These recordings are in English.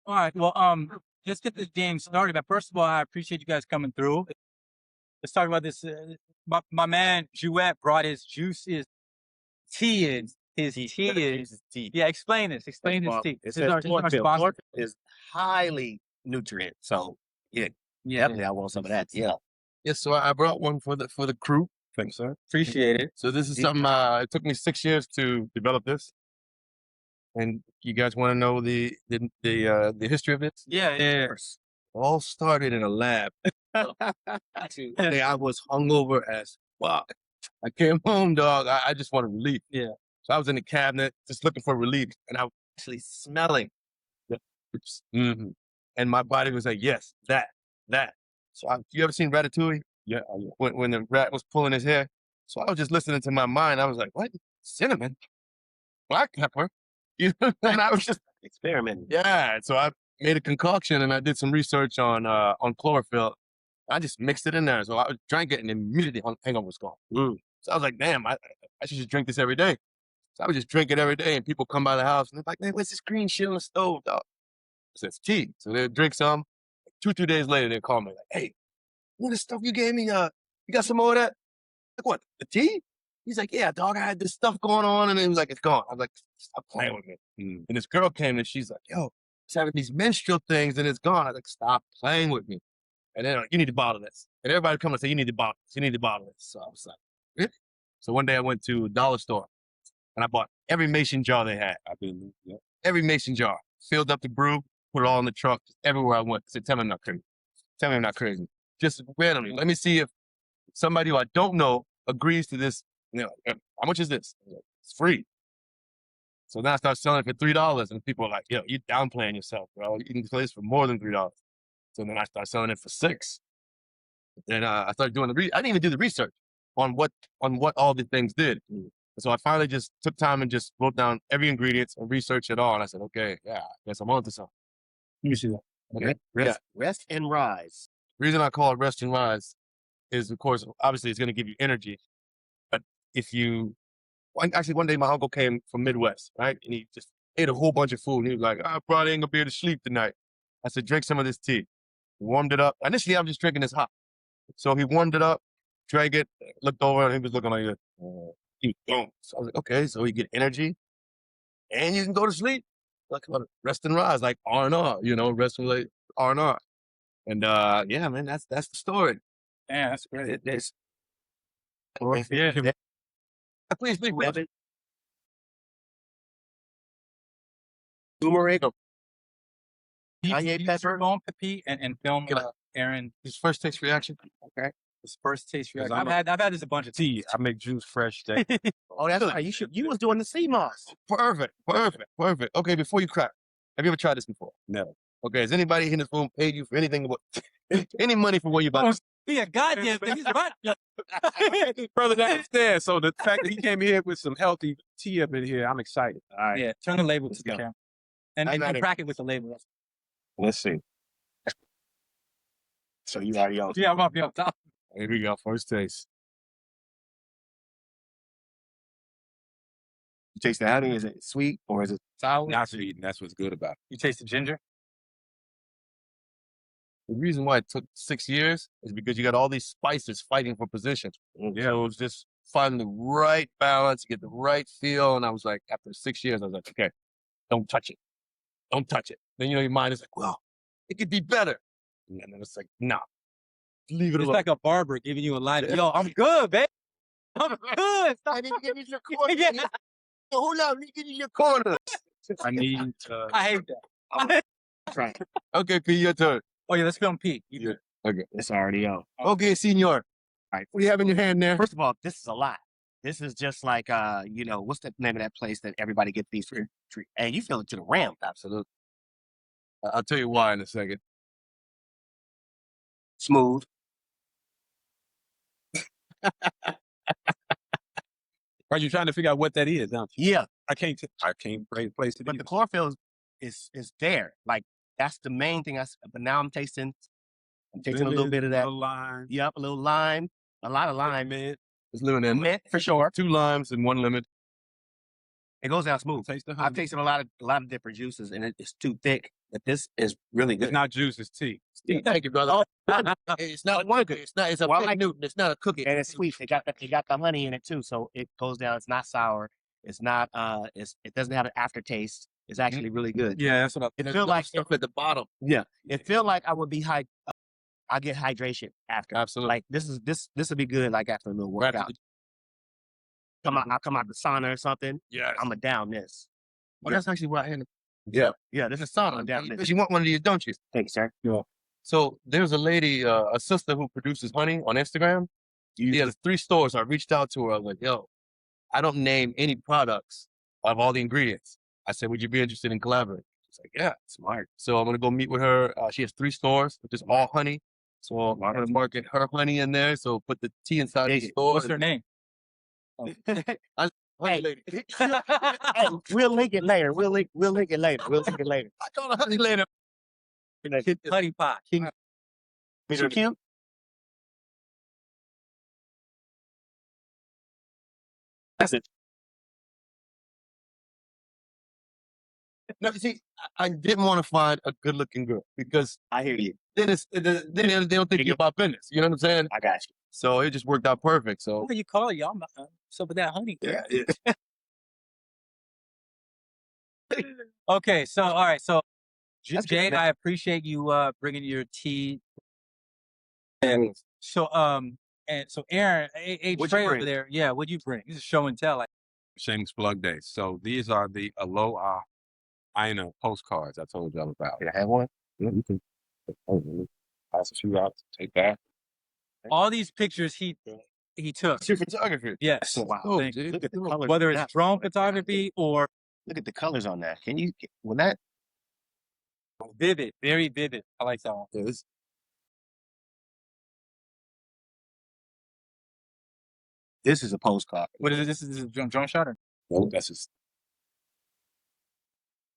All right. Well, let's get this game started. But first of all, I appreciate you guys coming through. Let's talk about this. My man Jouet brought his juices tea in. His tea is tea. yeah. Explain this. Explain this Well, tea. it This is says our chlorophyll. sponsor. Chlorophyll is highly nutrient. So yeah, definitely I want some of that. Yeah. Yes, so I brought one for the crew. Thanks, sir. Appreciate it. So this is something. It took me 6 years to develop this. And you guys want to know the history of this? Yeah. All started in a lab. Day I was hungover as fuck. I came home, dog. I just wanted relief. Yeah. So I was in the cabinet just looking for relief, and I was actually smelling. Mm-hmm. And my body was like, yes, that. So you ever seen Ratatouille? Yeah. When the rat was pulling his hair. So I was just listening to my mind. I was like, what? Cinnamon? Black pepper? You know? And I was just experimenting. Yeah. So I made a concoction and I did some research on chlorophyll. I just mixed it in there. So I drank it and immediately hangover was gone. So I was like, damn, I should just drink this every day. So I would just drink it every day and people come by the house and they're like, man, what's this green shit on the stove, dog? I said, it's tea. So they'd drink some. 2-3 days later, they'd call me like, hey, what the stuff you gave me? You got some more of that? Like, what, the tea? He's like, yeah, dog, I had this stuff going on. And it was like, it's gone. I was like, stop playing with me. And this girl came and she's like, yo, it's having these menstrual things and it's gone. I was like, stop playing with me. And then like, you need to bottle this. And everybody would come and say, you need to bottle this. You need to bottle this. So I was like, really? So one day I went to a dollar store and I bought every mason jar they had. Every mason jar. Filled up the brew, put it all in the truck. Everywhere I went, I said, tell me I'm not crazy. Tell me I'm not crazy. Just randomly. Let me see if somebody who I don't know agrees to this. You know, how much is this? It's free. So then I started selling it for $3 and people were like, yo, you downplaying yourself, bro. You can sell this for more than $3. So then I started selling it for $6. Then I started doing I didn't even do the research on what all the things did. And so I finally just took time and just wrote down every ingredient and researched it all. And I said, okay, yeah, I guess I'm on to something. Let me see that. Okay. Rest and rise. The reason I call it rest and rise is, of course, obviously it's going to give you energy. But if you, actually one day my uncle came from Midwest, right? And he just ate a whole bunch of food. And he was like, I probably ain't going to be able to sleep tonight. I said, drink some of this tea. He warmed it up. Initially, I'm just drinking this hot. So he warmed it up, drank it, looked over, and he was looking like this. He was gone. So I was like, okay, so you get energy and you can go to sleep. Like rest and rise, like R&R, rest and like R&R. And yeah, man, that's the story. Yeah, that's great. There's Yeah. please. Turmeric. Cayenne pepper, Pete, and film Aaron His first taste reaction. Okay. his first taste reaction. I've had this a bunch of tea. I make juice fresh. Day. Oh, that's right. You was doing the sea moss. Perfect. Okay, before you crack, have you ever tried this before? No. Okay, has anybody in this room paid you for anything about any money for what you about? Yeah, goddamn thing. He's right. Further downstairs. So the fact that he came here with some healthy tea up in here, I'm excited. All right. Yeah, turn the label to the camera. And crack it with the label. Let's see. So you already on. Yeah, I'm up top. Here we go. First taste. You taste the honey. Is it sweet or is it sour? Not sweet, and that's what's good about it. You taste the ginger? The reason why it took 6 years is because you got all these spices fighting for positions. Yeah, so it was just finding the right balance, get the right feel. And I was like, after 6 years, I was like, okay, don't touch it. Don't touch it. Then, your mind is like, well, it could be better. And then it's like, nah, leave it It's alone. like a barber giving you a lighter. Yo, I'm good, babe. I'm good. I didn't give you your corner. Yeah. Hold on, let me give you your corner. I need I hate that. Right. Okay, P, your turn. Oh, yeah, let's film Pete. Yeah. Okay. It's already on. Okay, senor. All right. What do you have in your hand there? First of all, this is a lot. This is just like, what's the name of that place that everybody gets these for? And you feel it to the rim. Absolutely. I'll tell you why in a second. Smooth. Are you trying to figure out what that is? Don't you? Yeah. I can't place it. But the chlorophyll is there. Like, that's the main thing. But now I'm tasting a little bit of that. A lime. Yep, a little lime. A lot of lime. Mint. It's lemon in. Mint, for sure. 2 limes and 1 lemon. It goes down smooth. Taste the I've honey. tasted a lot of different juices, and it's too thick. But this is really It's good. not juice, it's tea. Thank you, brother. It's not one cookie. It's a Well, I fig like- Newton. It's not a cookie. And it's sweet. It got the honey in it too, so it goes down. It's not sour. It's not. It doesn't have an aftertaste. It's actually really good. Yeah, that's what It There's feel no like stuff at the bottom. yeah. It feel like I would be I get hydration after. Absolutely. Like this would be good. Like after a little Right workout. I come out the sauna or something. Yes. I'm a down this. Well, that's actually what I had. Yeah, It's this a is sauna. I'm down this. Because you want one of these, don't you? Thank you, sir. So there's a lady, a sister who produces honey on Instagram. She has 3 stores. I reached out to her. I was like, yo, I don't name any products of all the ingredients. I said, would you be interested in collaborating? She's like, yeah, smart. So I'm going to go meet with her. She has 3 stores, which is all honey. So I'm going to market her honey in there. So put the tea inside the store. What's her name? Honey lady. Hey, we'll link it later. We'll link it later. I call her honey later. Honey pot. Mr. Kim? That's it. No, you see, I didn't want to find a good-looking girl because I hear you. then they don't think you're about business. You know what I'm saying? I got you. So it just worked out perfect. So What do you call it, y'all? What's up with that honey? yeah, Okay, so all right, so That's good, Jade, man. I appreciate you bringing your tea. And so Aaron, What'd you Trey over bring? there, yeah, what'd you bring? This is show and tell. Like, Shameless plug day. So these are the Aloha Aina postcards I told y'all about. Did I have one? Yeah, you can pass a few out. Take that. all these pictures he took. it's your photography. Yes. Wow. Oh, Thank you. dude. Look at the colors. Whether on it's that. drone photography or Look at the colors on that. Can you? Will that? vivid, very vivid. I like that one. Yes. This is a postcard. What is it? This is a drone shot? Or? No, that's just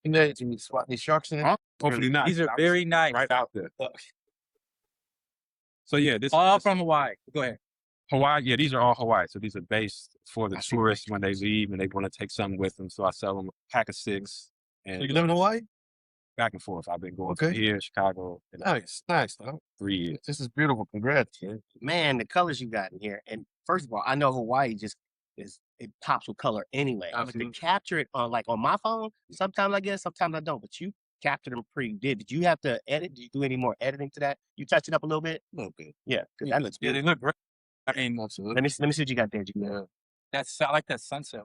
And then you swat these sharks in. Huh? hopefully not. These are I was very nice. right out there. So yeah, this All this- from Hawaii. Go ahead. Hawaii. Yeah, these are all Hawaii. So these are based for the I see. tourists when they leave and they want to take something with them. So I sell them a pack of 6 So and you live in Hawaii? back and forth. I've been going Okay. from here, Chicago, in Nice. Huh? 3 years. This is beautiful. Congrats. Man. Man, the colors you got in here. And first of all, I know Hawaii just it pops with color anyway. But to Absolutely. capture it on my phone, sometimes I guess, sometimes I don't. But you captured them pretty good. Did you have to edit? Did you do any more editing to that? You touched it up a little bit? A little bit. Yeah, 'cause Yeah, that looks Yeah, good. they look great. I mean, Absolutely. Let me see what you got there. Yeah. I like that sunset.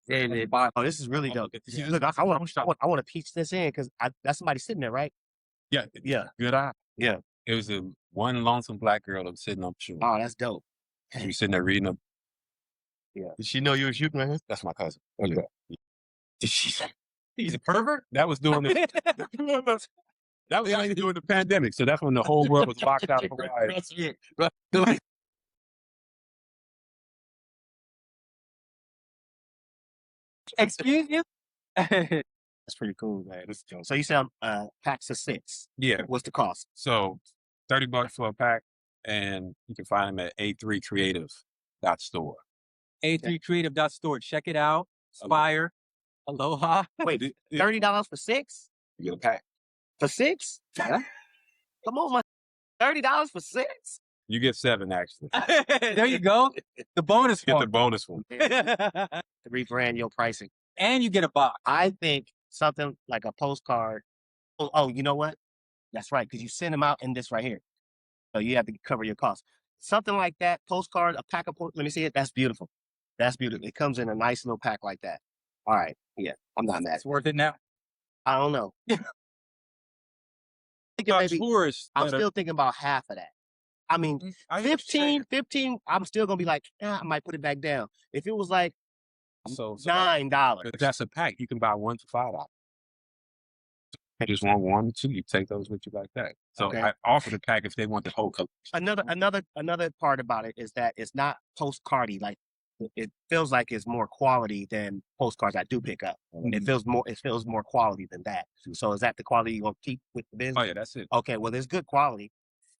Yeah, yeah. Oh, this is really dope. Yeah, Look, I want to piece this in because that's somebody sitting there, right? Yeah, Yeah. good eye. Yeah. It was one lonesome black girl that was sitting on the shore. Oh, that's dope. She was sitting there reading a. Did she know you were shooting at her? That's my cousin. Okay. He's a pervert. That was during the. That was only during the pandemic. So that's when the whole world was locked out of Hawaii. That's it. Right. Excuse you? That's pretty cool, man. So you sell packs of 6. Yeah. What's the cost? So $30 for a pack, and you can find them at a3creative.store. A3creative.store. Check it out. Spire. Aloha. Wait, $30 for 6? You get a pack. For 6? Come on, man. $30 for 6? You get 7 actually. There you go. The bonus Get the one. bonus one. To rebrand your pricing. And you get a box. I think something like a postcard. Oh, you know what? That's right, because you send them out in this right here. So you have to cover your costs. Something like that, postcard, a pack of let me see it. That's beautiful. That's beautiful. It comes in a nice little pack like that. All right. Yeah, I'm not mad. It's worth it now. I don't know. Tourists. I'm that are- still thinking about half of that. I mean, I hear what you're saying. 15, I'm still going to be like, I might put it back down. If it was like So $9. if that's a pack, you can buy 1 for $5. You just want 1 or 2, you take those with you like that. So Okay. I offer the pack if they want the whole collection. Another part about it is that it's not postcardy. Like it feels like it's more quality than postcards I do pick up. It feels more quality than that. So is that the quality you want to keep with the business? Oh yeah, that's it. Okay, well there's good quality.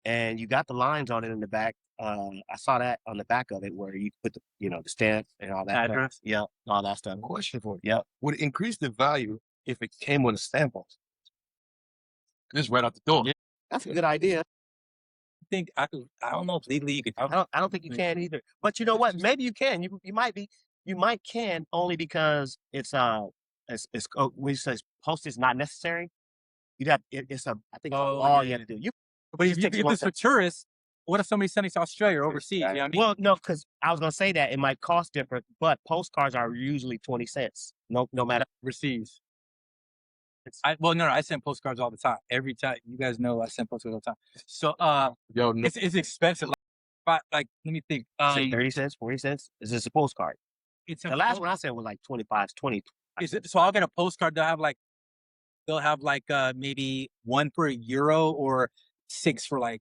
and you got the lines on it in the back. I saw that on the back of it where you put the the stamp and all that Address. stuff. Yep, all that stuff. Question for you. Yep. Would it increase the value if it came with a stamp on it? Just right out the door. Yeah. That's a good idea. I don't know if legally you could. I don't think you can either. But you know what? Maybe you can. You might be. You might can only because it's when you say postage not necessary. You'd have it's a I think all you have to do. But if it's for tourists, what if somebody's sending to Australia or overseas? You know what I mean? Well, no, because I was gonna say that it might cost different, but postcards are usually 20 cents. No matter overseas. No, I send postcards all the time. Every time, you guys know I send postcards all the time. So Yo, no, it's expensive. Like let me think. 30 cents, 40 cents. Is this a postcard? It's The last one I sent was like 25, 20. So I'll get a postcard. They'll have maybe one for €1 or 6 for or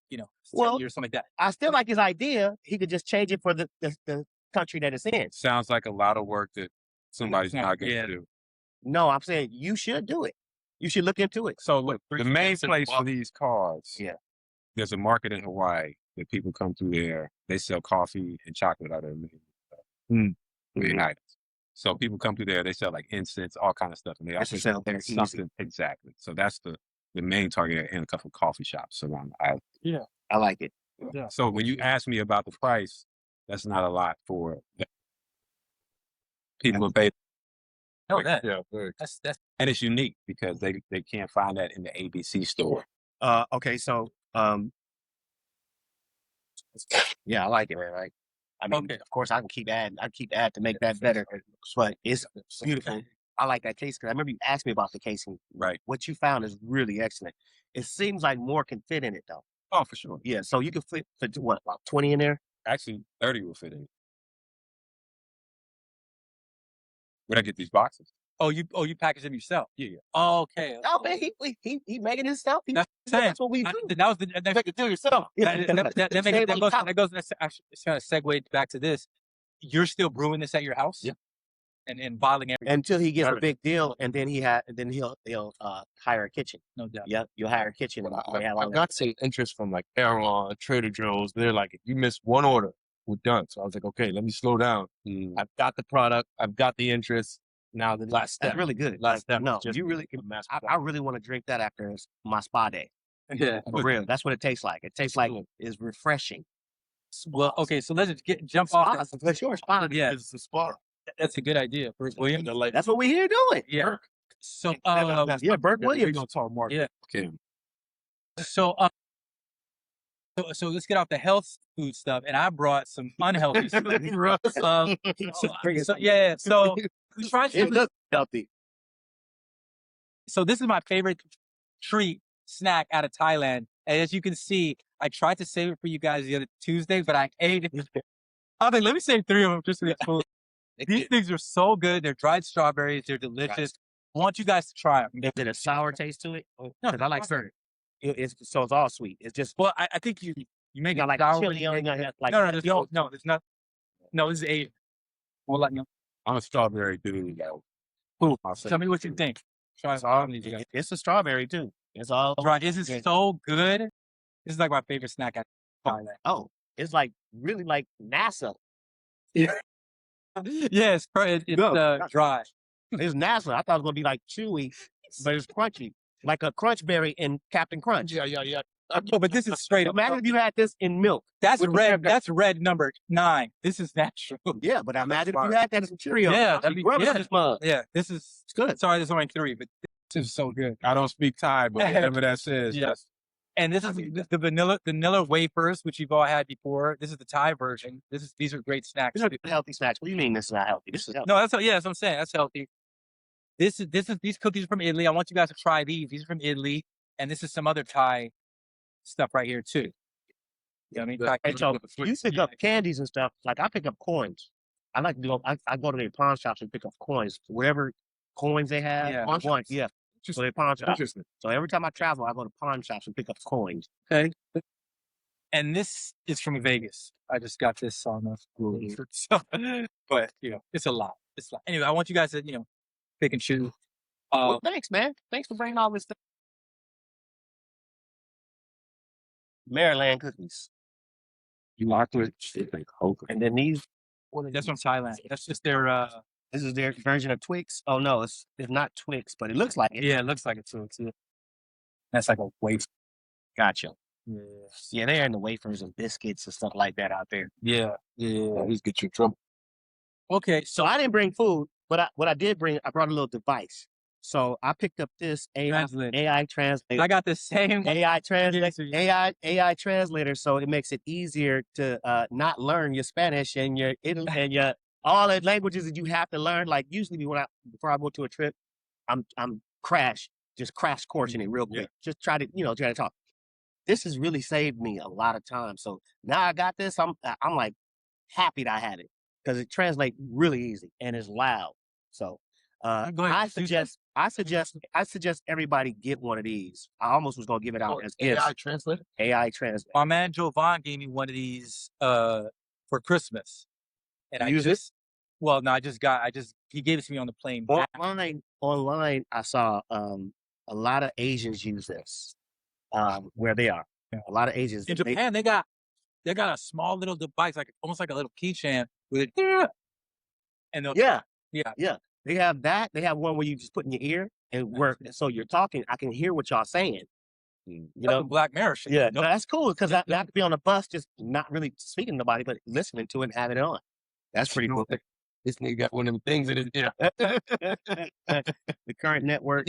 something like that. I still like his idea. He could just change it for the country that it's in. Sounds like a lot of work that somebody's not going to do. No, I'm saying you should do it. You should look into it. So look, the main place for these cards, Yeah. there's a market in Hawaii that people come through there. They sell coffee and chocolate out of their main items. So people come through there, they sell like incense, all kind of stuff. And they also sell there something exactly. So that's the main target and a couple of coffee shops around the island. Yeah. I like it. Yeah. So when you ask me about the price, that's not a lot for people to pay. No, that yeah, very. that's And it's unique because they can't find that in the ABC store. Okay, so yeah, I like it, man. Like, I mean, Okay. of course, I can keep adding. I keep adding to make that better, but it's beautiful. I like that case because I remember you asked me about the casing. Right. What you found is really excellent. It seems like more can fit in it though. Oh, for sure. Yeah, so you can fit what, about 20 in there? Actually, 30 will fit in. Where'd I get these boxes? Oh, you package them yourself? Yeah. Oh, okay. Oh man, he making his stuff. That's what we do. That was the next. You do yourself. That goes. It's kind of segued back to this. You're still brewing this at your house? Yeah. And bottling everything. Until he gets a big deal, and then he'll hire a kitchen. No doubt. Yep, you'll hire a kitchen. I've got some interest from like Aeron, Trader Joe's. They're like, if you miss one order, we're done. So I was like, okay, let me slow down. I've got the product. I've got the interest. Now the last step. That's really good. Last step. No, just you really. I really want to drink that after my spa day. Yeah. For real, that's what it tastes like. It tastes like it's refreshing. Well, okay. So let's just jump off. For sure, spa. Yeah, it's a spa. that's a good idea, Bruce Williams. That's what we're here doing. Yeah. So Yeah, Burke We're Williams. gonna talk more. Yeah. Okay. So let's get off the health food stuff, and I brought some unhealthy stuff. Yeah. So we tried It looks healthy. So this is my favorite treat snack out of Thailand. And as you can see, I tried to save it for you guys the other Tuesday, but I ate it. I was like, let me save 3 of them just for this food. These things are so good. They're dried strawberries. They're delicious. I want you guys to try them. Is it a sour taste to it? No, Because I like syrup. It's all sweet. It's just Well, I think you make got it like sour. chili on it. Like No, there's not. No, this is Asian. We'll let you know. I'm a strawberry dude. Cool. I'll say. Tell me what you think. Try all of these. It's a strawberry too. It's all Right. This is so good. This is like my favorite snack at Thailand. Oh, it's like really like NASA. Yeah, it's dry. It's NASA. I thought it was gonna be like chewy, but it's crunchy, like a crunch berry in Captain Crunch. Yeah. Oh, but this is straight up. Imagine if you had this in milk. That's With red. the- That's red number 9. This is natural. Yeah, but imagine if you had that as a Cheerio. Yeah, that'd be- yeah. This mug. Yeah, this is It's good. Sorry, there's only 3, but this is so good. I don't speak Thai, but whatever that says. Yes. And this is the vanilla wafers, which you've all had before. This is the Thai version. These are great snacks. These are healthy snacks. What do you mean this is not healthy? This is healthy. No, that's what I'm saying. That's healthy. These cookies are from Italy. I want you guys to try these. These are from Italy, and this is some other Thai stuff right here too. You know what I mean? And so you pick up candies and stuff. Like I pick up coins. I like to go. I go to the pawn shops and pick up coins. Whatever coins they have. Yeah. Pawn shops? Yeah. So they pawn shops. Interesting. So every time I travel, I go to pawn shops and pick up coins. Okay. And this is from Vegas. I just got this on the Google. So, but it's a lot. It's a lot. Anyway, I want you guys to pick and choose. Well, thanks, man. Thanks for bringing all this stuff. Maryland cookies. Chocolate. And then these, That's from Thailand. That's just their. this is their version of Twix. Oh no, it's not Twix, but it looks like it. Yeah, it looks like it too. That's like a wafer. Gotcha. Yeah. Yeah, they're in the wafers and biscuits and stuff like that out there. Yeah. Yeah. These get you in trouble. Okay. So I didn't bring food, but what I did bring, I brought a little device. So I picked up this AI translator. I got the same AI translator, so it makes it easier to not learn your Spanish and your all the languages that you have to learn. Like usually before I go to a trip, I'm crash coursing it real quick. Yeah. Just try to talk. This has really saved me a lot of time. So now I got this. I'm like happy that I had it because it translates really easy and it's loud. So I suggest everybody get one of these. I almost was gonna give it out as gifts. AI translator? AI translator. My man Jovan gave me one of these for Christmas. And Use it? Well, no, he gave it to me on the plane. Online, I saw a lot of Asians use this. Where they are. Yeah. A lot of Asians. In Japan, they got a small little device, almost like a little keychain with it. And yeah. They have that. They have one where you just put in your ear and work. So you're talking, I can hear what y'all saying. You know, Black Mirror shit. Yeah, no, that's cool because I have to be on the bus, just not really speaking to nobody, but listening to it and having it on. That's pretty cool. This nigga got one of them things in his ear. The current network.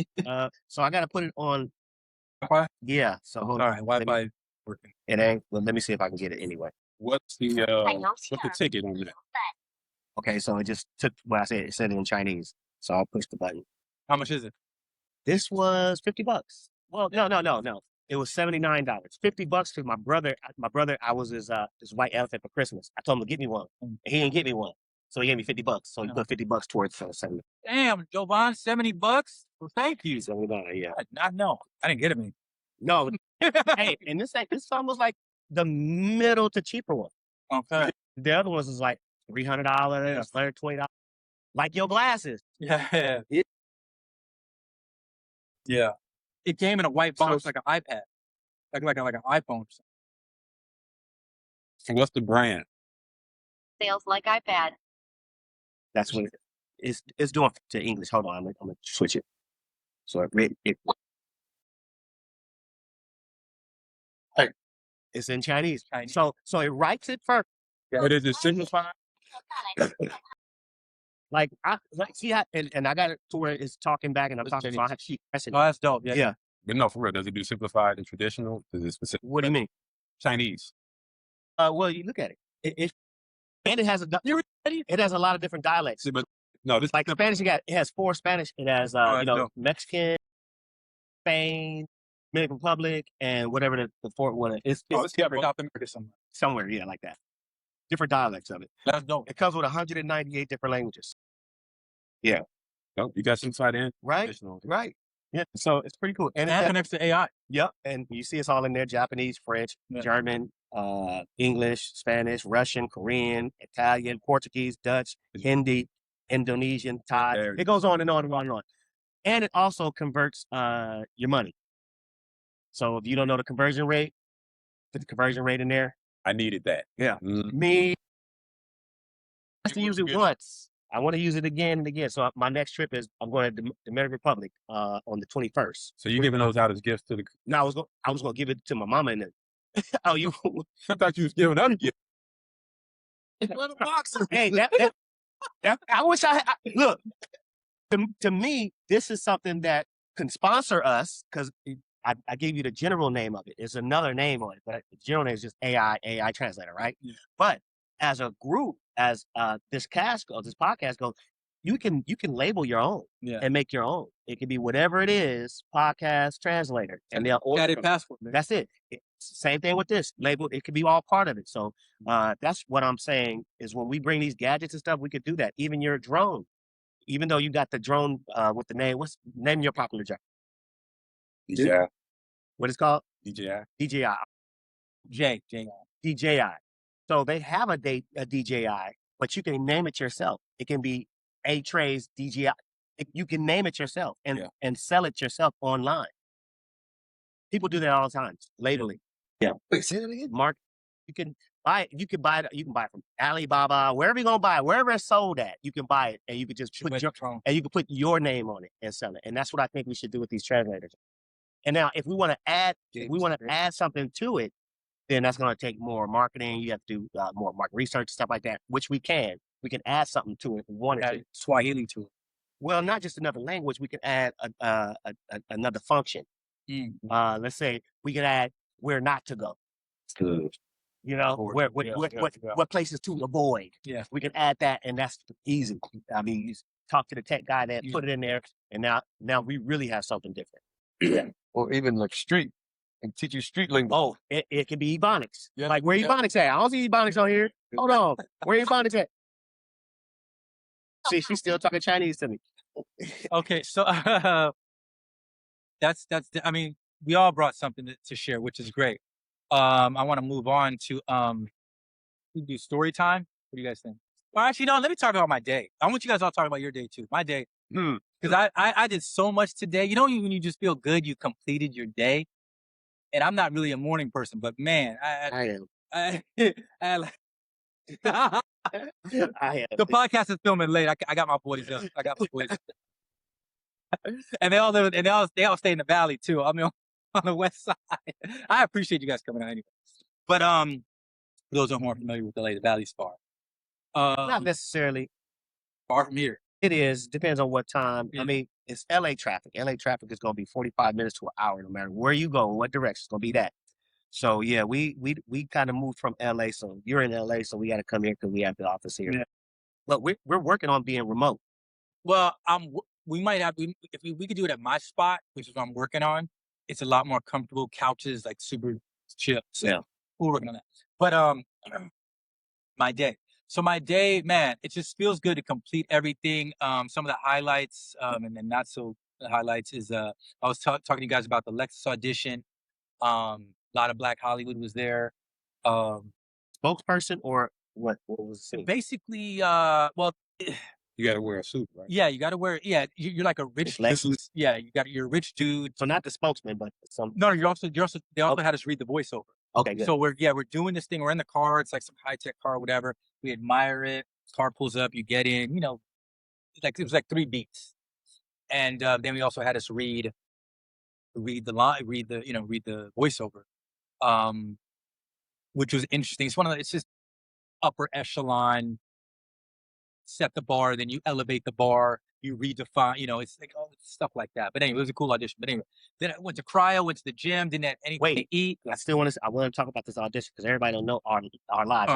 So I got to put it on. Wi-Fi? Yeah. So hold on. All right, Wi-Fi working. It ain't. Well, let me see if I can get it anyway. What's the ticket on that? Okay, so it just took what I said. It said it in Chinese, so I'll push the button. How much is it? This was $50. Well, no. It was $79. $50 because my brother, I was his white elephant for Christmas. I told him to get me one, and he didn't get me one, so he gave me $50. So he put $50 towards $70. Damn, Jovan, $70? Well, thank you. $70, yeah. I know. I didn't get it, man. No, hey, and this is almost like the middle to cheaper one. Okay. The other ones is like $300, $120, like your glasses. Yeah. Yeah. It came in a white box like an iPad, like an iPhone or something. So what's the brand? Sales like iPad. That's what it's doing to English. Hold on, I'm gonna switch it. So it's in Chinese. So it writes it first. But is it simplified? Like see how, and I got it to where it's talking back and I'm talking, so I have to keep pressing. Oh, that's dope. Yeah. But no, for real, does it do simplified and traditional? Does it specific? What do you mean? Chinese. Well, you look at it. And it has a lot of different dialects. See, but no, this Like Spanish, it has 4 Spanish. It has dope. Mexican, Spain, Dominican Republic, and whatever the fourth one is. It's South America Somewhere, yeah, like that. Different dialects of it. That's dope. It comes with 198 different languages. Yeah. no, you got simplified and Right. traditional. Right. Yeah. So it's pretty cool. And it connects to AI. Yep. And you see it's all in there: Japanese, French, Yeah. German, English, Spanish, Russian, Korean, Italian, Portuguese, Dutch, Hindi, Indonesian, Thai. Very- It goes on and on and on and on. And it also converts your money. So if you don't know the conversion rate, put the conversion rate in there. I needed that. Yeah. Mhm. Me, I have to use it once. I want to use it again and again. So my next trip is I'm going to the Dominican Republic on the 21st. So you're giving those out as gifts to the. No, I was going to give it to my mama and then. Oh, you? I thought you was giving out gifts. Little boxes. Hey, I wish I look. To me, this is something that can sponsor us because I gave you the general name of it. There's another name on it, but the general name is just AI translator, right? Yeah. But as a group, as this podcast goes, you can label your own and make your own. It can be whatever it is, podcast translator, and they'll order. Added passport, man. That's it. Same thing with this label. It could be all part of it. So that's what I'm saying is when we bring these gadgets and stuff, we could do that. Even your drone, even though you got the drone with the name, name your popular drone? DJI. What it's called? DJI. DJI. DJI. So they have a DJI, but you can name it yourself. It can be A-Trace DJI. You can name it yourself and sell it yourself online. People do that all the time, labeling. Wait, say that again? Mark, you can buy it. You can buy it. You can buy it from Alibaba, wherever you're gonna buy it, wherever it's sold at. You can buy it, and you can just put your name on it and sell it. And that's what I think we should do with these translators. And now, if we want to add something to it, then that's going to take more marketing. You have to do more market research, stuff like that, which we can. We can add something to it if we wanted to. Swahili to it. Well, not just another language. We can add another function. Let's say we can add where not to go. Good. You know, what places to avoid. Yeah. We can add that, and that's easy. I mean, you talk to the tech guy that put it in there, and now we really have something different. Or even like street. And teach you street lingo. Oh, it can be Ebonics. Yeah. Like, where Ebonics at? I don't see Ebonics on here. Hold on. Where Ebonics at? See, she's still talking Chinese to me. Okay, so that's I mean, we all brought something to share, which is great. I want to move on to we do story time. What do you guys think? Well, actually, no, let me talk about my day. I want you guys all to talk about your day too. My day. Because I did so much today. You know, when you just feel good, you completed your day. And I'm not really a morning person, but man, I am. I I am. the podcast is filming late. I got my boys up. And they all live, and they all stay in the valley too. I mean, on the west side. I appreciate you guys coming out anyway. But for those who aren't familiar with LA, the valley's far. Not necessarily. Far from here. It is. Depends on what time. Yeah. I mean, it's LA traffic. LA traffic is going to be 45 minutes to an hour, no matter where you go, what direction. It's going to be that. So yeah, we kind of moved from LA. So you're in LA, so we got to come here because we have the office here. Yeah. But we're working on being remote. Well, we might have if we could do it at my spot, which is what I'm working on. It's a lot more comfortable couches, like super chill. So Yeah. we're working on that. But my day. So my day, man, it just feels good to complete everything. Some of the highlights, and then not so highlights is I was talking to you guys about the Lexus audition. A lot of Black Hollywood was there. Spokesperson or what was it? Basically, well, You got to wear a suit, right? yeah, you got to wear. Yeah, you're like a rich. Lexus. Yeah, you're a rich dude. So not the spokesman, but some. No, they also had us read the voiceover. Okay, good. So we're doing this thing. We're in the car. It's like some high tech car, whatever. We admire it. Car pulls up. You get in. You know, like it was like 3 beats, and then we also had us read the line, read the voiceover, which was interesting. It's just upper echelon. Set the bar, then you elevate the bar. You redefine. You know, it's like stuff like that. But anyway, it was a cool audition. But anyway, then I went to cryo, went to the gym, didn't have anything to eat. I want to talk about this audition because everybody don't know our lives.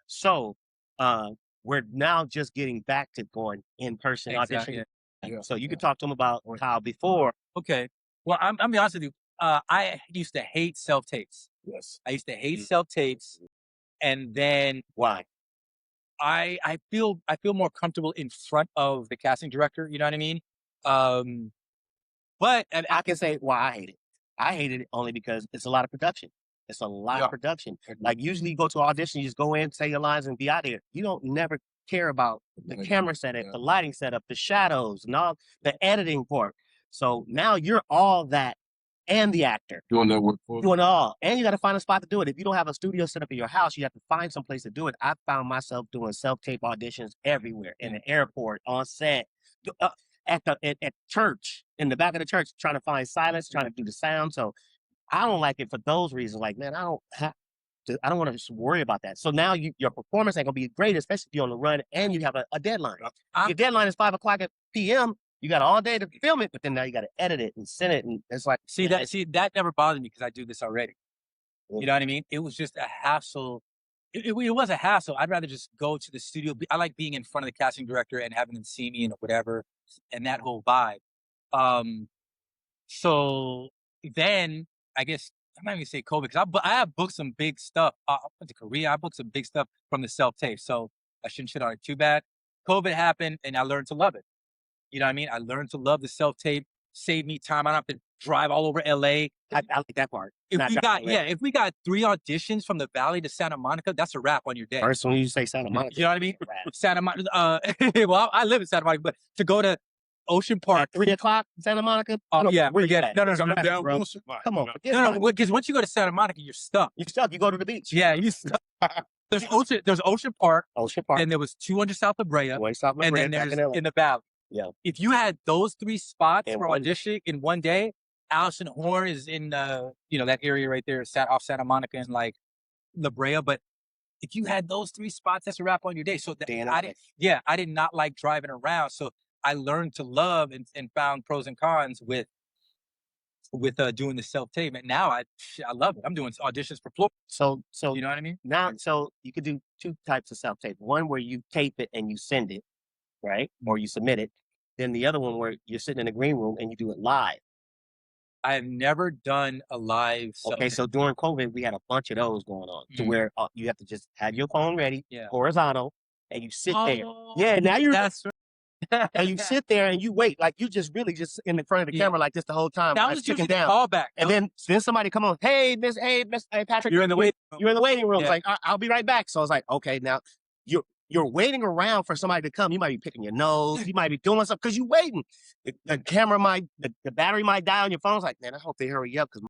So we're now just getting back to going in person auditioning. Yeah. So you can talk to them about how before. Okay. Well, I'm be honest with you. I used to hate self tapes. Yes. I used to hate self tapes, and then Why? I feel more comfortable in front of the casting director. You know what I mean? But I can say why I hate it. I hated it only because it's a lot of production. It's a lot of production. Like usually you go to an audition, you just go in, say your lines, and be out of here. You don't never care about the camera setup, the lighting setup, the shadows, and all the editing part. So now you're all that and the actor. Doing that work for Doing it all. And you got to find a spot to do it. If you don't have a studio set up in your house, you have to find some place to do it. I found myself doing self-tape auditions everywhere, in the airport, on set, at church, in the back of the church, trying to find silence, trying to do the sound. So I don't like it for those reasons. Like, man, I don't want to just worry about that. So now your performance ain't gonna be great, especially if you're on the run and you have a deadline. Your deadline is 5:00 p.m. You got all day to film it, but then now you got to edit it and send it, and it's like that never bothered me because I do this already. You know what I mean? It was just a hassle. It was a hassle. I'd rather just go to the studio. I like being in front of the casting director and having them see me and whatever, and that whole vibe. So then I guess I'm not even gonna say COVID because I have booked some big stuff. I went to Korea. I booked some big stuff from the self tape, so I shouldn't shit on it too bad. COVID happened, and I learned to love it. You know what I mean? I learned to love the self tape. Save me time. I don't have to drive all over LA. I like that part. If we got 3 auditions from the Valley to Santa Monica, that's a wrap on your day. First when you say Santa Monica, you know what I mean? Santa Monica. Well, I live in Santa Monica, but to go to Ocean Park. At 3 o'clock, Santa Monica. I don't Yeah, care where you forget at. it. No, no, Coming no, down bro. Wilson. Come on, forget no, it. because once you go to Santa Monica, you're stuck. You're stuck. You go to the beach. Yeah, you stuck. There's Ocean Park, Ocean Park. and there was 200 South of Brea, Way South of and Brea, then back there's in LA. in the Valley. Yeah. If you had those 3 spots In for one- auditioning in one day, Allison Horn is in that area right there, off Santa Monica and like La Brea. But if you had those 3 spots, that's a wrap on your day. So Day and a I did not like driving around. So I learned to love and found pros and cons with doing the self-tape. And now I love it. I'm doing auditions for Florida. So You know what I mean? now, so you could do 2 types of self-tape. One where you tape it and you send it, right? Or you submit it. Then the other one where you're sitting in the green room and you do it live. I have never done a live Okay, self-tape. so during COVID, we had a bunch of those going on to Mhm. where you have to just have your phone ready, Yeah. horizontal, and you sit there. Oh, Yeah, now you're that's and you sit there and you wait, like you just really just in the front of the Yeah. camera like this the whole time, that like was chicken usually the down. callback. And then somebody come on, hey Patrick, You're in the waiting room. you're in the waiting room. Yeah. It's like I'll be right back. So I was like, okay, now you're waiting around for somebody to come. You might be picking your nose. You might be doing something because you're waiting. The camera the battery might die on your phone. It's like, man, I hope they hurry up because my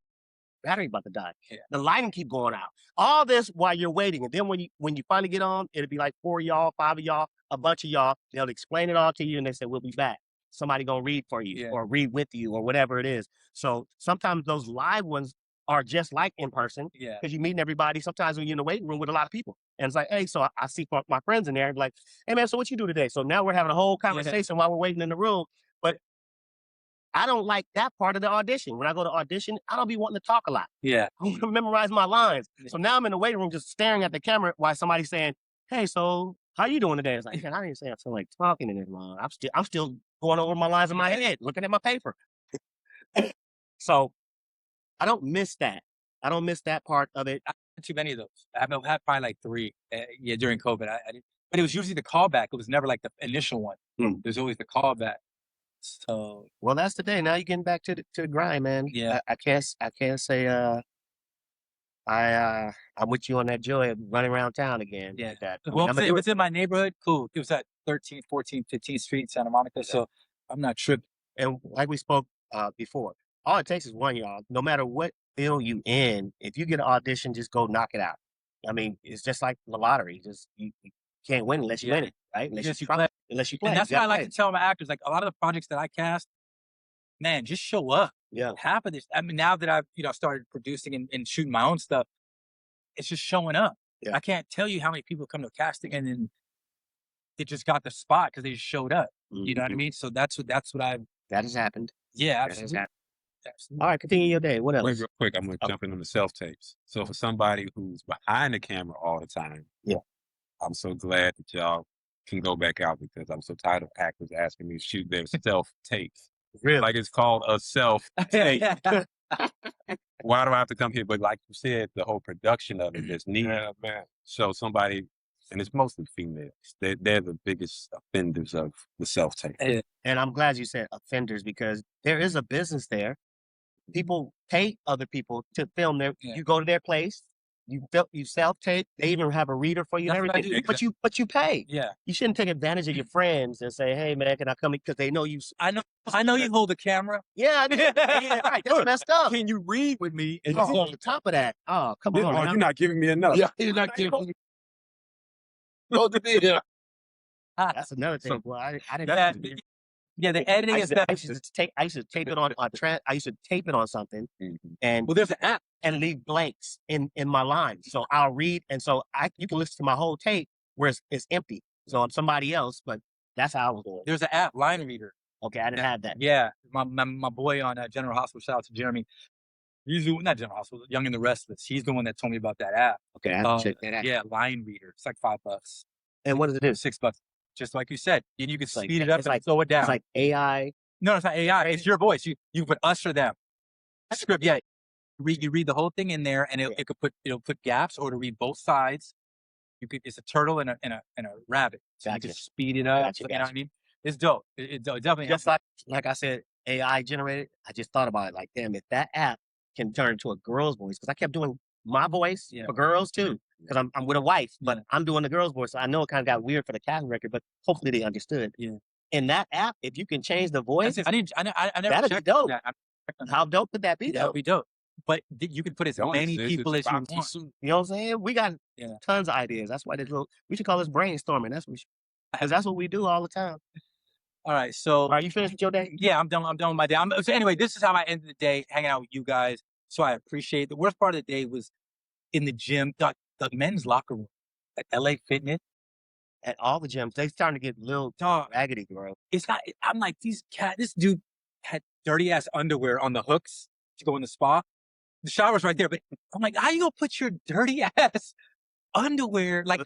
battery about to die. Yeah. The lighting keep going out. All this while you're waiting. And then when you finally get on, it'll be like 4 of y'all, 5 of y'all, a bunch of y'all. They'll explain it all to you and they say, we'll be back. Somebody gonna read for you Yeah. or read with you or whatever it is. So sometimes those live ones are just like in person Yeah. because you're meeting everybody. Sometimes when you're in the waiting room with a lot of people. And it's like, hey, so I see my friends in there like, hey man, so what you do today? So now we're having a whole conversation while we're waiting in the room. But I don't like that part of the audition. When I go to audition, I don't be wanting to talk a lot. Yeah. I want to memorize my lines. Yeah. So now I'm in the waiting room just staring at the camera while somebody's saying, hey, so how you doing today? It's like, man, I didn't say I feel like talking in this long. I'm still going over my lines in my head, looking at my paper. So I don't miss that. I don't miss that part of it. I had too many of those. I had probably like 3 during COVID. I didn't, but it was usually the callback. It was never like the initial one. Mm. There's always the callback. So Well, that's the day. Now you're getting back to the grind, man. Yeah. I can't say I'm with you on that joy of running around town again. Yeah. Like that. well, I'm if gonna do it's in my neighborhood, cool. It was at 13th, 14th, 15th Street, Santa Monica. So I'm not tripping. And like we spoke before, all it takes is one, y'all. No matter what field you in, if you get an audition, just go knock it out. I mean, it's just like the lottery. Just you can't win unless you Yeah. win it, right? Unless Just you you play. Unless you play. And that's You why I gotta like play to tell my actors, like a lot of the projects that I cast, man, just show up. it. Yeah. Half of this, I mean, now that I've started producing and shooting my own stuff, it's just showing up. Yeah. I can't tell you how many people come to casting and then it just got the spot because they just showed up. You know what I Mhm. mean? So that's what I've. That has happened. Yeah, That has absolutely. happened. Absolutely. All right, continue your day. What else? Wait, real quick, I'm going to Oh. jump in on the self tapes. So for somebody who's behind the camera all the time, Yeah. I'm so glad that y'all can go back out because I'm so tired of actors asking me to shoot their self tapes. Really? Like it's called a self tape. Yeah. Why do I have to come here? But like you said, the whole production of it is neat. Yeah, man. So somebody, and it's mostly females, they're the biggest offenders of the self tape. And I'm glad you said offenders because there is a business there. People pay other people to film their. Yeah. You go to their place. You self tape. They even have a reader for you and That's what I everything. do. But you pay. Yeah. You shouldn't take advantage of your friends and say, "Hey man, can I come?" Because they know you. I know you hold the camera. Yeah, I do. Yeah, right. That's messed up. Can you read with me? And Oh, on top of that, oh come on, Oh, man. you're not giving me enough. Yeah, you're not giving. Go to be here. That's another thing. So- Boy, I didn't. Yeah, yeah, the editing I is used, to, that. I used to tape. I used to tape it on. I used to tape it on something, Mhm. and Well, there's an app. and leave blanks in my lines. So I'll read, and so you can listen to my whole tape where it's empty. So I'm somebody else, but that's how I was doing. There's an app, Line Reader. Okay, I didn't have that. Yeah, my boy on General Hospital. Shout out to Jeremy. He's not General Hospital, Young and the Restless. He's the one that told me about that app. Okay, I have to check that out. Yeah, Line Reader. It's like $5. And what does it do? $6. Just like you said, and you can like- speed it up it's and like- slow it down. It's like AI. No, it's not AI. It's your voice. You put us or them. Script. Yeah, you read the whole thing in there, and it'll put gaps or to read both sides. It's a turtle and a rabbit. So you Gotcha. can speed it up. Gotcha, You know what gotcha. I mean? It's dope. It definitely Just helps. like I said, AI generated. I just thought about it. Like, damn, if that app can turn into a girl's voice, because I kept doing my voice Yeah. for girls too, because I'm with a wife, but Yeah. I'm doing the girl's voice. So I know it kind of got weird for the casting record, but hopefully they understood. Yeah. in that app, if you can change the voice, I never that'd be checked dope. that. How dope could that be? That'd be dope. But you can put as Don't many exist, people it's as you about want. to- You know what I'm saying? We got Yeah. tons of ideas. That's why we should call this brainstorming. That's what we should, because that's what we do all the time. All right, so Are you finished with your day? yeah, I'm done. I'm done with my day. So anyway, this is how I ended the day, hanging out with you guys. So I appreciate it. The worst part of the day was in the gym, the men's locker room at LA Fitness. At all the gyms, they starting to get a little Dog, raggedy, bro. it's not. I'm like, this dude had dirty ass underwear on the hooks to go in the spa. The shower's right there, but I'm like, how you gonna put your dirty ass underwear like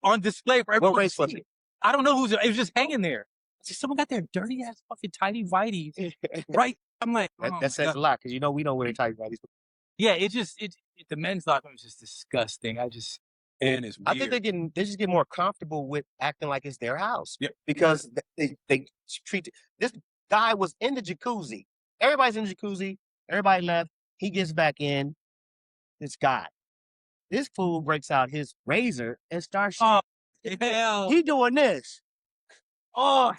on display for everyone to race was see? it? I don't know it was just hanging there. So someone got their dirty ass fucking tidy whities right. I'm like, oh my That says God. a lot because you know we don't wear tight bodies. Yeah, the men's locker room is just disgusting. And it's weird. I think they just get more comfortable with acting like it's their house. Yep. Because they treat this guy was in the jacuzzi. Everybody's in the jacuzzi. Everybody left. He gets back in. This guy. This fool breaks out his razor and starts. Oh hell! He doing this. Oh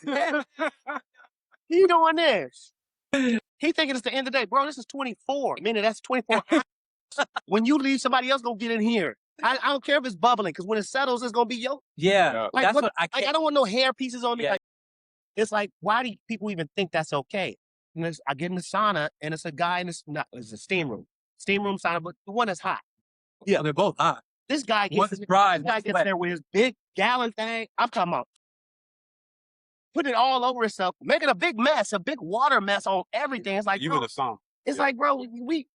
He doing this. He thinking it's the end of the day, bro. This is 24. Meaning that's 24 hours. When you leave, somebody else gonna get in here. I don't care if it's bubbling, because when it settles, it's gonna be yo. yeah, Like, that's what I Like, can't. I don't want no hair pieces on me. Yeah. Like, it's like, why do people even think that's okay? And I get in the sauna, and it's a guy in this. It's a steam room sauna, but the one that's hot. Yeah, they're both hot. This guy One's gets dry, this guy one's gets wet. there with his big gallon thing. I'm talking about putting it all over himself, making a big mess, a big water mess on everything. It's like, You bro, in a song. it's like, bro, we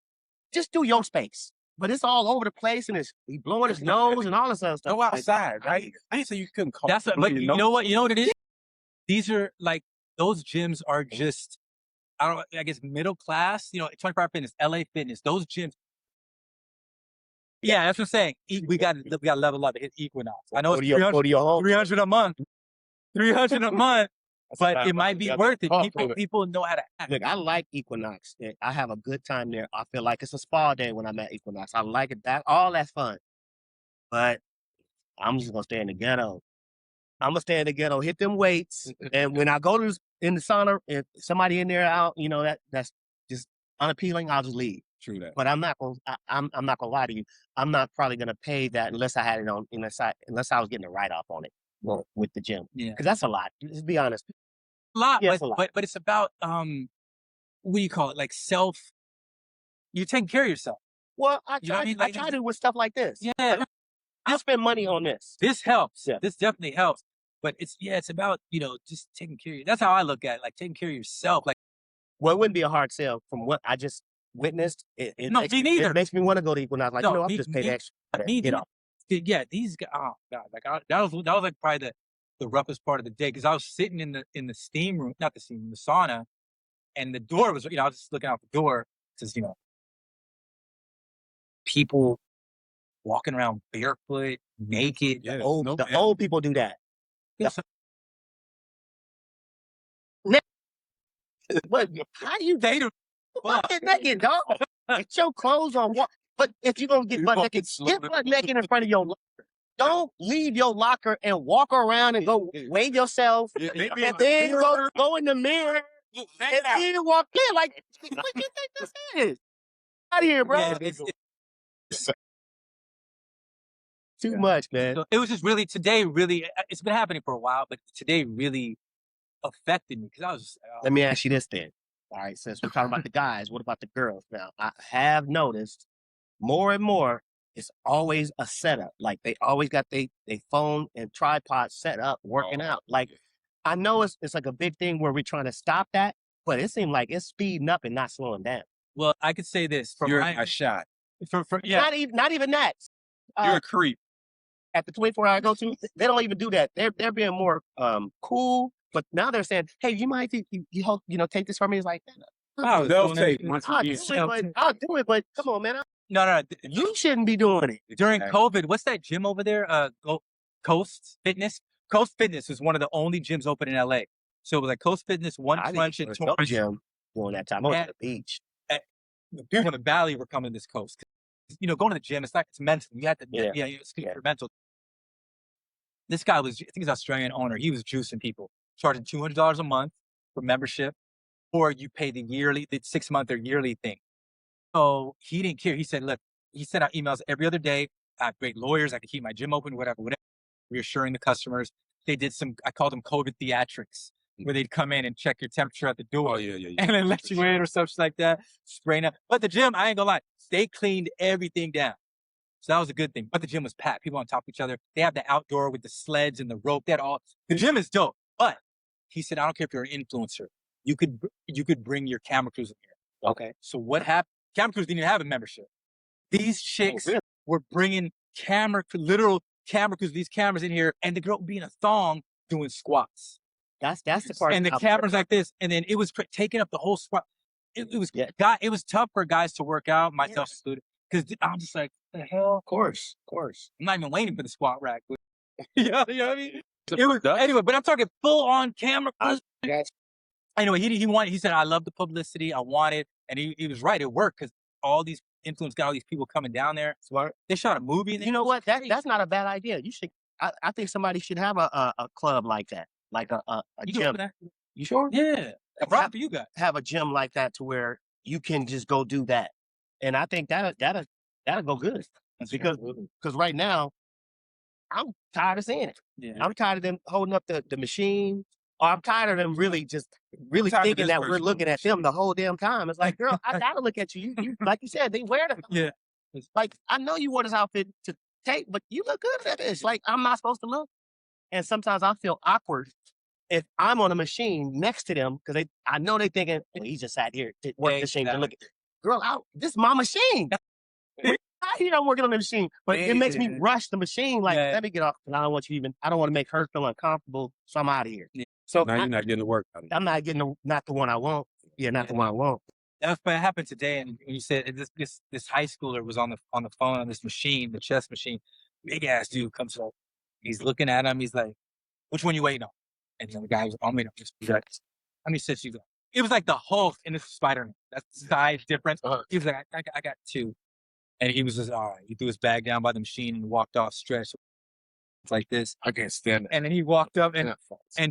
just do your space. But it's all over the place, and he blowing his nose and all this other stuff. Go outside, right? I didn't say you couldn't call. That's but you know what? You know what it is? These are like those gyms are just I guess middle class. 24 Hour Fitness, LA Fitness, those gyms. Yeah, that's what I'm saying. We got to level up at Equinox. I know it's Go to your home. 300 a month. 300 a month. But it might be worth it. People know how to act. Look, I like Equinox. I have a good time there. I feel like it's a spa day when I'm at Equinox. I like it. All that's fun. But I'm just gonna stay in the ghetto. I'm gonna stay in the ghetto, hit them weights, and when I go in the sauna, if somebody in there out, that's just unappealing, I'll just leave. True that. But I'm not gonna lie to you. I'm not probably gonna pay that unless I had it on unless I was getting a write off on it with the gym. Yeah. Because that's a lot. Let's be honest. A lot, Yeah, it's a lot. but it's about what do you call it? Like you're taking care of yourself. Well, I You know what I mean? Like, try to with stuff like this. Yeah. I spend money on this. This helps. Yeah. This definitely helps. But it's about, just taking care of you. That's how I look at it, like taking care of yourself. Like, Well, it wouldn't be a hard sell from what I just witnessed. It No, makes, me neither. It makes me want to go to Equinox. Like, No, I'll me- just pay the me- extra. me Get neither. off. Yeah, these guys, oh God, that was like probably the roughest part of the day, because I was sitting in the steam room, not the steam room, the sauna, and the door was, I was just looking out the door, says, people walking around barefoot, naked. Yeah, The old people do that. Yes. What? How do you They do. get naked, dog? Get your clothes on. But if you're gonna get butt naked, get butt naked in front of your locker. Don't leave your locker and walk around and go wave yourself, and then go in the mirror and then walk in. Like, what do you think this is? Out of here, bro. Yeah, it's Too much, man. So it was just really today. Really, it's been happening for a while, but today really affected me, because I was just like, Let me ask you this then. All right, since we're talking about the guys, what about the girls? Now, I have noticed more and more, it's always a setup. Like, they always got they phone and tripod set up, working out. Like, I know it's like a big thing where we're trying to stop that, but it seemed like it's speeding up and not slowing down. well, I could say this from You're my a shot. yeah. Not even that. You're a creep. At the 24 hour I go to, they don't even do that. They're being more cool. But now they're saying, "Hey, you might take this from me." It's like, Oh, They'll doing take it. once I'll a do year. it, but come on, man. No. You shouldn't be doing it. During Exactly. COVID, what's that gym over there? Coast Fitness. Coast Fitness was one of the only gyms open in LA. So it was like Coast Fitness, One I Punch, didn't and go to Torrance. gym during that time. I went Yeah. to the beach. The people in the valley were coming to this coast. Going to the gym, it's mental. You have to, Yeah. it's good Yeah. for mental. This guy was, I think he's an Australian owner. He was juicing people. charging $200 a month for membership, or you pay the 6-month or yearly thing. So he didn't care. He said, look, he sent out emails every other day. I have great lawyers. I can keep my gym open, whatever. Reassuring the customers. They did I called them COVID theatrics, where they'd come in and check your temperature at the door. Oh, yeah. And then let you in or something like that, spraying up. But the gym, I ain't gonna lie, they cleaned everything down. So that was a good thing. But the gym was packed. People on top of each other. They have the outdoor with the sleds and the rope. The gym is dope. But he said, I don't care if you're an influencer. You could bring your camera crews in here. Okay. So what happened? Camera crews didn't even have a membership. These chicks were bringing literal camera crews, these cameras in here, and the girl would be in a thong doing squats. That's the part. And the cameras like this, and then it was taking up the whole squat. It was tough for guys to work out, myself included, because I'm just like, the hell? Of course. I'm not even waiting for the squat rack. You know what I mean? Anyway, but I'm talking full on camera. Anyway, he said, I love the publicity. I want it. And he was right. It worked because all these influence got all these people coming down there. Smart. They shot a movie. You know what? That's not a bad idea. You should. I think somebody should have a club like that, like a gym. You sure? Yeah. Right for you guys. Have a gym like that to where you can just go do that, and I think that'll go good. Because right now, I'm tired of seeing it. Yeah. I'm tired of them holding up the machine. Or I'm tired of them really thinking that we're looking at them the whole damn time. It's like, girl, I gotta look at you. You like you said, they wear them. Yeah. Like, I know you wore this outfit to take, but you look good at this. Like, I'm not supposed to look. And sometimes I feel awkward if I'm on a machine next to them because I know they thinking, well, he just sat here to work the machine. To look at, girl, this is my machine. I'm working on the machine, but it makes me rush the machine. Like, let me get off. And I don't want to make her feel uncomfortable, so I'm out of here. Yeah. So now you're not getting the work out of it. I'm not getting not the one I want. Yeah, not the one I want. That's what happened today. And when you said this high schooler was on the phone on this machine, the chess machine, big ass dude comes up. He's looking at him. He's like, "Which one you waiting on?" And the guy was, "I'm waiting on this." He's like, "How many sets you got?" It was like the Hulk and the Spider-Man. That's the size difference. He was like, I got 2. And he was just, all right. He threw his bag down by the machine and walked off, stretched like this. I can't stand it. And then he walked up and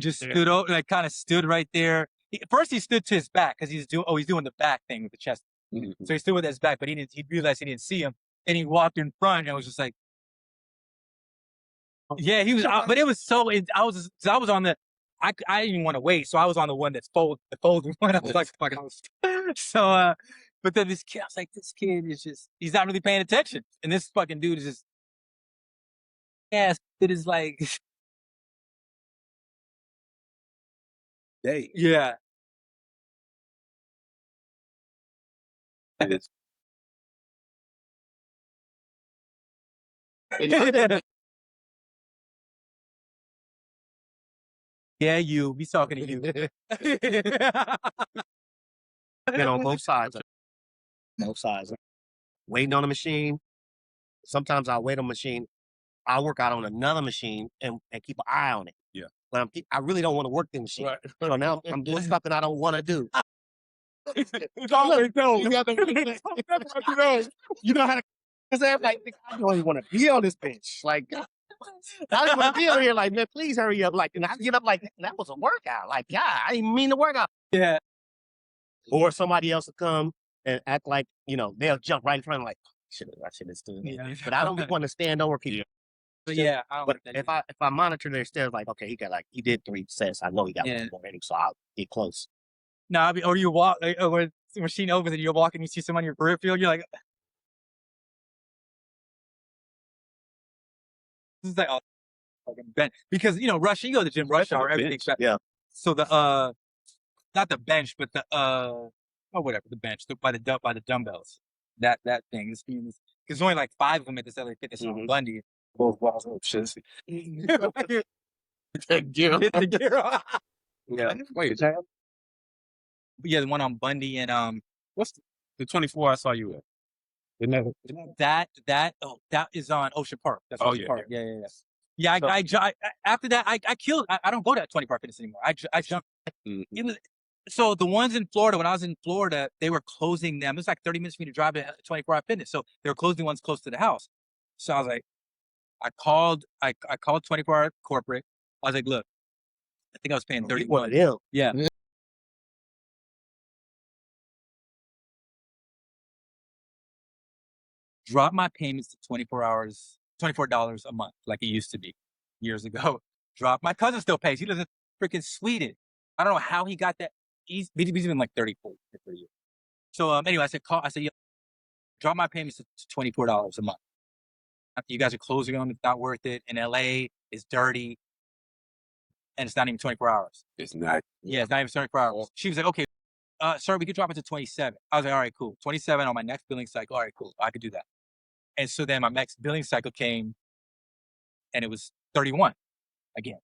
just stood over, like kind of stood right there. First, he stood to his back because he's doing the back thing with the chest. Mm-hmm. So he stood with his back, but he realized he didn't see him. And he walked in front and was just like, yeah, he was out. But it was I was on the, I didn't even want to wait. So I was on the one that's the folding one. I was like, fucking, so, but then this kid, I was like, this kid is he's not really paying attention. And this fucking dude is just, it is like, yeah. Yeah, he's talking to you. Been on both sides. Waiting on a machine. Sometimes I'll wait on a machine. I'll work out on another machine and keep an eye on it. Yeah. But I really don't want to work the machine. Right. So now I'm doing something I don't want to do. You know how to, I'm like, I don't even want to be on this bench. Like, I just want to be on here. Like, man, please hurry up. Like, and I get up like, that was a workout. Like, yeah, I didn't mean to work out. Yeah. Or somebody else will come and act like, they'll jump right in front of like, I should have stood. Yeah. But I don't want to stand over people. Yeah. But yeah, but if I monitor their stairs, like, okay, he did 3 sets. I know he got one more already, so I'll get close. No, or you walk, when the machine opens and you're walking, you see someone in your peripheral, you're like, this is like, oh, fucking bench. Because, Rush, you go to the gym, rush hour, everything. Yeah. So not the bench, but the bench, by the dumbbells. That thing. There's only like 5 of them at this LA Fitness on Bundy. Both walls of shit. Get the gear off. Yeah. Wait, yeah, the one on Bundy and what's the 24 I saw you at? That is on Ocean Park. That's Ocean Park. Yeah. Yeah, So, after that, I killed. I don't go to that 20 Park Fitness anymore. I jumped. So the ones in Florida, when I was in Florida, they were closing them. It was like 30 minutes for me to drive to 24 Hour Fitness. So they were closing the ones close to the house. So I was like, I called 24 Hour Corporate. I was like, look, I think I was paying 30. One of them. Yeah. Drop my payments to $24 a month, like it used to be years ago. Drop. My cousin still pays. He lives in freaking Sweden. I don't know how he got that. He's been like 34 for 30 years. So anyway, I said, yo, drop my payments to $24 a month. You guys are closing on them. It's not worth it. In LA, it's dirty. And it's not even 24 hours. It's not. Yeah, it's not even 24 hours. She was like, okay, sir, we could drop it to 27. I was like, all right, cool. 27 on my next billing cycle. All right, cool. I could do that. And so then my next billing cycle came and it was 31 again.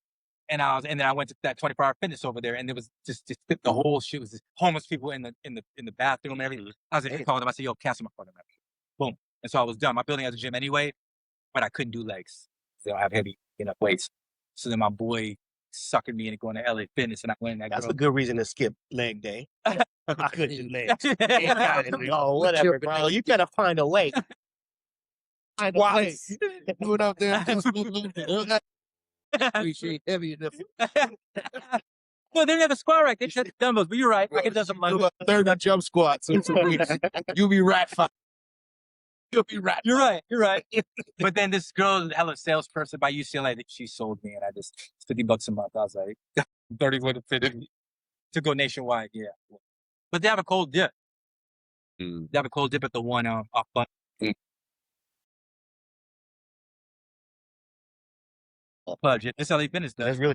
And then I went to that 24-hour fitness over there, and it was just the whole shit was just homeless people in the bathroom and everything. I was like, I called them. I said, yo, cancel my fucking membership. Boom. And so I was done. My building has a gym anyway, but I couldn't do legs. They don't have heavy enough weights. So then my boy suckered me into going to LA Fitness, and I went. And That's a good reason to skip leg day. I couldn't do legs. Oh, whatever, bro. You gotta find a way. Find a way. Do it out there. Appreciate heavy enough. Well, they never squat right. They just dumbbells. But you're right. I can do some Do about 30 jump squats in 2 weeks. You'll be rat fine. You'll be rat. You're right. You're right. But then this girl, hella salesperson by UCLA, she sold me, and I just $50 a month. I was like, 31 to 50 to go nationwide. Yeah. But they have a cold dip. They have a cold dip at the one off button. Pudge. It's LA Fitness does. That's really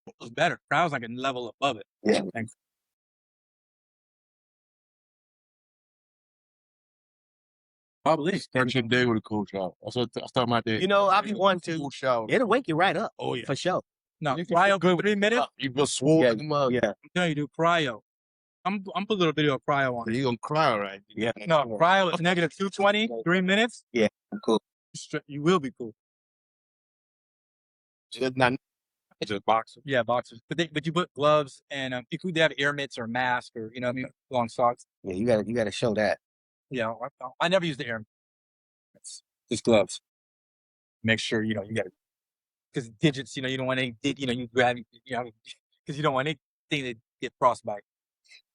It was better. I was like a level above it. Yeah. Thanks. Probably. Start your day with a cold shower. I start my day. You know, I be wanting to. Cold shower. It'll wake you right up. Oh yeah. For sure. No, You can cryo feel good for 3 minutes. You feel swole like a mug. Yeah. I'm telling you, do cryo. I'm put a little video of cryo on. You gonna cry, all right? Yeah. No, cryo is negative 220, 3 minutes. Yeah. Cool. You will be cool. Just not. It's a boxer. Yeah, boxers. But you put gloves and you could have air mitts or mask or you know what I mean, long socks. Yeah, you gotta show that. Yeah, I never use the air mitts. Just gloves. Make sure you got it because digits. You don't want any. You grab. Because you don't want anything to get frostbite.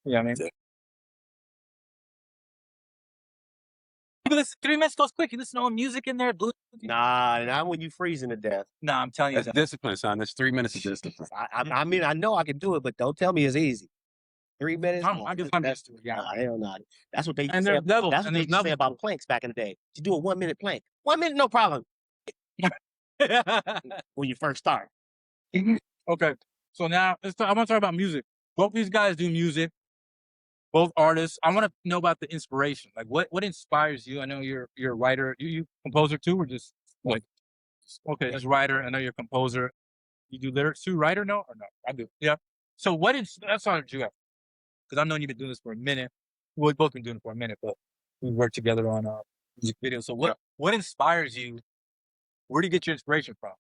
You know what I mean? You listen, 3 minutes goes quick. You listen to all music in there. Nah, not when you freezing to death. Nah, I'm telling you. That's discipline, son. That's 3 minutes of discipline. I mean, I know I can do it, but don't tell me it's easy. 3 minutes? I'm just used to it. Yeah. Nah, hell no. That's what they used And to say. there's levels. That's what And they there's used to say levels. about planks back in the day. You do a 1 minute plank. 1 minute, no problem. When you first start. Okay. So now I want to talk about music. Both these guys do music. Both artists. I want to know about the inspiration. Like what inspires you? I know you're a writer. You composer too, or just like okay, as writer. I know you're a composer. You do lyrics too, writer? No or no? I do. Yeah. So that's started you at? Because I've known you've been doing this for a minute. Well, we've both been doing it for a minute, but we worked together on music videos. So what inspires you? Where do you get your inspiration from?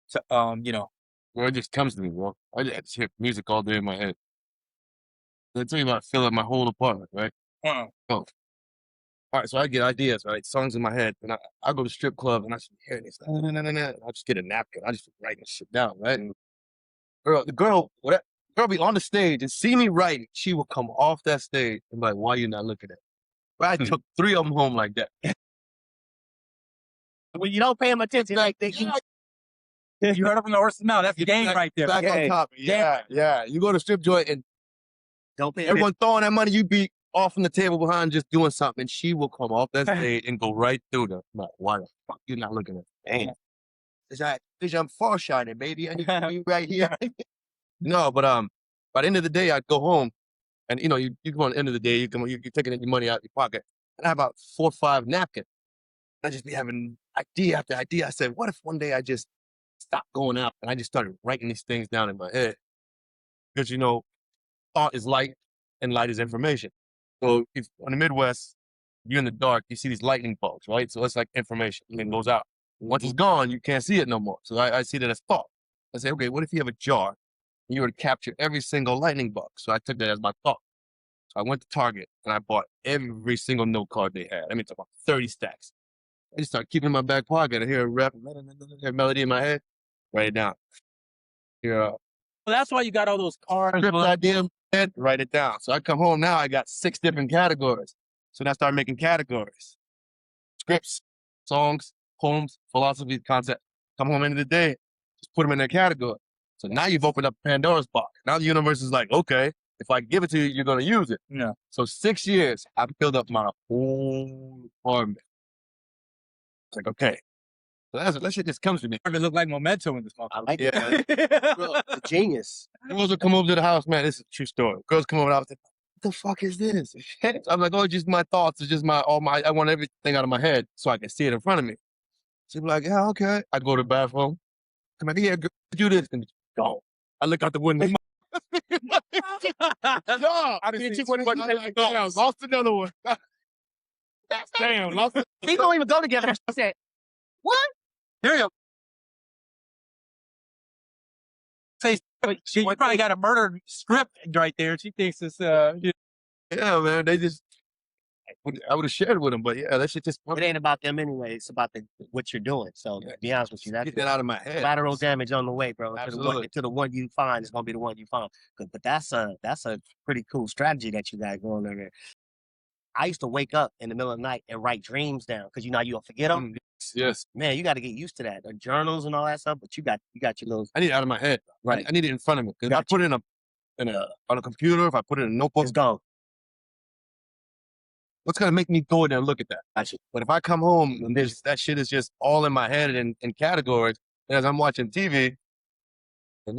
So Well, it just comes to me, bro. I just hear music all day in my head. I tell you about filling my whole apartment, right? uh, All right, so I get ideas, right? Songs in my head, and I go to strip club and I just hear this. I just get a napkin. I just write this shit down, right? And the girl be on the stage and see me writing. She will come off that stage and be like, "Why you not looking at?" But I took 3 of them home like that. When you don't pay them attention like they you heard it from the horse's mouth. That's the game right there. Back on top. Yeah. You go to strip joint and don't pay everyone throwing that money, you be off on the table behind just doing something. And she will come off that stage and go right through them. I'm like, why the fuck you not looking at me? Damn. Because I'm far-shining, baby. I need to be right here. No, but by the end of the day, I go home and, you go on the end of the day, you're taking your money out of your pocket. And I have about 4 or 5 napkins. I just be having idea after idea. I said, what if one day I just stopped going out and I just started writing these things down in my head? Because, thought is light and light is information. So if on the Midwest, you're in the dark, you see these lightning bolts, right? So it's like information and it goes out. Once it's gone, you can't see it no more. So I see that as thought. I say, okay, what if you have a jar and you were to capture every single lightning bug? So I took that as my thought. So I went to Target and I bought every single note card they had. I mean, it's about 30 stacks. I just start keeping it in my back pocket. I hear a rap, hear a melody in my head, write it down. Hear Well, that's why you got all those cars. Script idea, and write it down. So I come home now, I got 6 different categories. So then I start making categories. Scripts, songs, poems, philosophy, concept. Come home end of the day, just put them in their category. So now you've opened up Pandora's box. Now the universe is like, okay, if I give it to you, you're going to use it. Yeah. So 6 years, I filled up my whole apartment. It's like, okay. So that shit just comes to me. It look like memento in this I motherfucker. like Yeah. it. Bro, the genius. Girls will come over to the house, man, this is a true story. Girls come over to the house, like, what the fuck is this? I'm like, oh, it's just my thoughts. It's just I want everything out of my head so I can see it in front of me. She'd be like, yeah, okay. I go to the bathroom. I'm like, yeah, girl, do this. And go. I look out the window. No, I didn't see one. Like, no, lost another one. Damn, lost it. They don't even go together. I said, what? Here you go. Say, she probably got a murder script right there. She thinks it's Yeah, man, they just, I would have shared with them, but yeah, that shit just, It ain't about them anyway. It's about what you're doing. So to be honest with you, that's get that out of my head. collateral damage on the way, bro. Absolutely. To the one you find is gonna be the one you find. But that's a pretty cool strategy that you got going on there. I used to wake up in the middle of the night and write dreams down because you know you'll forget them. Yes. Man, you got to get used to that. The journals and all that stuff, but you got your little. I need it out of my head. Right. I need it in front of me. Because if I put it on a computer, if I put it in a notebook, It's gone. what's gonna make me go in there and look at that? Gotcha. But if I come home and that shit is just all in my head in categories, and as I'm watching TV, I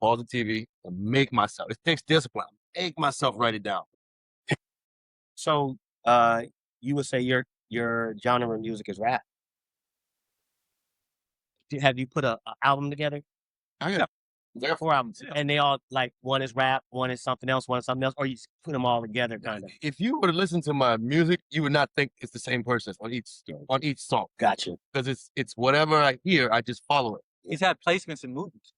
pause the TV and make myself. It takes discipline. Make myself write it down. So, you would say your genre of music is rap. Have you put a album together? I got 4 albums. And they all like one is rap, one is something else, one is something else, or you put them all together kind of. If you were to listen to my music, you would not think it's the same person on each song. Gotcha. Because it's whatever I hear, I just follow it. he's had placements in movies.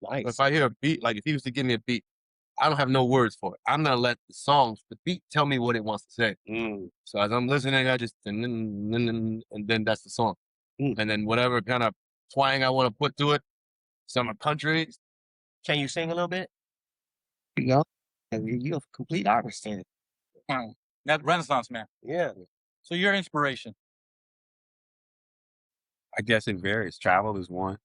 Nice. If I hear a beat, like if he was to give me a beat, I don't have no words for it. I'm gonna let the beat tell me what it wants to say. So as I'm listening, I just and then that's the song. And then whatever kind of twang I want to put to it, some country. Can you sing a little bit? Yeah. You're a complete artist in it. That Renaissance man. Yeah. So your inspiration. I guess it varies. Travel is one.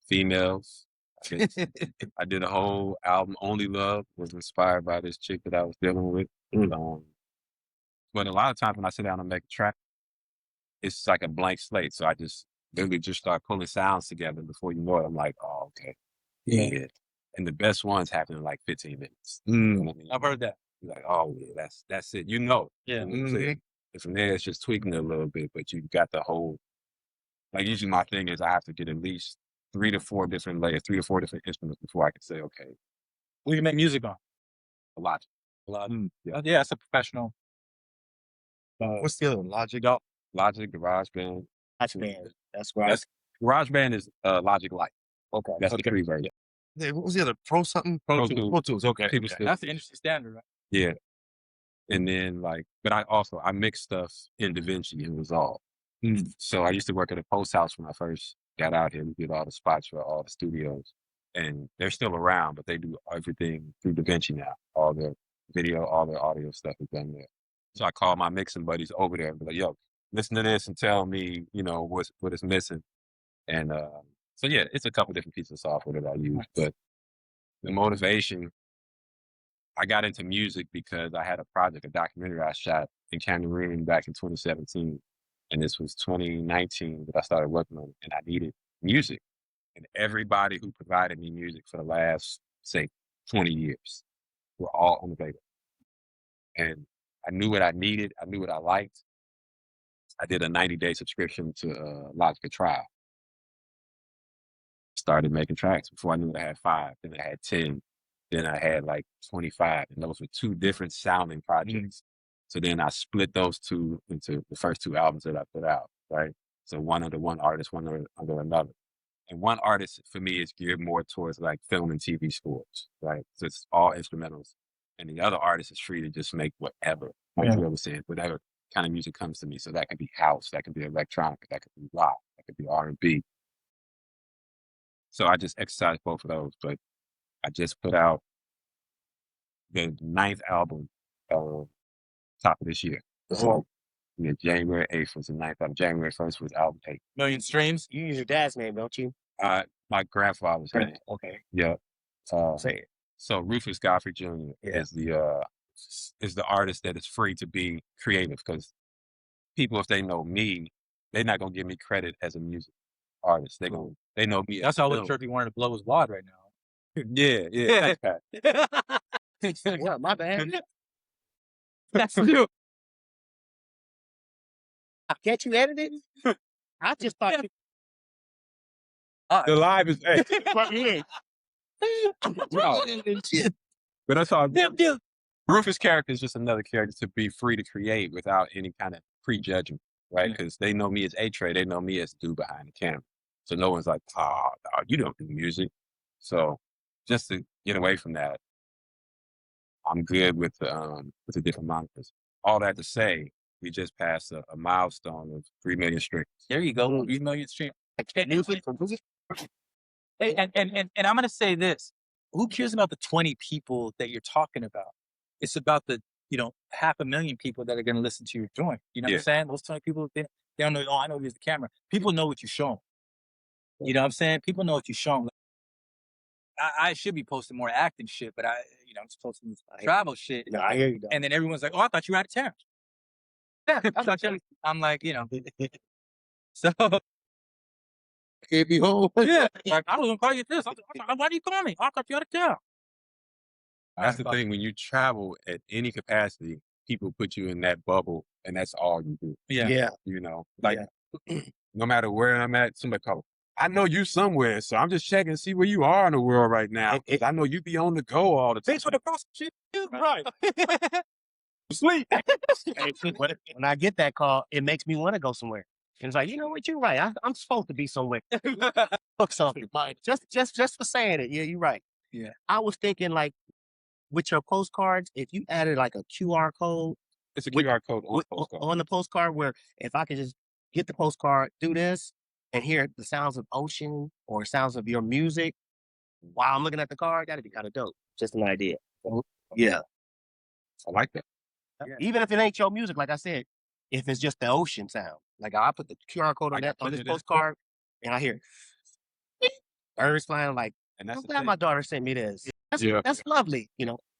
Females. I did a whole album. Only Love was inspired by this chick that I was dealing with. But a lot of times when I sit down and make a track, it's like a blank slate. So I just literally just start pulling sounds together. Before you know it, I'm like, oh, okay. Yeah. And the best ones happen in like 15 minutes. You know what I mean? I've heard that. You're like, oh, yeah, that's it. You know. Yeah. You know what I'm saying? And from there, it's just tweaking it a little bit, but you got the whole, like usually my thing is I have to get at least 3 to 4 different layers, 3 or 4 different instruments before I can say, okay, What do you make music on? a lot. Yeah, that's a professional. What's the other one? Logic? Logic, GarageBand. That's band. That's right. GarageBand is Logic Lite. Okay. That's the free version. Yeah, what was the other? Pro something? Pro Tools. Pro Tools. Okay. People still, That's the industry standard, right? yeah. And then but I mix stuff in DaVinci and Resolve. So I used to work at a post house when I first got out here. We did all the spots for all the studios, and they're still around, but they do everything through DaVinci now. All their video, all their audio stuff is done there. So I call my mixing buddies over there and be like, yo, listen to this and tell me, what is missing. And so yeah, it's a couple different pieces of software that I use, but the motivation, I got into music because I had a project, a documentary I shot in Cameroon back in 2017. And this was 2019 that I started working on it, and I needed music. And everybody who provided me music for the last, say, 20 years were all unavailable. And I knew what I needed. I knew what I liked. I did a 90-day subscription to Logic Trial. Started making tracks. Before I knew it, I had 5. Then I had 10. Then I had like 25. And those were 2 different sounding projects. So then I split those 2 into the first 2 albums that I put out, right? So one under one artist, one under another. And one artist for me is geared more towards like film and TV scores, right? So it's all instrumentals. And the other artist is free to just make whatever, like you were saying, whatever kind of music comes to me. So that could be house, that could be electronic, that could be rock, that could be R&B. So I just exercised both of those. But I just put out the 9th album top of this year. So yeah, January 8th was the 9th album. January 1st was album 8. Million streams. You use your dad's name, don't you? My grandfather's name. Okay. Yeah. Say it. So Rufus Godfrey Jr. is the artist that is free to be creative, because people, if they know me, they're not gonna give me credit as a music artist. They know me. That's as all a the Turkey wanted to blow his wad right now. Yeah. Thanks, Pat. Yeah, my bad. That's you. Can't you edit it? I just thought you. The live is but that's all. Rufus' character is just another character to be free to create without any kind of prejudgment, right? Because they know me as A-Tray, they know me as the dude behind the camera. So no one's like, oh, no, you don't do music. So just to get away from that, I'm good with the different monikers. All that to say, we just passed a milestone of 3 million streams. There you go. 3 million streams. Hey, and I'm gonna say this: who cares about the 20 people that you're talking about? It's about the 500,000 people that are gonna listen to your joint. You know what I'm saying? Those 20 people, they don't know. Oh, I know he's the camera. People know what you show them. You know what I'm saying? People know what you show them. I should be posting more acting shit, but I'm just posting this travel shit. No, I hear you. And then everyone's like, "Oh, I thought you were out of town." I'm like, so. Can't be home. Yeah, like, I was gonna call you this. Why do you call me? I thought you out of town. That's the thing. When you travel at any capacity, people put you in that bubble, and that's all you do. Yeah. No matter where I'm at, somebody call. I know you somewhere, so I'm just checking to see where you are in the world right now. I know you be on the go all the time. Thanks for the cross shit. Right. Sleep. When I get that call, it makes me want to go somewhere. And it's like, you know what, you're right. I'm supposed to be somewhere. Book something. Just for saying it. Yeah, you're right. Yeah. I was thinking, like, with your postcards, if you added like a QR code. It's a QR code on the postcard. On the postcard, where if I could just get the postcard, do this, and hear the sounds of ocean or sounds of your music while I'm looking at the card, that'd be kind of dope. Just an idea. Yeah. I like that. Yeah. Even if it ain't your music, like I said, if it's just the ocean sound, like I put the QR code on this postcard, and I hear birds flying. Like, I'm glad my daughter sent me this. That's lovely.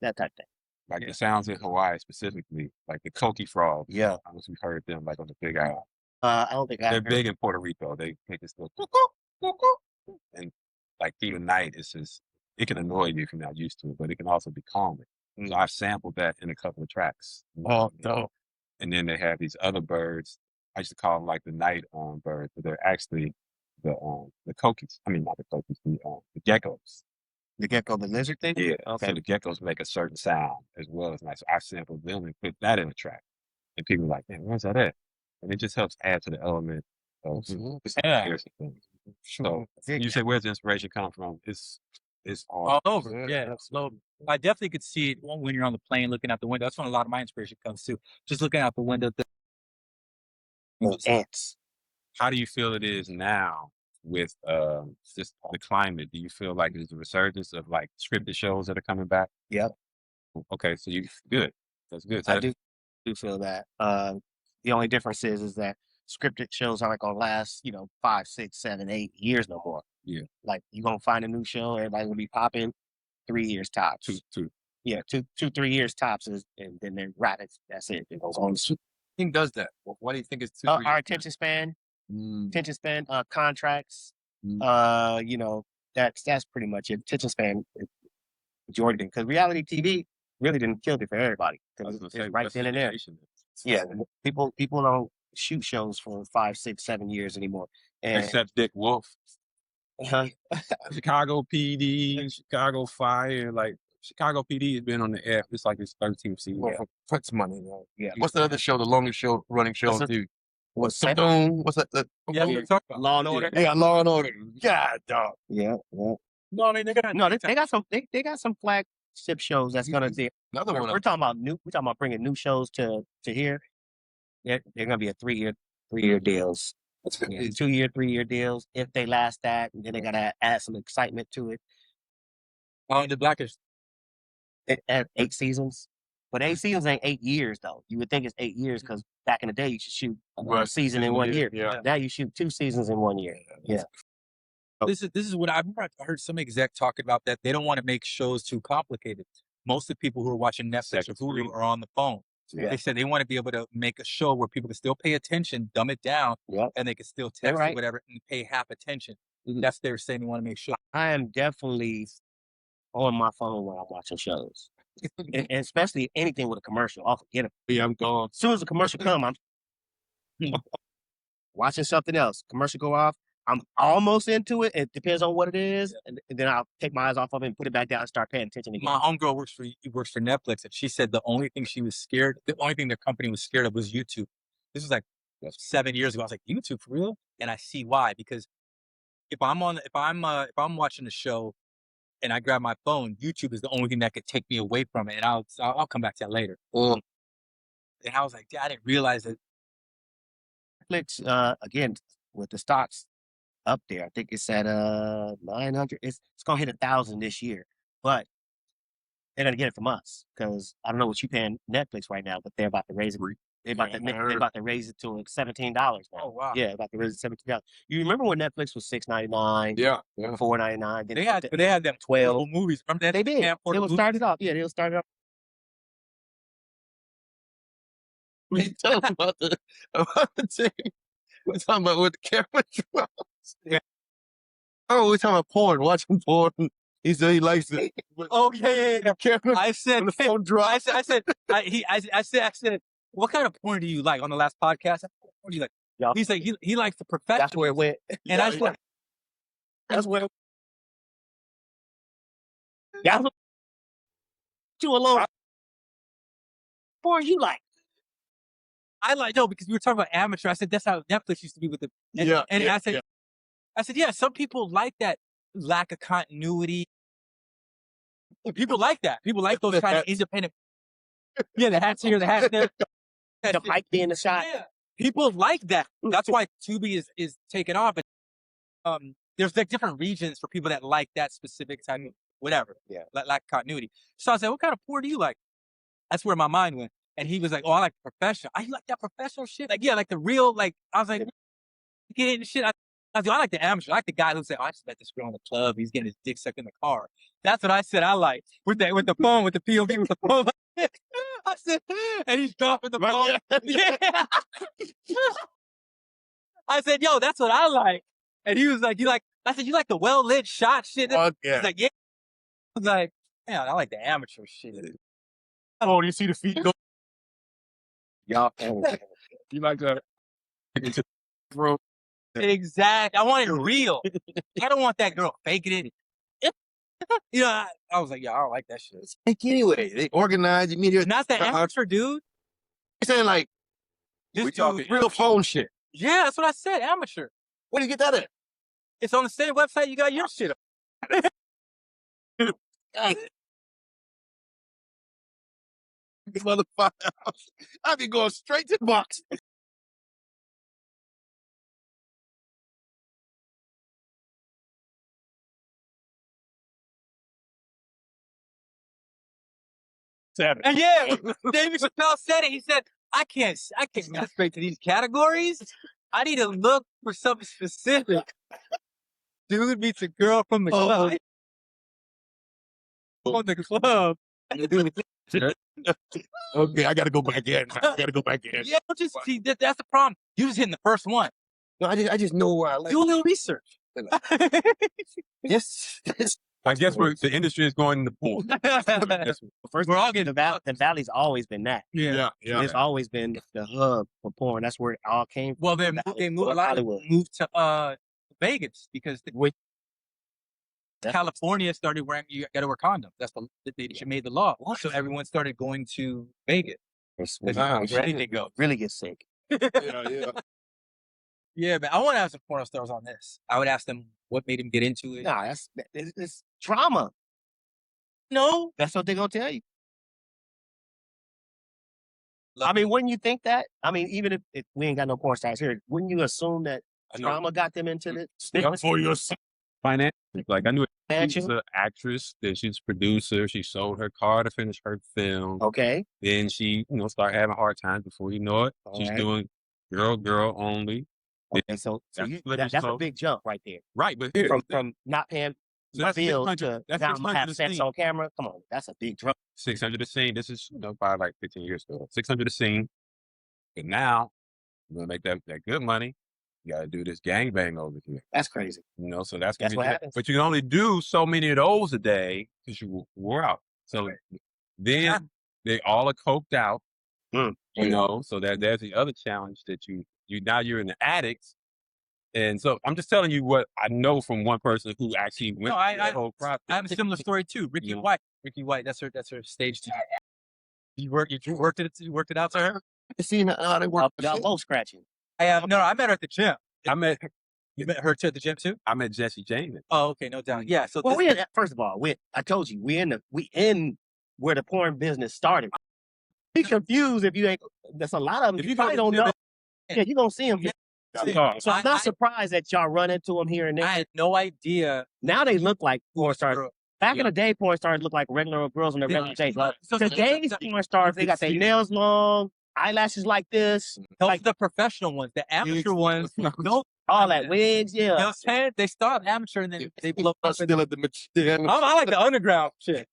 That type of thing. Like the sounds in Hawaii specifically, like the coqui frogs. Yeah. I wish we heard them like on the Big Island. I don't think they're big in Puerto Rico. They make this little and like through the night, it can annoy you if you're not used to it, but it can also be calming. So I've sampled that in a couple of tracks. Oh, dope. And then they have these other birds. I used to call them like the night birds, but they're actually the coquis. I mean, not the coquis, the geckos. The gecko, the lizard thing? Yeah. Okay. So the geckos make a certain sound as well as nice. So I sampled them and put that in a track. And people are like, man, where's that at? And it just helps add to the element of things. So you say, where's the inspiration come from? It's all over. Yeah, absolutely. I definitely could see it when you're on the plane looking out the window. That's when a lot of my inspiration comes too. Just looking out the window. Ants. How do you feel it is now with just the climate? Do you feel like there's a resurgence of like scripted shows that are coming back? Yep. Okay, so you good. That's good. I do feel that. The only difference is that scripted shows aren't gonna last, 5, 6, 7, 8 years no more. Yeah. Like, you're gonna find a new show, everybody's gonna be popping 3 years tops. Two. Yeah, 3 years tops, and then they're wrapping. That's it. It goes on. What do you think does that? Why do you think it's 2, 3 Our attention span, contracts. That's pretty much it. Attention span is majority, because reality TV really didn't kill it for everybody. It's right then and there. Yeah, people don't shoot shows for 5, 6, 7 years anymore. Except Dick Wolf. Chicago PD, Chicago Fire, like Chicago PD has been on the air. It's like its 13th season. Well, puts money. Yeah. What's the other show? The longest running show on TV? What's that? What's that? Law and Order. Yeah, Law and Order. God, dog. Yeah. No, they got some. They got some flagship shows that's gonna be. Another one. We're talking about bringing new shows to here. They're gonna be a 3-year deals. 2-year, 3-year deals if they last that, and then they gotta add some excitement to it. The Blackish. At 8 seasons, but 8 seasons ain't 8 years though. You would think it's 8 years because back in the day you should shoot a season in 1 year. Yeah. Now you shoot 2 seasons in 1 year. Yeah. This is what I remember. I heard some exec talking about that they don't want to make shows too complicated. Most of the people who are watching Netflix or Hulu are on the phone. Yeah. They said they want to be able to make a show where people can still pay attention, dumb it down, and they can still text or whatever and pay half attention. That's what they were saying they want to make sure. I am definitely on my phone when I'm watching shows, and especially anything with a commercial. I'll forget it. Yeah, I'm gone. As soon as the commercial come, I'm watching something else. Commercial go off. I'm almost into it. It depends on what it is, and then I'll take my eyes off of it and put it back down and start paying attention again. My homegirl works for Netflix, and she said the only thing she was scared, the only thing their company was scared of was YouTube. This was like 7 years ago. I was like, YouTube for real? And I see why, because if I'm watching a show and I grab my phone, YouTube is the only thing that could take me away from it, and I'll come back to that later. And I was like, I didn't realize that. Netflix, again, with the stocks up there, I think it's at 900. It's gonna hit 1,000 this year, but they're gonna get it from us because I don't know what you paying Netflix right now, but they're about to raise it. They're about to raise it to $17 now. Oh wow! Yeah, about to raise it to $17. You remember when Netflix was $6.99? Yeah. $4.99. They had them 12 movies. Remember that? They did. They will start it off. Yeah, they'll start it off. We talking about the thing. We're talking about what the camera drops. Yeah. Oh, we're talking about porn, watching porn. He said he likes it. Oh yeah. The camera, I said when the phone drops. I said, what kind of porn do you like on the last podcast? What do you like? Yeah. He's like, he likes the professional. That's where it went. And I was like, That's where. That's what you alone. Porn you like? no, because we were talking about amateur. I said that's how Netflix used to be with the. And, I said, yeah, some people like that lack of continuity. People like that. People like those kind of independent. Yeah, the hats here, the hats there. The mic being the shot. Yeah, people like that. That's why Tubi is taken off. And there's like different regions for people that like that specific type of whatever. Yeah, lack continuity. So I said, what kind of porn do you like? That's where my mind went. And he was like, oh, I like professional. I like that professional shit. Like, yeah, like the real, like, I was like, get into shit. I like the amateur. I like the guy who said, oh, I just met this girl in the club. He's getting his dick sucked in the car. That's what I said I like. With the phone, with the POV, with the phone. I said, and he's dropping the phone. Yeah. I said, yo, that's what I like. And he was like, I said, you like the well-lit shot shit? Yeah. He's like, yeah. I was like, man, I like the amateur shit. Oh, you see the feet go? y'all. You like that? Bro. Exactly. I want it real. I don't want that girl faking it. You know, I was like, yeah, I don't like that shit. It's fake anyway. They organize. You mean, Not the amateur, dude. I'm saying like, This we dude, talking real phone shit. Yeah, that's what I said. Amateur. Where do you get that at? It's on the same website you got your shit on. Motherfucker. I be going straight to the box. And yeah, David Chappelle said it. He said, I can't masturbate to these categories. I need to look for something specific. Dude meets a girl from the club. From the club. Okay, I gotta go back in. Yeah, see, that's the problem. You just hitting the first one. No, I just know where I like. Do a little research. Yes. I guess the industry is going in the pool. First, We're all getting the Valley's always been that. Yeah. It's always been the hub for porn. That's where it all came from. Well, they moved a lot. Moved to Vegas because California started wearing. You got to wear condoms. That's they made the law. So everyone started going to Vegas. Where anything goes. Really get sick. Yeah. Yeah, but I want to ask some porno stars on this. I would ask them what made them get into it. Nah, it's trauma. No, That's what they're gonna tell you. I mean, wouldn't you think that? I mean, even if we ain't got no porn stars here, wouldn't you assume that I know. Trauma got them into this. Stand up for yourself. Finance. Like I knew Man, she's an actress, then she's a producer. She sold her car to finish her film. Okay. Then she, started having hard times. Before you know it, All she's right. doing girl only. Okay, so that's a big jump right there. Right, but here, From not paying so that's bills 600 to that's now 600 have a sex scene. on camera. Come on, that's a big jump. 600 a scene. This is probably like 15 years ago. 600 a scene. But now you're gonna make that good money. You gotta do this gangbang over here. That's crazy. So that's gonna That's be what good. happens. But you can only do so many of those a day because you wore out. So then they all are coked out. So there's the other challenge that you now you're in the addicts. And so I'm just telling you what I know from one person who actually went through the whole process. I have a similar story too. Ricky White, that's her stage time. You worked it out to her? See, how they work. Y'all both scratching. I met her at the gym. You met her too at the gym too? I met Jesse James. Oh, okay, no doubt. Yeah. So Well, first of all, I told you we in where the porn business started. Be confused if you ain't. There's a lot of them. If You you probably go don't to know. Yeah, you're gonna see them. So I'm not I- surprised that y'all run into them here and there. I had no idea. Now they look like porn stars. Girl. Back in the day, porn stars looked like regular girls on their regular days. So- Today's porn stars, they got their nails long, eyelashes like this, Those like are the professional ones. The amateur ones, all that wigs. you know what Yeah, I'm saying? They start amateur and then they blow up. Still at the I like the underground shit.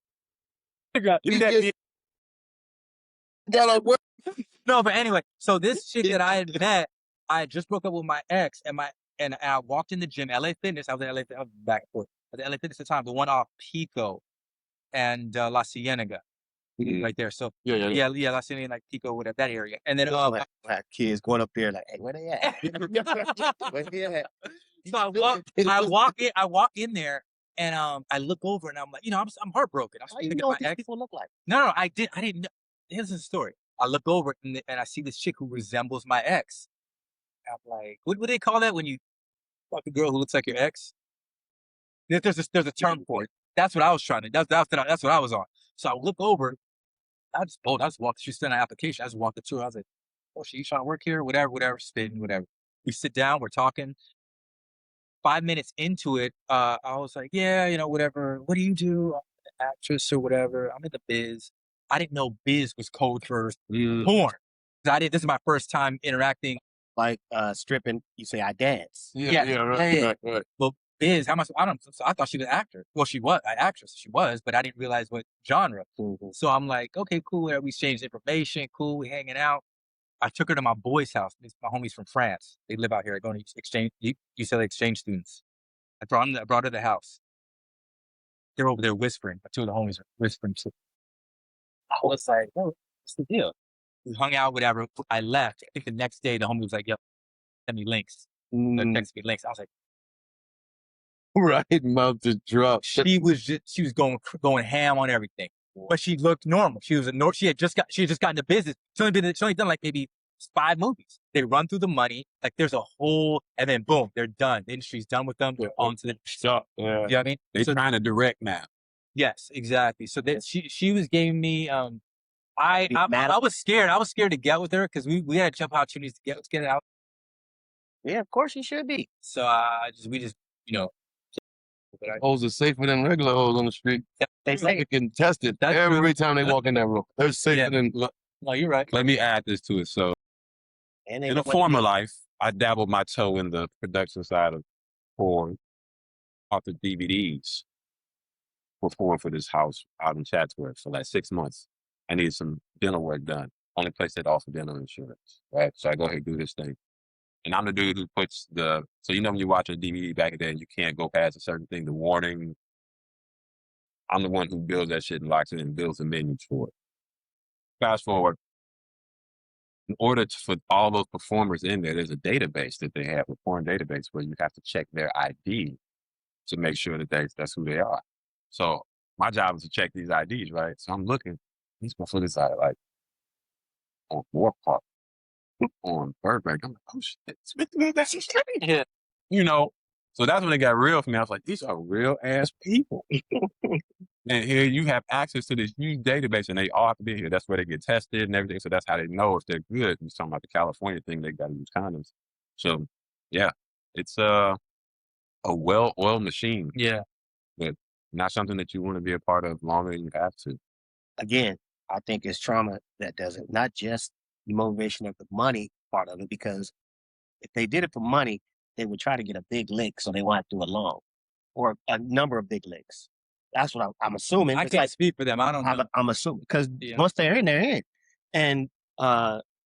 No, but anyway, so this chick that I had met, I had just broke up with my ex, and I walked in the gym, LA Fitness. I was at LA Fitness, I was back and forth. I was at LA Fitness at the time, the one off Pico and La Cienega, right there. So Yeah. La Cienega, like Pico, whatever that area. And then like kids going up there like, hey, where they at? Where they at? so I walk in there, and I look over, and I'm like, I'm heartbroken. I'm How you thinking know my what these ex. people look like? No, I didn't know. Here's the story. I look over and I see this chick who resembles my ex. I'm like, what do they call that when you fuck a girl who looks like your ex? There's a term for it. That's what I was trying to. That's what I was on. So I look over. I just walked. She sent an application. I just walked it to her. I was like, oh, she trying to work here? Whatever, spitting, whatever. We sit down. We're talking. 5 minutes into it, I was like, yeah, whatever. What do you do? I'm an actress or whatever. I'm in the biz. I didn't know biz was code for porn. This is my first time interacting. Like stripping, you say I dance. Right. Well, biz, I thought she was an actor. Well, she was an actress. She was, but I didn't realize what genre. So I'm like, okay, cool. We exchanged information. Cool. We hanging out. I took her to my boy's house. My homies from France. They live out here. I go to exchange, UCLA exchange students. I brought her to the house. They're over there whispering. Two of the homies are whispering. So I was like, oh, what's the deal? We hung out, whatever. I left. I think the next day, the homie was like, yo, send me links. Text me links. I was like, Right, mouth to drop. she was going ham on everything. But she looked normal. She had just gotten into business. She only done like maybe 5 movies. They run through the money. Like there's a whole, and then boom, they're done. The industry's done with them. They're on to the Stop. You know what I mean? They're trying to direct now. Yes, exactly. So that she was giving me, I was scared. I was scared to get with her because we had jump opportunities to get it out. Yeah, of course you should be. So we just Hoes are safer than regular hoes on the street. They say They can test it That's every time they walk in that room. They're safer than. no, you're right. Let me add this to it. So and they in a look like former life, I dabbled my toe in the production side of porn, authored DVDs for porn for this house out in Chatsworth for like 6 months. I needed some dental work done. Only place that offered dental insurance, right? So I go ahead and do this thing. And I'm the dude who puts so when you watch a DVD back then, you can't go past a certain thing, the warning. I'm the one who builds that shit and locks it and builds the menus for it. Fast forward, in order for all those performers in there's a database that they have, a porn database, where you have to check their ID to make sure that that's who they are. So my job is to check these IDs, right? So I'm looking, these motherfuckers are like on Warpark, on Burbank. I'm like, oh shit, that's just yeah. So that's when it got real for me. I was like, these are real ass people. And here you have access to this huge database and they all have to be here. That's where they get tested and everything. So that's how they know if they're good. You're talking about the California thing, they got to use condoms. So yeah, It's a well-oiled machine, Yeah. but not something that you want to be a part of longer than you have to. Again, I think it's trauma that does it, not just the motivation of the money part of it, because if they did it for money, they would try to get a big lick so they won't have to do it long, or a number of big licks. That's what I'm assuming. I It's can't like, speak for them. I don't know. I'm assuming, because Yeah. once they're in, they're in. And,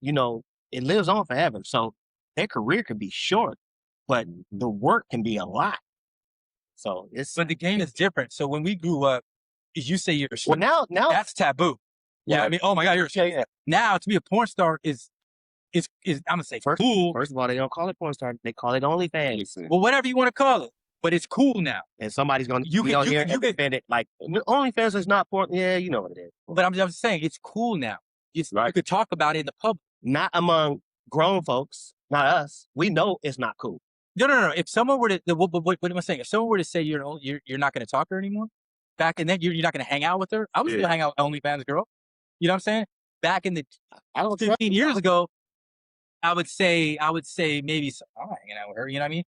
you know, it lives on forever. So their career could be short, but the work can be a lot. So it's, But the game is different. So when we grew up, if you say you're a well, stripper, now, that's taboo. You know what I mean? Oh my God, you're a stripper. yeah. Now to be a porn star is I'm gonna say cool. First of all, they don't call it porn star. They call it OnlyFans. Well, whatever you want to call it, but it's cool now. And somebody's going You to be can- on you here can- and you can- defend it. Like, OnlyFans is not porn. Yeah, you know what it is. But I'm just saying it's cool now. You could talk about it in the public. Not among grown folks, not us. We know it's not cool. No. If someone were to, what am I saying? If someone were to say you're not going to talk to her anymore, back in then you're not going to hang out with her. I was still hang out with OnlyFans girl. You know what I'm saying? Back in the I don't 15 years ago, I would say maybe I'm not hanging out with her. You know what I mean?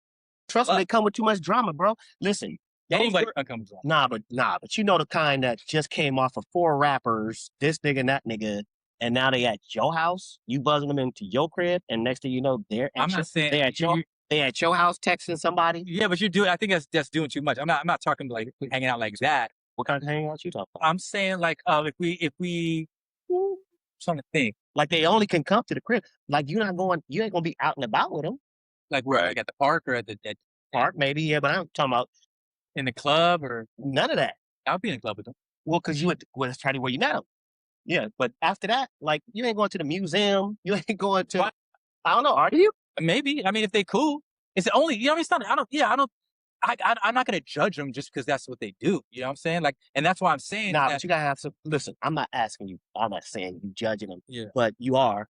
trust me. They come with too much drama, bro. Listen, Anybody comes on. nah, but you know the kind that just came off of 4 rappers, this nigga and that nigga, and now they at your house. You buzzing them into your crib, and next thing you know, they're at I'm not saying they at your house texting somebody. Yeah, but you're doing. I think that's doing too much. I'm not talking like hanging out like that. What kind of hangout you talking about? I'm saying like if we trying to think Like they only can come to the crib. Like you ain't gonna be out and about with them. like where like at the park or at the Park maybe, yeah, but I'm talking about in the club or none of that. I'll be in the club with them. Well, because you went to try to where you met them. Yeah, but after that, like you ain't going to the museum. You ain't going to. What? I don't know. Are you? Maybe. I mean, if they cool, it's only you know. It's not. I don't. Yeah, I don't. I'm not gonna judge them just because that's what they do. You know what I'm saying? Like, and that's why I'm saying. Nah, that, but you gotta have some. Listen, I'm not asking you. I'm not saying you judging them. Yeah. But you are.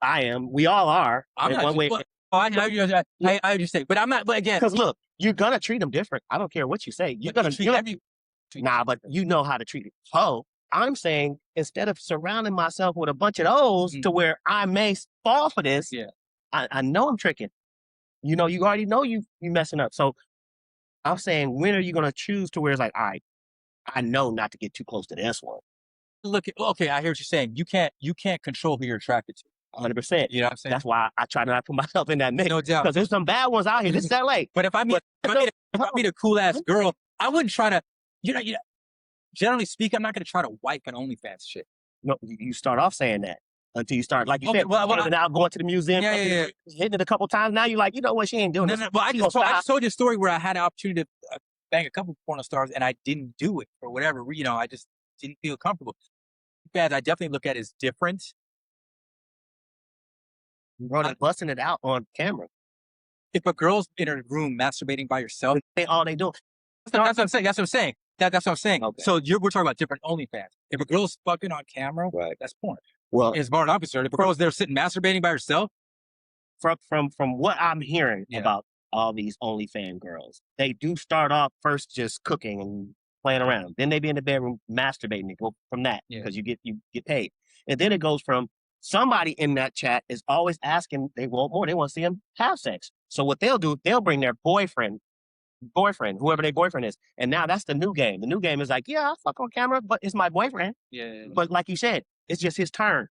I am. We all are. I'm in not. one way. Well, I just say, but I'm not. But again, Because look, you're gonna treat them different. I don't care what you say. You're but gonna you treat you're- every- Nah, but you know how to treat it. So I'm saying instead of surrounding myself with a bunch of those to where I may fall for this, Yeah. I know I'm tricking. You know, you already know you messing up. So I'm saying, when are you gonna choose to where it's like, all right, I know not to get too close to this one. Look. Okay, I hear what you're saying. You can't control who you're attracted to. 100%. You know what I'm saying? That's why I try not to put myself in that mix. No doubt. Because there's some bad ones out here. This is LA. But if I meet a cool ass girl, I wouldn't try to. You know. Generally speaking, I'm not gonna try to wipe an OnlyFans shit. No, you start off saying that until you start, like you Okay, said, well, now going to the museum, Yeah. hitting it a couple times. Now you're like, you know what, she ain't doing No, this. no, well, I just told you a story where I had an opportunity to bang a couple porno stars and I didn't do it for whatever. You know, I just didn't feel comfortable. Bad. I definitely look at it as different. Bro, they're busting it out on camera. If a girl's in her room masturbating by herself, All they do. that's what I'm saying. That's what I'm saying. That's what I'm saying. Okay. So we're talking about different OnlyFans. If a girl's fucking on camera, Right. that's porn. Well, As far as I'm concerned, if a girl's there sitting masturbating by herself, from what I'm hearing Yeah. about all these OnlyFans girls, they do start off first just cooking and playing around. Then they be in the bedroom masturbating and go from that Yeah. because you get paid. And then it goes from somebody in that chat is always asking, they want more. They want to see them have sex. So what they'll do, they'll bring their boyfriend, whoever their boyfriend is. And now that's the new game. The new game is like, yeah, I'll fuck on camera, but it's my boyfriend. yeah. But like you said, it's just his turn.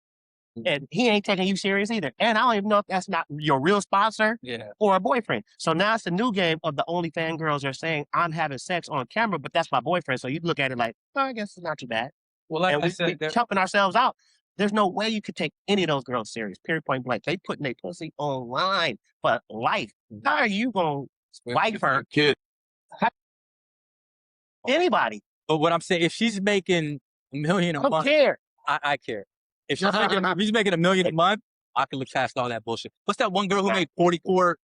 And he ain't taking you serious either. And I don't even know if that's not your real sponsor Yeah. or a boyfriend. So now it's the new game of the OnlyFans girls are saying, I'm having sex on camera, but that's my boyfriend. So you look at it like, oh, I guess it's not too bad. Well, like And I we said, chopping ourselves out. There's no way you could take any of those girls serious, period, point blank. They putting their pussy online for life. How are you going to wife her? Kid. Anybody. but what I'm saying, if she's making $1 million a I don't month, care. I care. If she's making $1 million a month, I can look past all that bullshit. What's that one girl who made 44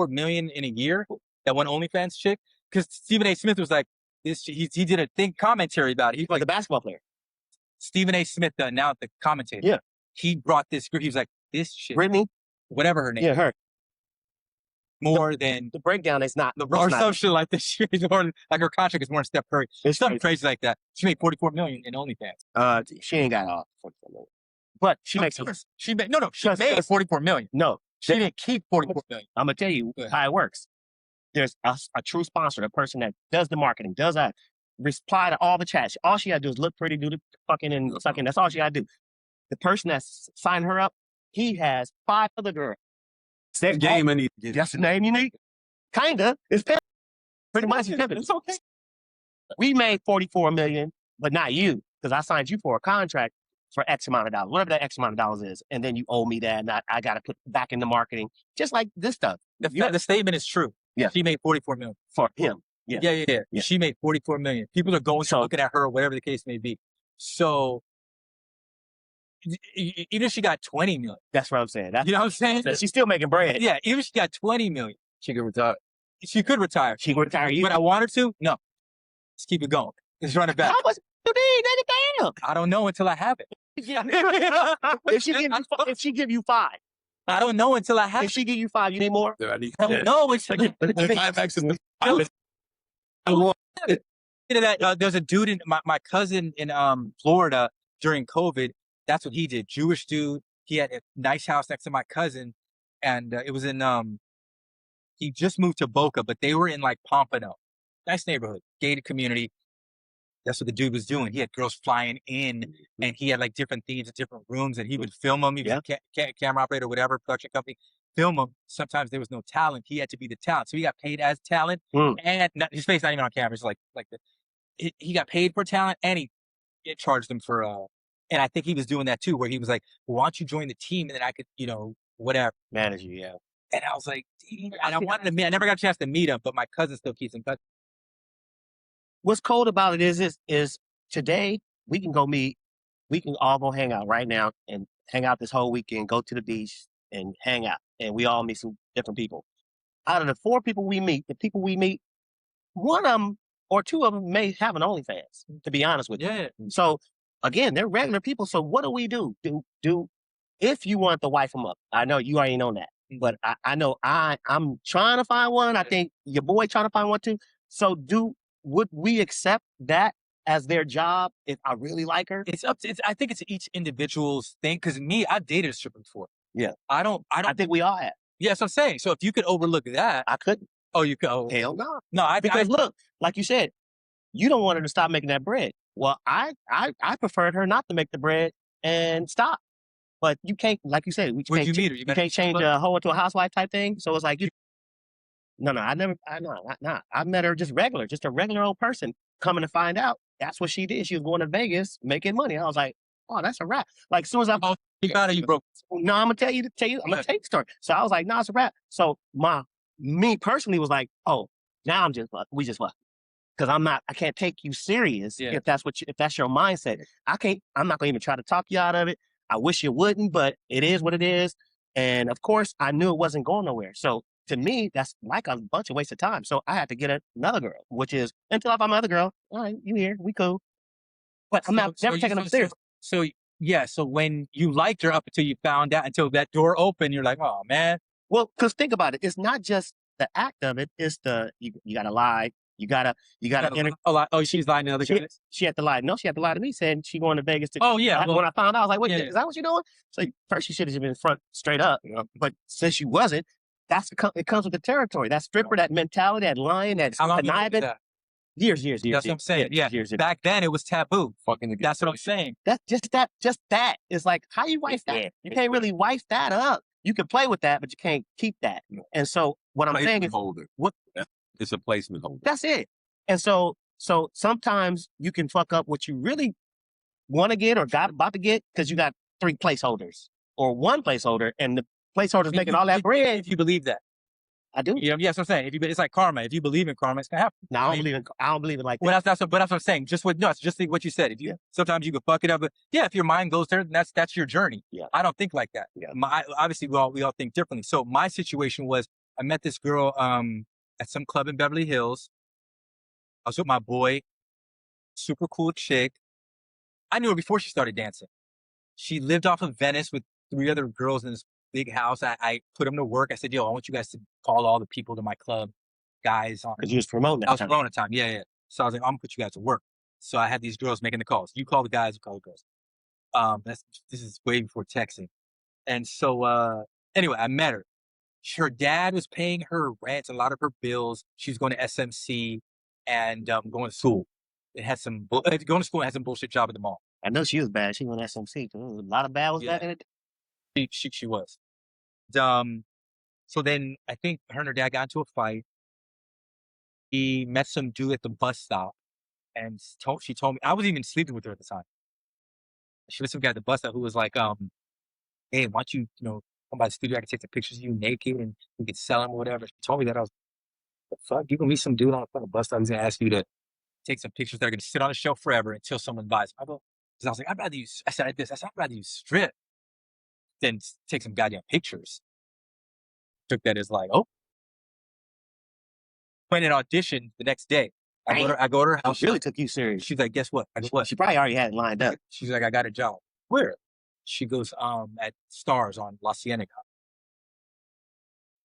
million in a year? That one OnlyFans chick? Because Stephen A. Smith was like, he did a commentary about it. He's Like like, the basketball player. Stephen A. Smith, now the commentator. Yeah. He brought this group. He was like, this shit, Brittany? whatever her name, Yeah, her. more than The breakdown is not. or some shit like this. She is more like her contract is more than Steph Curry. It's Something crazy like that. She made 44 million in OnlyFans. She ain't got all 44 million. But she makes She made She Just- made 44 million. no. She didn't keep 44 million. I'm gonna tell you Go ahead. how it works. there's a true sponsor, a person that does the marketing, does that, reply to all the chats. All she got to do is look pretty, do the fucking and sucking. That's all she got to do. The person that's signed her up, he has 5 other girls. That game I need to get. That's the name you need? Kinda. It's pretty much. It's okay. We made $44 million, but not you, because I signed you for a contract for X amount of dollars, whatever that X amount of dollars is, and then you owe me that, and I got to put back into marketing, just like this stuff. The statement is true. Yeah. She made $44 million. For him. Yeah. She made $44 million. People are going to looking at her, whatever the case may be. So even if she got 20 million. That's what I'm saying. You know what I'm saying? She's still making bread. Yeah, even if she got 20 million. She could retire. She could retire. She could retire you. But I want her to? No. Let's keep it going. Let's run it back. How much you need? Damn. I don't know until I have it. If she give you 5. I don't know until I have If she give you 5, you need more? I need I don't know. It's like, there's a dude in my cousin in Florida during COVID. That's what he did. Jewish dude. He had a nice house next to my cousin, and it was in he just moved to Boca, but they were in like Pompano, nice neighborhood, gated community. That's what the dude was doing. He had girls flying in, and he had like different themes, different rooms, and he would film them. He was a camera operator, whatever, production company, film them. Sometimes there was no talent. He had to be the talent, so he got paid as talent, and his face not even on camera. It's like he got paid for talent, and he charged them for. And I think he was doing that too, where he was like, well, "Why don't you join the team, and then I could, whatever manage you." Yeah. And I was like, and I wanted to meet. I never got a chance to meet him, but my cousin still keeps in touch. What's cool about it is today we can go meet. We can all go hang out right now and hang out this whole weekend. Go to the beach and hang out, and we all meet some different people. Out of the 4 people we meet, one of them or 2 of them may have an OnlyFans. To be honest with you. Yeah. So again, they're regular people. So what do we do? Do if you want to wife them up? I know you already know that, but I know I'm trying to find one. I think your boy trying to find one too. So would we accept that as their job if I really like her? It's up to. I think it's each individual's thing. Because me, I've dated a stripper before. Yeah. I think we all have. Yeah, that's what I'm saying. So if you could overlook that, I couldn't. Oh, you could. Oh. Hell no. No, because look, like you said, you don't want her to stop making that bread. Well, I preferred her not to make the bread and stop. But you can't, like you said, Would you meet her? You can't change a hoe into a housewife type thing. So it's like No, I met her just a regular old person. Coming to find out, that's what she did. She was going to Vegas making money. I was like, oh, that's a wrap. Like as soon as you found out you broke. No, I'm gonna tell you. I'm gonna tell you the story. So I was like, no, it's a wrap. So me personally was like, oh, now we just fuck. Because I can't take you serious if that's your mindset. I'm not gonna even try to talk you out of it. I wish you wouldn't, but it is what it is. And of course, I knew it wasn't going nowhere. So to me, that's like a bunch of waste of time. So I had to get another girl, which is until I find my other girl. All right, you here, we cool. But I'm never taking them serious. So when you liked her up until you found out, until that door opened, you're like, oh man. Well, because think about it, it's not just the act of it. It's you gotta lie. You gotta Oh, she's lying to other guys? She had to lie. No, she had to lie to me, saying she going to Vegas to. Oh yeah. When I found out, I was like, wait, is that what you're doing? So first she should have been front straight up. But since she wasn't, it comes with the territory. That stripper, that mentality, that lying, that conniving. Years. That's what I'm saying. Years. Back then it was taboo. That's what I'm saying. Just that. It's like, how you wife that? You can't really wife that up. You can play with that, but you can't keep that. And so what I'm saying is, it's a placement holder. That's it. And so sometimes you can fuck up what you really want to get or about to get because you got 3 placeholders or 1 placeholder, and the placeholder's making all that bread. If you believe that. I do. Yeah, that's what I'm saying. It's like karma. If you believe in karma, it's gonna happen. No, I don't believe it like that. Well, that's what I'm saying. It's just what you said. Sometimes you can fuck it up, but if your mind goes there, then that's your journey. Yeah. I don't think like that. Yeah. Obviously we all think differently. So my situation was, I met this girl at some club in Beverly Hills. I was with my boy, super cool chick. I knew her before she started dancing. She lived off of Venice with 3 other girls in this big house. I put them to work. I said, yo, I want you guys to call all the people to my club, guys. Because you was promoting that I was promoting at the time. Yeah. So I was like, I'm going to put you guys to work. So I had these girls making the calls. You call the guys, you call the girls. This is way before texting. And so, anyway, I met her. her dad was paying her rent, a lot of her bills. She was going to SMC and going to school. It had some going to school and had some bullshit job at the mall. I know she was bad. She went SMC. A lot of bad was Yeah. that in it. She was. So then I think her and her dad got into a fight. He met some dude at the bus stop, and she told me, I wasn't even sleeping with her at the time. She was some guy at the bus stop who was like, hey, why don't you come by the studio? I can take the pictures of you naked and we could sell them or whatever. She told me that. I was like, the fuck? You gonna meet some dude on the fucking bus stop? He's gonna ask you to take some pictures that are gonna sit on the shelf forever until someone buys them. Because I was like, I'd rather you. I said this. I said, I'd rather you strip than take some goddamn pictures. Took that as like, oh. Went and auditioned the next day. I go to her house. She really took you serious. She's like, guess what? I go, what? She probably already had it lined up. She's like, I got a job. Where? She goes, at Stars on La Cienega.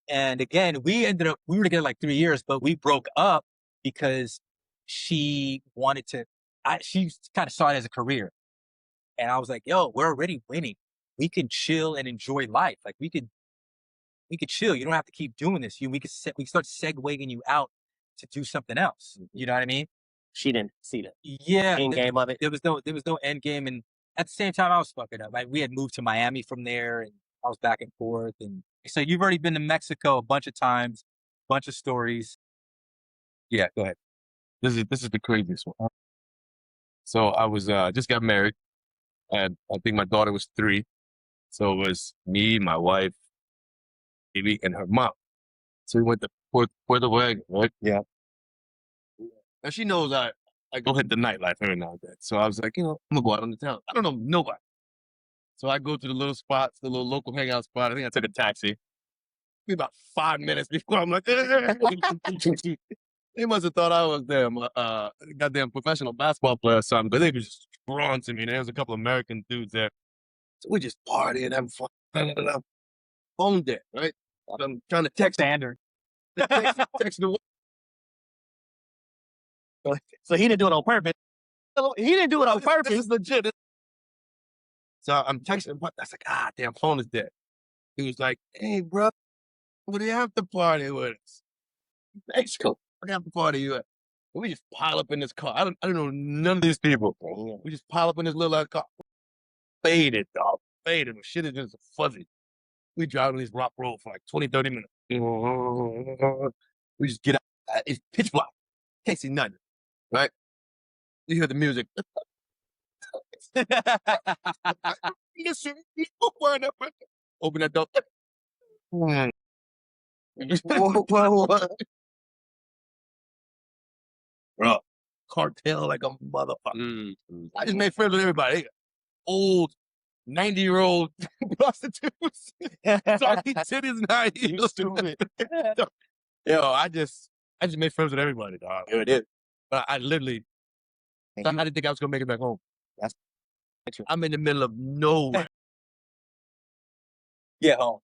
And again, we were together like 3 years, but we broke up because she wanted to, she kind of saw it as a career. And I was like, yo, we're already winning. We can chill and enjoy life. Like we could chill. You don't have to keep doing this. We can start segueing you out to do something else. You know what I mean? She didn't see the end game of it. There was no end game. And at the same time, I was fucking up. We had moved to Miami from there, and I was back and forth. And so you've already been to Mexico a bunch of times, bunch of stories. Yeah, go ahead. This is the craziest one. So I was just got married, and I think my daughter was 3. So it was me, my wife, baby, and her mom. So we went to Puerto Vallarta, right? Yeah. Now she knows I go hit the nightlife every now and then. So I was like, I'm gonna go out on the town. I don't know nobody. So I go to the little spots, the little local hangout spot. I think I took a taxi. Maybe about 5 minutes before I'm like, they must have thought I was them, goddamn professional basketball player or something, but they were just drawn to me. There was a couple American dudes there. So we just partying, having fun. Phone dead, right? I'm trying to text Standard. text the So he didn't do it on purpose. He didn't do it on purpose. It's legit. So I'm texting, but I was like, damn, phone is dead. He was like, hey, bro, what do you have to party with us? Mexico. What do you have to party you at? We just pile up in this car. I don't know none of these people. We just pile up in this little car. Faded, dog. Faded. Shit is just fuzzy. We drive on this rock road for like 20, 30 minutes. We just get out. It's pitch black. Can't see nothing. Right? You hear the music. Open that door. Bro, cartel like a motherfucker. I just made friends with everybody. Old 90-year-old prostitutes. Sorry, titties and high heels. Yo, I just made friends with everybody, dog. It did. But I literally, I didn't think I was gonna make it back home. I'm in the middle of nowhere. Yeah, home.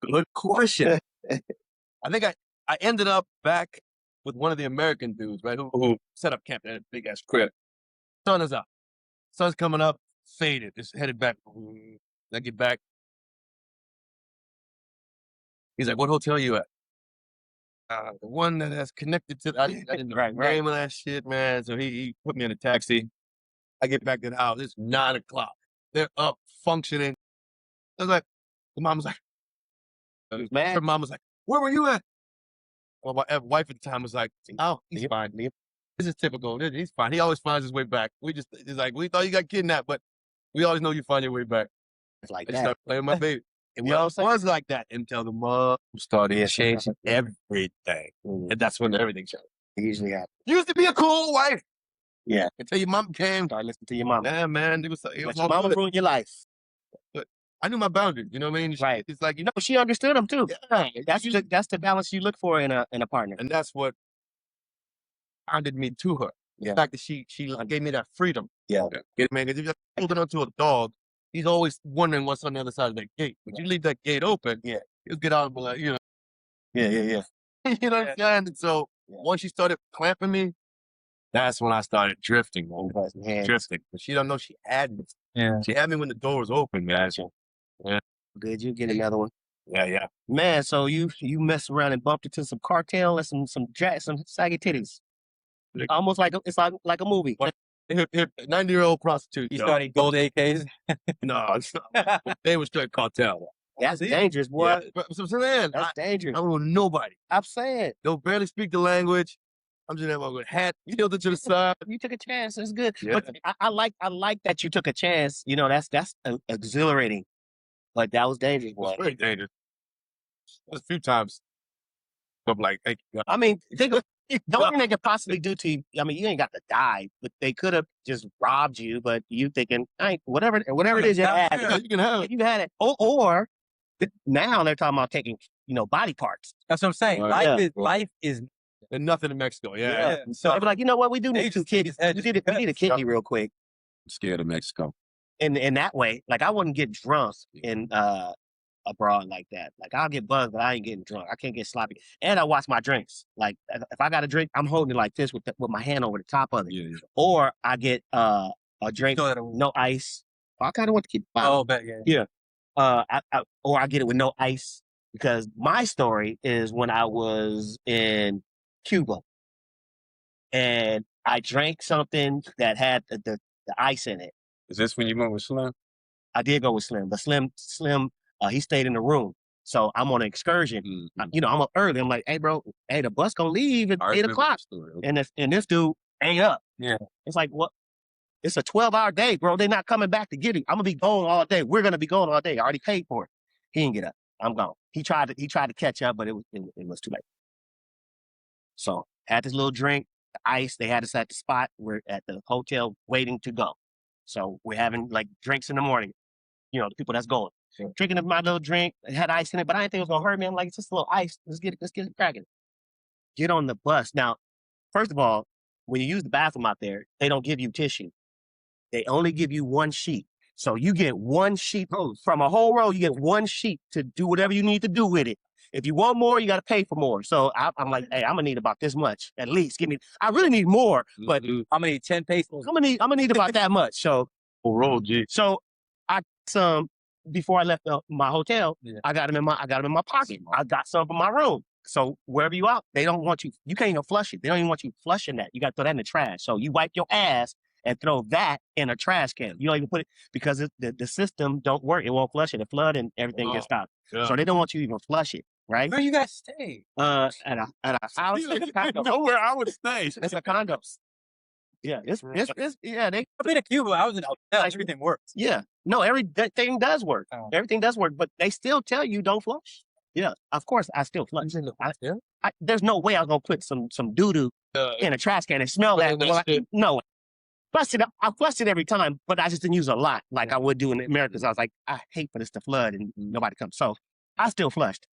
Good question. I think I ended up back with one of the American dudes, right, who set up camp at a big ass crib. Sun is up. Sun's coming up, faded. Just headed back. I get back. He's like, what hotel you at? The one that has connected to, I didn't know the name of that shit, man. So he put me in a taxi. I get back to the house. It's 9 o'clock. They're up, functioning. I was like, the mom was like, her mom was like, where were you at? Well, my wife at the time was like, oh, he's fine. This is typical. He's fine. He always finds his way back. It's like, we thought you got kidnapped, but we always know you find your way back. It's like I that. started playing my baby. It was like that until the mom started changing everything. And that's when everything changed. It usually happens. Used to be a cool wife. Yeah. Until your mom came. Start listening to your mom. Yeah, man. It was Your mama ruined your life. But I knew my boundaries. You know what I mean? Right. It's like, she understood them too. Yeah. That's the balance you look for in a partner. And that's what bonded me to her. The fact that she gave me that freedom. Yeah. Man, because if you're holding on to a dog, he's always wondering what's on the other side of that gate. But you leave that gate open, he'll get out and be like, Yeah. you know what I'm saying? And so once she started clamping me, that's when I started drifting. Drifting. But she don't know she had me. Yeah. She had me when the door was open, man. Good, you get another one. Yeah. Man, so you messed around and bumped into some cartel and some saggy titties. Almost like it's like a movie. What? 90-year-old prostitute. You started gold AKs. No, it's not. They was straight cartel. That's dangerous, boy. Yeah. But, so man, That's dangerous. I don't know nobody. I'm saying. Don't barely speak the language. I'm just having a hat tilted to the side. You took a chance. It's good. Yeah. But I like that you took a chance. You know, that's exhilarating. But that was dangerous, boy. It's very dangerous. There's a few times. I'm like, hey, I mean, think of the only thing they could possibly do to you. I mean, you ain't got to die, but they could have just robbed you. But you thinking, whatever it is you had, you can have it. you had it. Or now they're talking about taking, body parts. That's what I'm saying. Right. Life is And nothing in Mexico. Yeah. So they'd be like, you know what? We do need two kidneys. We need a kidney real quick. I'm scared of Mexico. In that way, like I wouldn't get drunk in abroad like that. Like I'll get buzzed, but I ain't getting drunk. I can't get sloppy. And I watch my drinks. Like if I got a drink, I'm holding it like this with my hand over the top of it. Yeah. Or I get a drink, no ice. I kind of want to keep. Oh, but yeah. Or I get it with no ice because my story is when I was in Cuba and I drank something that had the ice in it. Is this when you went with Slim? I did go with Slim, but Slim, he stayed in the room. So I'm on an excursion. Mm-hmm. I'm up early. I'm like, hey, bro, the bus gonna leave at 8 o'clock. And this dude ain't up. Yeah. It's like, what? It's a 12-hour day, bro. They're not coming back to get him. I'm gonna be gone all day. We're gonna be gone all day. I already paid for it. He didn't get up. I'm gone. He tried to catch up, but it was too late. So had this little drink, the ice. They had us at the spot. We're at the hotel waiting to go. So we're having like drinks in the morning. The people that's going. Sure. Drinking my little drink. It had ice in it, but I didn't think it was gonna hurt me. I'm like, it's just a little ice. Let's get it cracking. Get on the bus. Now, first of all, when you use the bathroom out there, they don't give you tissue. They only give you one sheet. So you get one sheet from a whole row. You get one sheet to do whatever you need to do with it. If you want more, you got to pay for more. So I'm like, hey, I'm gonna need about this much at least. I really need more, but I'm gonna need 10 pesos. I'm gonna need about that much. So roll, G. So I some before I left my hotel. Yeah. I got them in my pocket. I got some from my room. So wherever you out, they don't want you. You can't even flush it. They don't even want you flushing that. You got to throw that in the trash. So you wipe your ass and throw that in a trash can. You don't even put it because the system don't work. It won't flush it. It flood and everything gets stopped. Yeah. So they don't want you to even flush it, right? Where you guys stay? At a house. Know where I would stay. It's a condos. Yeah, it's yeah. I've been to Cuba. I was in a hotel. Everything works. Yeah, no, everything does work. Oh. Everything does work, but they still tell you don't flush. Yeah, of course I still flush. There's no way I was gonna put some doo doo in a trash can and smell that. No. I flushed it every time, but I just didn't use a lot like I would do in America. I was like, I hate for this to flood and nobody comes. So I still flushed.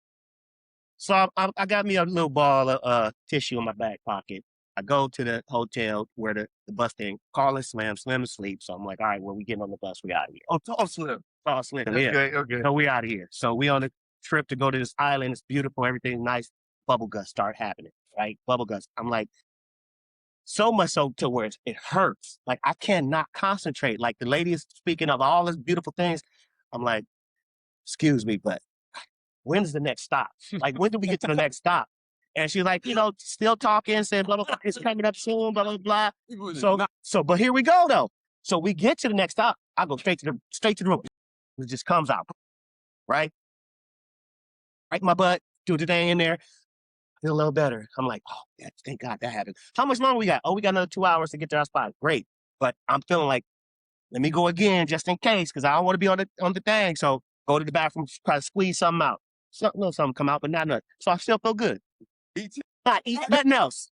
So I got me a little ball of tissue in my back pocket. I go to the hotel where the bus thing, call is Slim. Slim is asleep. So I'm like, all right, well, we getting on the bus. We out of here. Oh, tall Slim. Tall Slim. Okay. So we out of here. So we on a trip to go to this island. It's beautiful. Everything's nice. Bubble gusts start happening, right? Bubble gusts. I'm like, so much so to where it hurts. Like I cannot concentrate. Like the lady is speaking of all these beautiful things. I'm like, excuse me, but when's the next stop? Like, when do we get to the next stop? And she's like, still talking, saying blah, blah, blah. It's coming up soon, blah, blah, blah. But here we go though. So we get to the next stop. I go straight to the room. It just comes out, right? Right in my butt, do the thing in there. Feel a little better. I'm like, oh, yeah, thank God that happened. How much longer we got? Oh, we got another 2 hours to get to our spot. Great. But I'm feeling like, let me go again just in case, because I don't want to be on the thing. So go to the bathroom, try to squeeze something out. Something come out, but not nothing. So I still feel good. Not eating nothing else.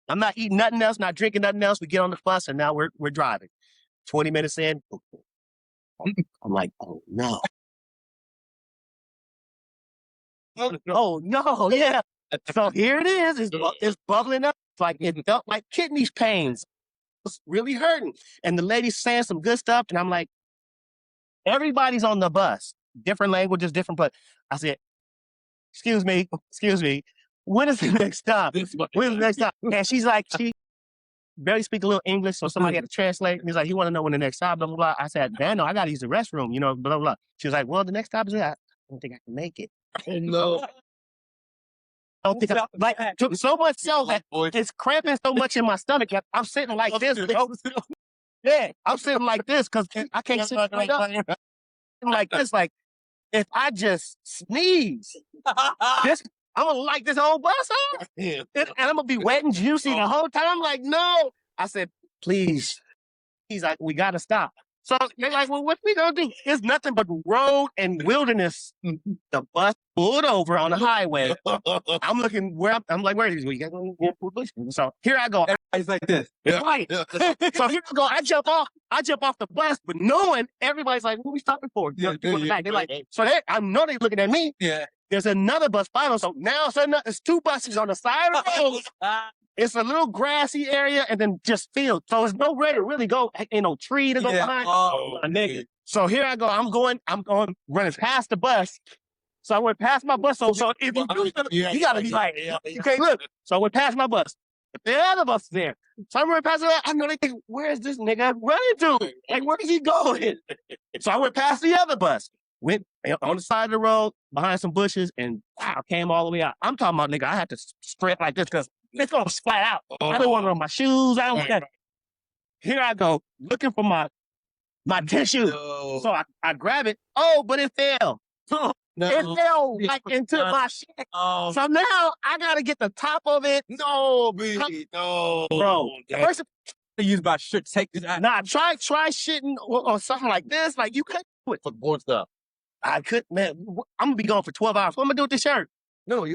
I'm not eating nothing else, not drinking nothing else. We get on the bus and now we're driving. 20 minutes in, I'm like, oh no. Oh no, yeah. So here it is. It's bubbling up. It's like it felt like kidney pains. It's really hurting. And the lady's saying some good stuff. And I'm like, everybody's on the bus. Different languages, different, but I said, excuse me. When is the next stop? When's the next stop? And she's like, barely speak a little English, so somebody had to translate. He's like, he want to know when the next stop, blah, blah, blah. I said, man, no, I got to use the restroom, blah, blah, blah. She was like, well, the next stop is that. I don't think I can make it. No. I don't think like, so much so that it's cramping so much in my stomach. I'm sitting like this. Yeah, I'm sitting like this because I can't sit like up. Like this, like, if I just sneeze, this I'm gonna light this whole bus up, and I'm gonna be wet and juicy the whole time. I'm like, no. I said, please. He's like, we gotta stop. So they're like, well, what we gonna do? It's nothing but road and wilderness. The bus pulled over on the highway. I'm looking where I'm like, where is he? So here I go. Everybody's like this. Right. So here I go. I jump off the bus, but knowing everybody's like, what are we stopping for? People in the back. They're like, so I know they're looking at me. Yeah. There's another bus following. So now there's two buses on the side of the road. It's a little grassy area and then just field. So there's nowhere to really go. Ain't no tree to go behind. Nigga. So here I go. I'm going running past the bus. So I went past my bus. So if you do something, you gotta be like, you can't look. So I went past my bus. The other bus is there. So I went past it. I know they think, where's this nigga running to? Like, where is he going? So I went past the other bus. Went on the side of the road behind some bushes and wow, came all the way out. I'm talking about, nigga, I had to strip like this because it's gonna splat out. I don't want to run my shoes. I don't want that. Here I go looking for my tissue. So I grab it. Oh, but it fell. It fell like into my shit. So now I gotta get the top of it. No, baby. No. Bro. First, I use my shirt to take this out. nah, try shitting or something like this. Like you couldn't do it. For board stuff. I couldn't, man. I'm gonna be gone for 12 hours. What am I gonna do with this shirt? No, you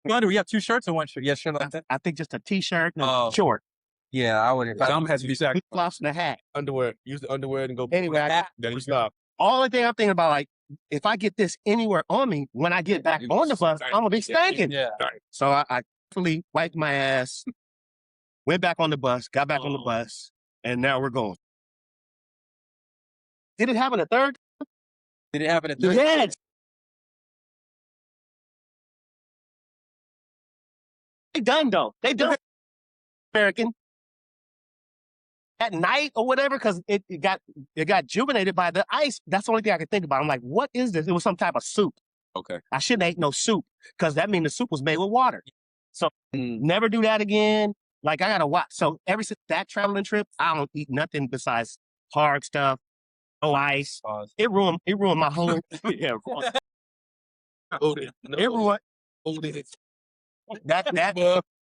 Wonder, you have two shirts or one shirt? Yes, shirt like that. I think just a t-shirt and a short. Yeah, I wouldn't. Some has to be sacrificed. Flops and a hat. underwear. Use the underwear and go. Anyway, Then you stop. all the thing I'm thinking about, like, if I get this anywhere on me, when I get back on the bus, I'm gonna be stinking. Yeah. So I quickly wiped my ass, went back on the bus, got back on the bus, and now we're going. Did it happen a third? Did it happen at the Yes. They done though. They done. American. At night or whatever, because it got juvenated by the ice. That's the only thing I could think about. I'm like, what is this? It was some type of soup. Okay. I shouldn't have ate no soup because that means the soup was made with water. So never do that again. Like I gotta watch. So ever since that traveling trip, I don't eat nothing besides hard stuff, no ice. It ruined my whole yeah. It ruined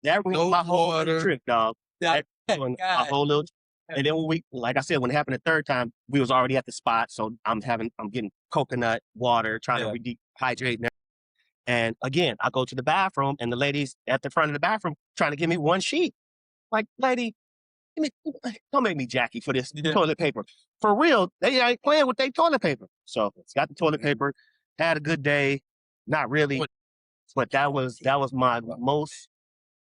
that ruined my whole trip, dog. That ruined my whole little. And then when like I said, when it happened the third time, we was already at the spot. So I'm getting coconut water, trying to rehydrate. And again, I go to the bathroom and the ladies at the front of the bathroom trying to give me one sheet. Like, lady, don't make me Jackie for this toilet paper. For real, they ain't playing with their toilet paper. So got the toilet paper, had a good day. Not really, but that was my most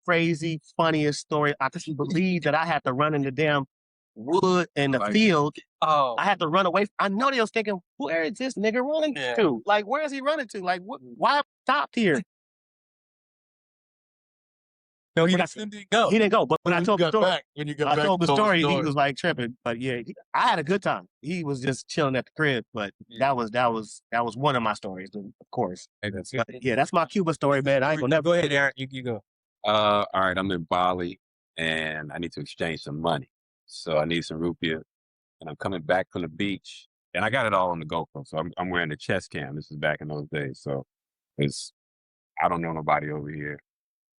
crazy, funniest story. I couldn't believe that I had to run in the damn wood in the field. Oh, I had to run away. I know they was thinking, where is this nigga running to? Like, where is he running to? Like, why stopped here? no, he didn't go. He didn't go. But when I told the story, I told the story, he was like tripping. But yeah, I had a good time. He was just chilling at the crib. But that was one of my stories, of course. Hey, that's Yeah, that's my Cuba story, man. I ain't gonna never. Go ahead, Aaron. You go. all right, I'm in Bali and I need to exchange some money. So I need some rupiah and I'm coming back from the beach and I got it all on the GoPro. So I'm wearing the chest cam. This is back in those days. So I don't know nobody over here.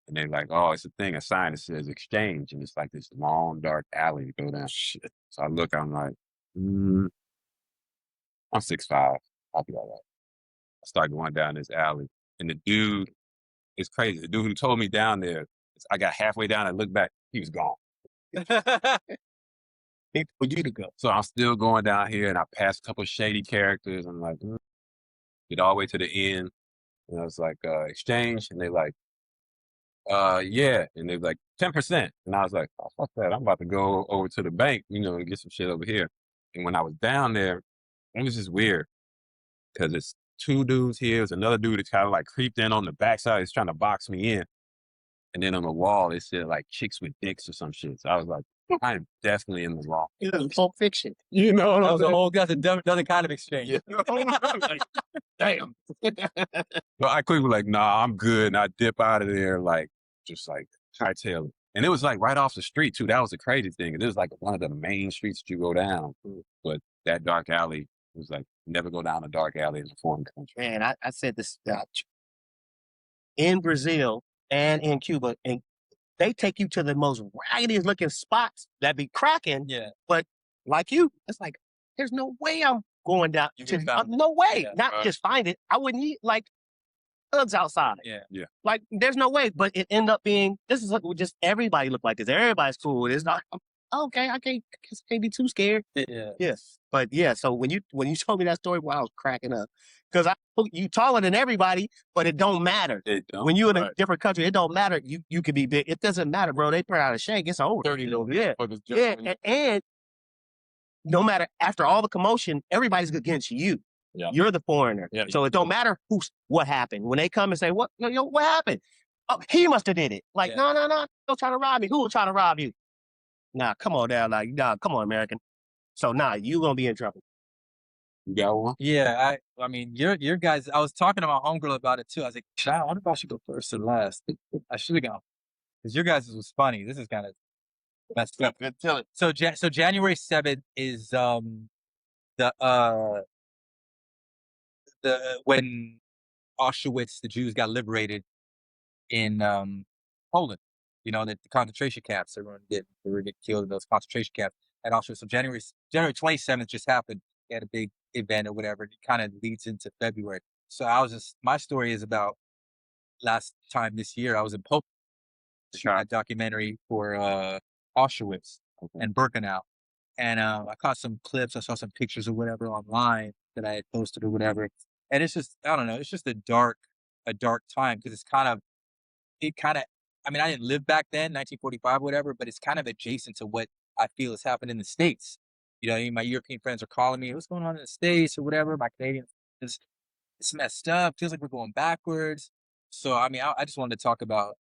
And they're like, oh, it's a sign that says exchange. And it's like this long, dark alley to go down. Shit. So I look, I'm like, I'm 6'5". I'll be all right. I start going down this alley. And the dude, it's crazy. The dude who told me down there, I got halfway down and looked back, he was gone. For you to go. So I'm still going down here and I pass a couple of shady characters. I'm like, get all the way to the end. And I was like, exchange. And they like, yeah. And they like 10%. And I was like, oh, fuck that. I'm about to go over to the bank, and get some shit over here. And when I was down there, it was just weird because it's two dudes here. There's another dude that's kind of like creeped in on the backside. He's trying to box me in. And then on the wall, it said like chicks with dicks or some shit. So I was like, I am definitely in the wrong. It was Pulp Fiction. You know what That I'm was a saying? whole, that's another kind of exchange. Yeah. Like, damn. But I quickly was like, nah, I'm good. And I dip out of there, like, just like hightail it. And it was like right off the street too. That was the crazy thing. It was like one of the main streets that you go down. But that dark alley was like, never go down a dark alley in a foreign country. Man, I said this in Brazil and in Cuba, and they take you to the most raggediest looking spots that be cracking. Yeah. But like you, it's like, there's no way I'm going down. You can find it. No way. Yeah, Not right. just find it. I wouldn't eat like thugs outside. Yeah. Like, there's no way. But it ended up being, this is what just everybody look like this. Everybody's cool. It's not, okay, I can't be too scared. Yeah. Yes. But yeah, so when you told me that story, well, I was cracking up. Because you taller than everybody, but it don't matter. It don't. When you in a Right. different country, it don't matter. You could be big. It doesn't matter, bro. They put out a shake. It's over. 30 though. Yeah. Fuckers just Yeah. when you- And no matter, after all the commotion, everybody's against you. Yeah. You're the foreigner. Yeah. So it don't matter what happened. When they come and say, what happened? Oh, he must have did it. Like, Yeah. no. Don't try to rob me. Who will try to rob you? Nah, come on down. Like, nah, come on, American. So nah, you gonna be in trouble. You got one? Yeah, I mean, your guys. I was talking to my homegirl about it too. I was like, I wonder if I should go first or last. I should have gone because your guys was funny. This is kind of messed up. Good, tell it. So January 7th is the when Auschwitz, the Jews got liberated in Poland. You know, the concentration camps. Everyone they were getting killed in those concentration camps at Auschwitz. So January 27th just happened. They had a big event or whatever. It kind of leads into February. So my story is about last time this year I was in Poland. Shot a documentary for Auschwitz and Birkenau. And I caught some clips. I saw some pictures or whatever online that I had posted or whatever. And it's just, I don't know, it's just a dark time because I mean, I didn't live back then, 1945, whatever, but it's kind of adjacent to what I feel has happened in the States. You know, my European friends are calling me, what's going on in the States or whatever. My Canadian, it's messed up. Feels like we're going backwards. So, I mean, I just wanted to talk about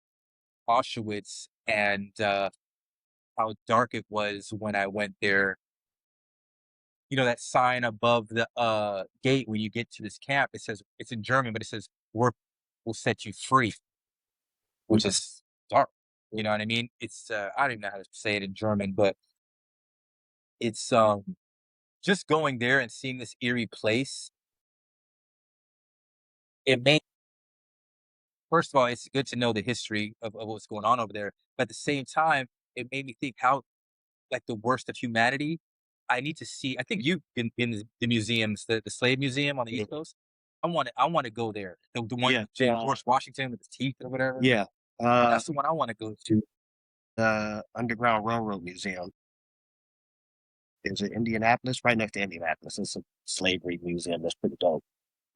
Auschwitz and how dark it was when I went there. You know, that sign above the gate when you get to this camp, it says, it's in German, but it says, work will set you free, which is dark. You know what I mean? It's, I don't even know how to say it in German, but it's just going there and seeing this eerie place. It made, first of all, it's good to know the history of what's going on over there. But at the same time, it made me think how, like, the worst of humanity. I need to see. I think you've been in the museums, the slave museum on the East Coast. I want to go there. The one Yeah. George Washington with his teeth or whatever. Yeah. That's the one I want to go to. The Underground Railroad Museum. There's an Indianapolis, right next to Indianapolis. It's a slavery museum that's pretty dope.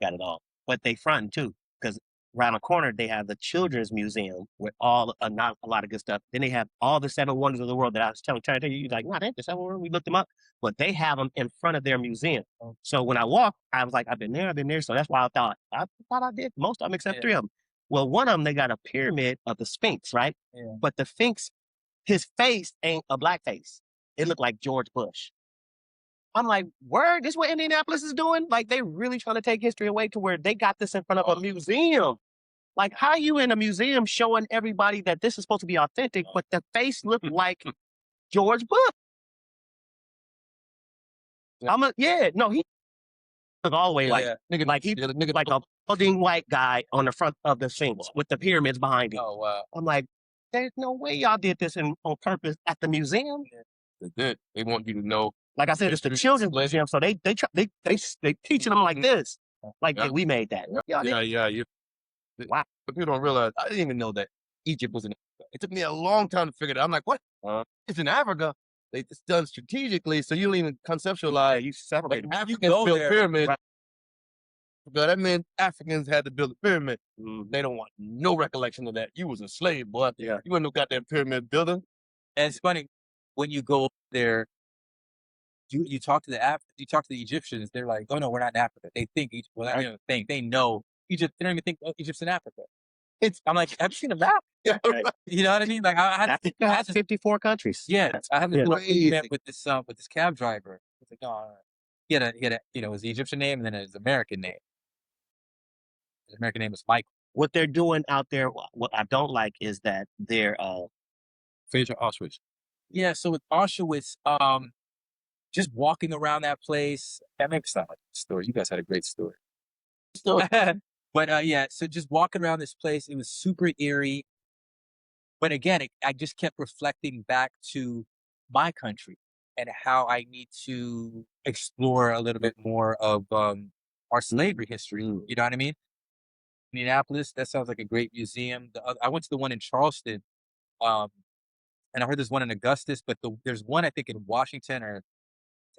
Got it all. But they front too, because around the corner they have the Children's Museum with all not a lot of good stuff. Then they have all the 7 wonders of the world that I was trying to tell you. You're like, nah, that ain't the 7 wonders. We looked them up, but they have them in front of their museum. So when I walked, I was like, I've been there. So that's why I thought I did most of them except 3 of them. Well, one of them they got a pyramid of the Sphinx, right? Yeah. But the Sphinx, his face ain't a black face. It looked like George Bush. I'm like, word, this is what Indianapolis is doing? Like, they really trying to take history away to where they got this in front of a museum. Like, how you in a museum showing everybody that this is supposed to be authentic, but the face looked like George Bush? He looked all the way like, Nigga, like he, nigga, like a balding white guy on the front of the Sphinx with the pyramids behind him. Oh wow. I'm like, there's no way y'all did this on purpose at the museum. they did. They want you to know. Like I said, it's the children's museum, so they teaching them like this, like Yeah. we made that. Y'all did- Yeah. Wow. But people don't realize, I didn't even know that Egypt was in Africa. It took me a long time to figure it out. I'm like, what? It's in Africa. It's done strategically, so you don't even conceptualize. you separate. Like, Africans go built there, pyramids. right. But that meant Africans had to build a pyramid. Mhm. They don't want no recollection of that. You was a slave, boy. Yeah. You wouldn't have got that pyramid building. And it's funny when you go there. You talk to the Egyptians. They're like, oh no, we're not in Africa. They think Egypt. Well, I don't think they know Egypt. They don't even think Egypt's in Africa. I'm like, have you seen a map? Yeah, Right. You know what I mean? Like I had That's this 54 countries. yeah, I had this Yeah. little argument with this cab driver. It's like, no, he had a you know, it was the Egyptian name and then his American name. His American name was Michael. What they're doing out there, what I don't like is that they're Favorite Auschwitz. Yeah, so with Auschwitz, just walking around that place, that makes sound like a story. You guys had a great story. But yeah, so just walking around this place, it was super eerie. But again, I just kept reflecting back to my country and how I need to explore a little bit more of our slavery history. You know what I mean? Indianapolis, that sounds like a great museum. I went to the one in Charleston, um, and I heard there's one in Augustus, but there's one I think in Washington or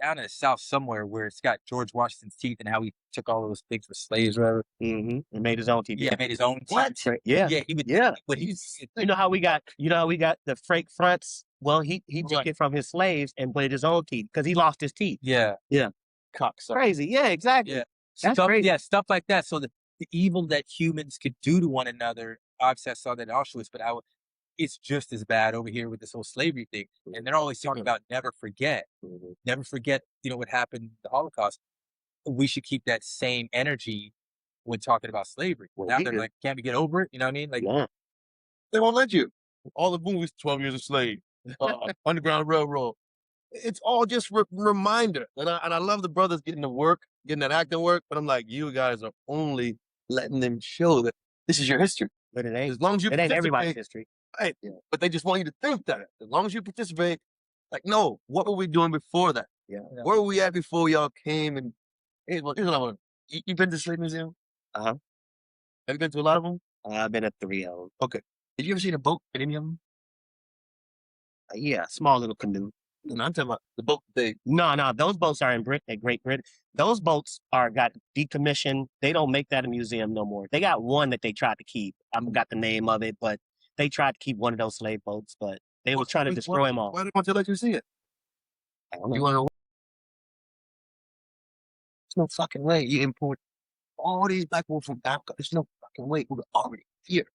down in the South somewhere where it's got George Washington's teeth and how he took all those things for slaves or whatever. and made his own TV. Yeah, made his own What? teeth. Yeah. Yeah, he would. Yeah. But he's You know how we got the fake fronts? Well, he took Right. it from his slaves and made his own teeth because he lost his teeth. yeah, Yeah. cocksucker. Crazy. Yeah, exactly. Yeah. That's Stuff, crazy. yeah, stuff like that. So the evil that humans could do to one another, obviously I saw that in Auschwitz, but it's just as bad over here with this whole slavery thing. And they're always talking about never forget, you know, what happened, the Holocaust. We should keep that same energy when talking about slavery. Well, Now we they're do. like, can't we get over it? You know what I mean? Like, Yeah. They won't let you. All the movies, 12 Years a Slave, Underground Railroad. It's all just reminder. And I love the brothers getting to work, getting that acting work, but I'm like, you guys are only letting them show that this is your history. But it ain't. As long as you It ain't everybody's participate, history. right? But they just want you to think that. As long as you participate, like, no, what were we doing before that? Yeah. Where were we at before y'all came? And here's what I want. You been to the Slave Museum? Uh-huh. Have you been to a lot of them? I've been at 3 of them. Okay. Did you ever see a boat at any of them? Yeah, small little canoe. No, I'm talking about the boat they. No, those boats are in Great Britain. Those boats got decommissioned. They don't make that a museum no more. They got one that they tried to keep. I forgot the name of it, but they tried to keep one of those slave boats, but they were trying to destroy them all. Why didn't they let you see it? I don't know. You want to? There's no fucking way you import all these black people from Africa. There's no fucking way who are already here.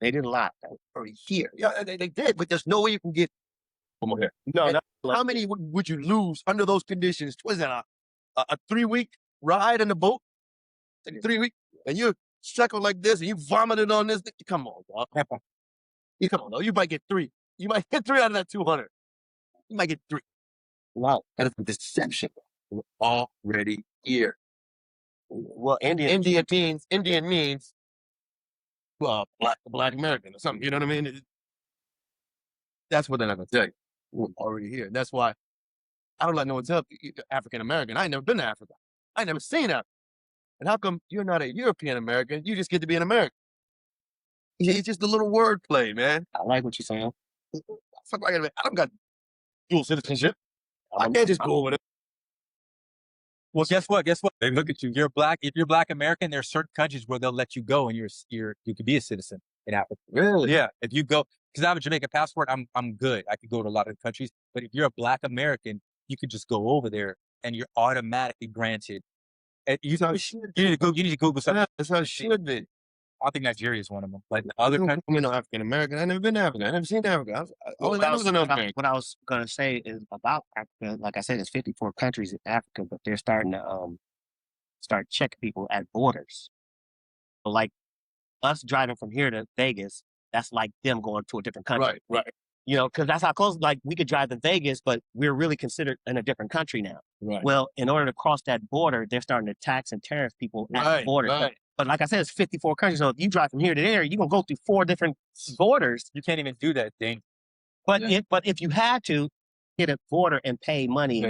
They did a lot. Already here. Yeah, they did, but there's no way you can get from over here. No, And no. how many would you lose under those conditions? What is that? A 3-week ride in the boat? Like 3 weeks, and you're shackled like this, and you vomited on this. Come on, dog. You come on, though. You might get 3. You might get 3 out of that 200. You might get 3. Wow. That is a deception. We're already here. Well, Indian means black American or something. You know what I mean? That's what they're not gonna tell you. We're already here. That's why I don't let no one tell African American. I ain't never been to Africa. I ain't never seen Africa. And how come you're not a European American? You just get to be an American. It's just a little wordplay, man. I like what you're saying. Fuck, I don't got dual citizenship. I can't just go over there. well, guess what? They look at you. You're black. If you're black American, there are certain countries where they'll let you go and you could be a citizen in Africa. Really? Yeah. If you go, because I have a Jamaican passport, I'm good. I could go to a lot of countries. But if you're a black American, you could just go over there and you're automatically granted. And you need to Google something. That's how it should be. I think Nigeria is one of them. But the other countries, I mean, no African American. I never been to Africa. I never seen Africa. All I know is an American. What I was going to say is about Africa. Like I said, there's 54 countries in Africa, but they're starting to start checking people at borders. So like us driving from here to Vegas, that's like them going to a different country. Right. You know, because that's how close, like we could drive to Vegas, but we're really considered in a different country now. Right. Well, in order to cross that border, they're starting to tax and tariff people at the border. Right. But like I said, it's 54 countries. So if you drive from here to there, you're going to go through 4 different borders. you can't even do that, Dane. But if you had to hit a border and pay money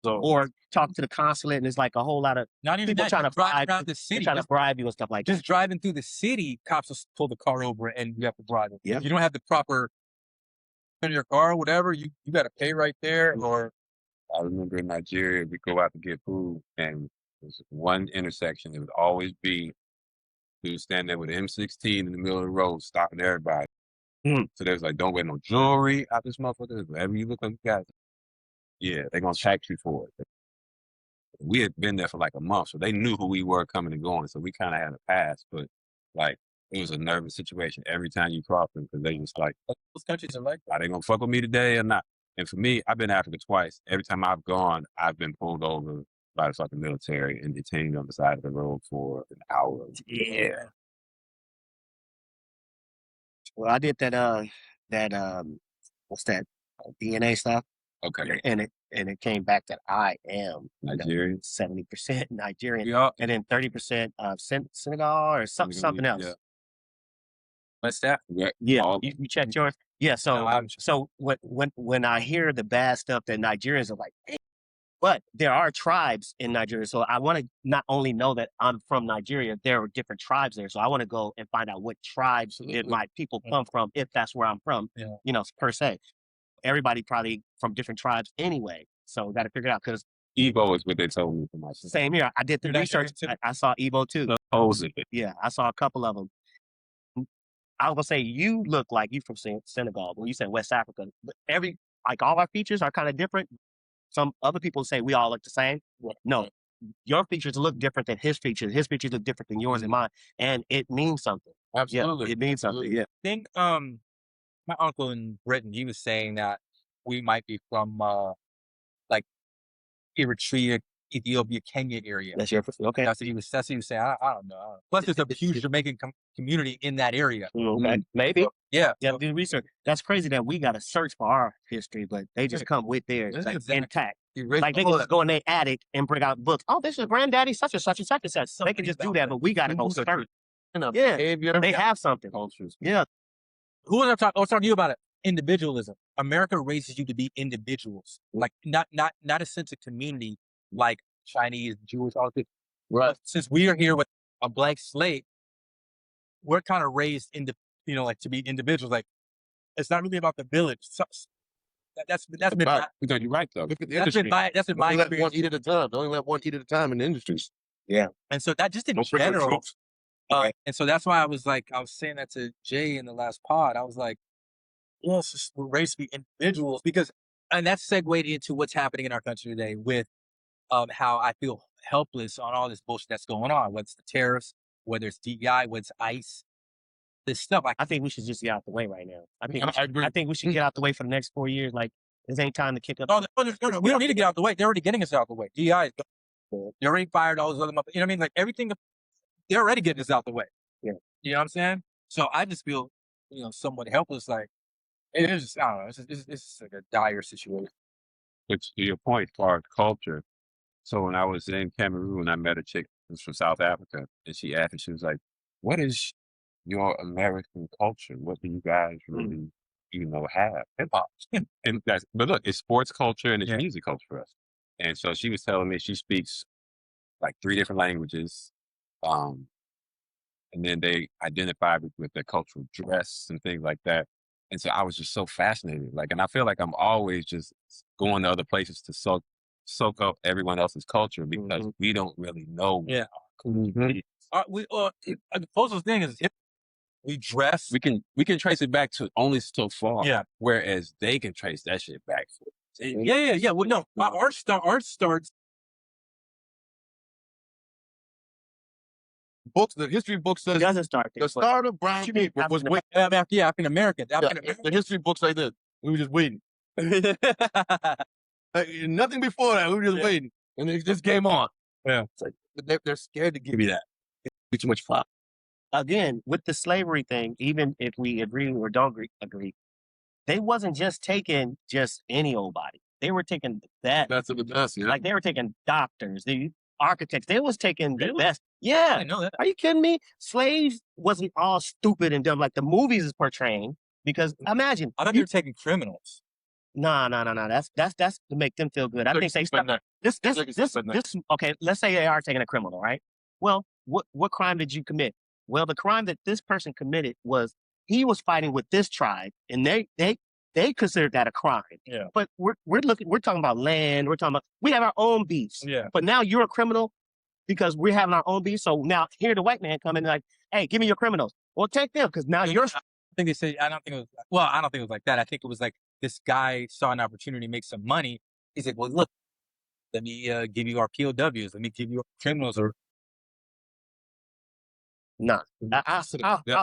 or talk to the consulate, and it's like a whole lot of Not even people that. trying to drive bribe, around the city. trying to bribe you and stuff like that. Just driving through the city, cops will pull the car over and you have to drive it. Yeah. If you don't have the proper in your car or whatever, you got to pay right there. Or I remember in Nigeria, we go out to get food, and there's one intersection. It would always be we would stand there with an M16 in the middle of the road, stopping everybody. So they was like, "Don't wear no jewelry out this motherfucker. Whatever you look like, guys, yeah, they're gonna tax you for it." We had been there for like a month, so they knew who we were coming and going. So we kind of had a pass, but like it was a nervous situation every time you cross them because they just like, Those countries are like are they gonna fuck with me today or not? And for me, I've been to Africa twice. Every time I've gone, I've been pulled over by the fucking military and detained on the side of the road for an hour. Yeah. Well, I did what's that? DNA stuff. Okay. And it came back that I am Nigerian. 70% Nigerian, Yeah. and then 30% Senegal or something else. Yeah. What's that? Yeah, All- you checked yours. Yeah, so when I hear the bad stuff that Nigerians are like, hey, but there are tribes in Nigeria, so I want to not only know that I'm from Nigeria, there are different tribes there, so I want to go and find out what tribes did my people come from, if that's where I'm from, per se. Everybody probably from different tribes anyway, so got to figure it out because Igbo is what they told me for my sister. same here. I did the research. I saw Igbo too. Yeah, I saw a couple of them. I was gonna say you look like you from Senegal, but you said West Africa. But all our features are kind of different. Some other people say we all look the same. No, your features look different than his features. His features look different than yours and mine, and it means something. Absolutely. Yeah, it means something. Yeah. I think my uncle in Britain, he was saying that we might be from like Eritrea, Ethiopia, Kenya area. That's your okay. That's what he was saying. I don't know. Plus, there's a huge Jamaican community in that area. Okay. Maybe. Yeah. Yeah, do research. That's crazy that we got to search for our history, but they just come with theirs like, intact. Like they can just go in their attic and bring out books. Oh, this is granddaddy such and such and such and such. They can just do that, but we got to go search. Yeah, they have something. Cultures. Yeah. Who was I talking? I was talking to you about it. Individualism. America raises you to be individuals, like not a sense of community, like Chinese, Jewish, all this. Right. But since we are here with a blank slate, we're kind of raised like to be individuals. Like it's not really about the village. That's been You're right though. Look at the that's industry. been my They only let one experience. eat at a time. They only let one eat at a time in the industries. Yeah. And so that just in Don't bring no general. troops. And so that's why I was saying that to Jay in the last pod. I was like, yes, we're raised to be individuals and that's segued into what's happening in our country today with how I feel helpless on all this bullshit that's going on, whether it's the tariffs, whether it's DEI, whether it's ICE, this stuff. I think we should just get out the way right now. I agree. I think we should get out the way for the next 4 years. Like, this ain't time to kick up. No, we don't need to get out the way. They're already getting us out the way. DEI, they already fired all those other motherfuckers. You know what I mean? Like everything, they're already getting us out the way. Yeah. You know what I'm saying? So I just feel, somewhat helpless. Like it is just, I don't know. It's just like a dire situation. But to your point, for culture. So when I was in Cameroon, I met a chick who was from South Africa, and she asked me, she was like, "What is your American culture? What do you guys really, have?" Hip hop. But look, it's sports culture and it's music culture for us. And so she was telling me she speaks like 3 different languages, and then they identify with their cultural dress and things like that. And so I was just so fascinated. Like, and I feel like I'm always just going to other places to soak up everyone else's culture because we don't really know. Yeah. Mm-hmm. The closest thing is we dress. We can trace it back to only so far. Yeah. Whereas they can trace that shit back. Yeah. Well, no, art starts. Books, the history book says It doesn't start there. the start of brown people was waiting. African American. The history books like this. We were just waiting. Like, nothing before that. We were just waiting, and it just came on. Yeah. It's like they're scared to give you that. It's too much fun. Again, with the slavery thing, even if we agree or don't agree, they wasn't just taking just any old body. They were taking that. That's the best. Yeah. Like they were taking doctors, the architects. They was taking the best. I Yeah. didn't know that. Are you kidding me? Slaves wasn't all stupid and dumb like the movies is portraying. Because imagine. I thought you were taking criminals. No. That's to make them feel good. I think they start this. Okay, let's say they are taking a criminal, right? Well, what crime did you commit? Well, the crime that this person committed was he was fighting with this tribe, and they considered that a crime. Yeah. But we're talking about land. We have our own beefs. Yeah. But now you're a criminal because we're having our own beef. So now here the white man come in and like, hey, give me your criminals. Well, take them because now you're. I think they said, I don't think it was like that. I think it was like this guy saw an opportunity to make some money. He's like, well, look, let me give you our POWs. Let me give you our criminals. Or Nah. I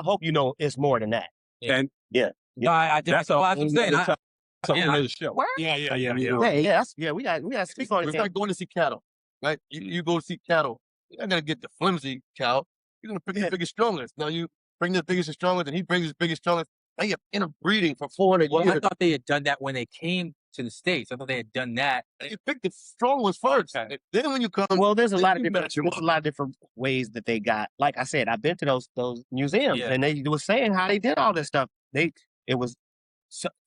hope you know it's more than that. And No, I that's what I'm saying. Another show. Where? Yeah. We got to speak on We it. start going to see cattle, right? You go see cattle. You're not gonna get the flimsy cow. You're gonna pick the biggest, strongest. Now you bring the biggest and strongest, and he brings his biggest, strongest. Now you have interbreeding for 400 Well, years. I thought they had done that when they came to the States. I thought they had done that. You pick the strong ones first. Okay. Then when you come, Well, there's a lot of you different match 'em there's a lot of different ways that they got. Like I said, I've been to those museums, Yeah. and they were saying how they did all this stuff. It was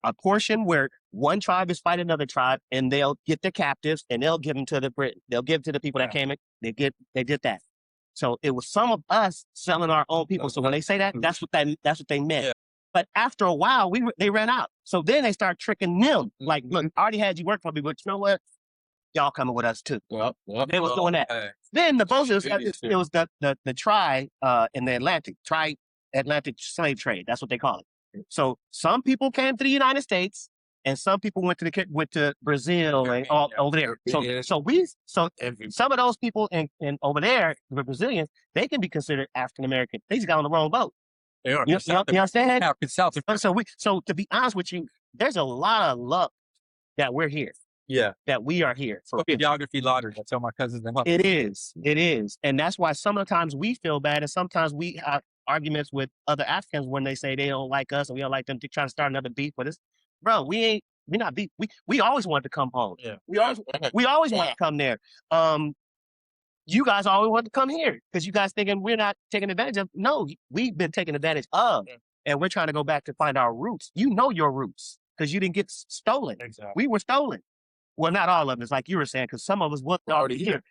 a portion where one tribe is fighting another tribe, and they'll get their captives, and they'll give them to the Brit. They'll give to the people that came in. They did that. So it was some of us selling our own people. So when they say that, that's what they meant. Yeah. But after a while, they ran out. So then they start tricking them. Like, look, I already had you work for me, but you know what? Y'all coming with us too. well, They was doing that. Then the bullshit was it was the in the Atlantic slave trade. That's what they call it. So some people came to the United States, and some people went to Brazil and all over there. So some of those people in over there, the Brazilians, they can be considered African American. They just got on the wrong boat. They are. You understand? South. So to be honest with you, there's a lot of luck that we're here. Yeah. That we are here for Geography lottery. I tell my cousins them up. It is. And that's why some of the times we feel bad, and sometimes we have arguments with other Africans when they say they don't like us and we don't like them to try to start another beef with us. Bro, we're not beef. We always want to come home. Yeah. We always want to come there. You guys always want to come here because you guys thinking we're not taking advantage of. No, we've been taken advantage of, and we're trying to go back to find our roots. You know your roots because you didn't get stolen. Exactly. We were stolen. Well, not all of us, like you were saying, because some of us were already here.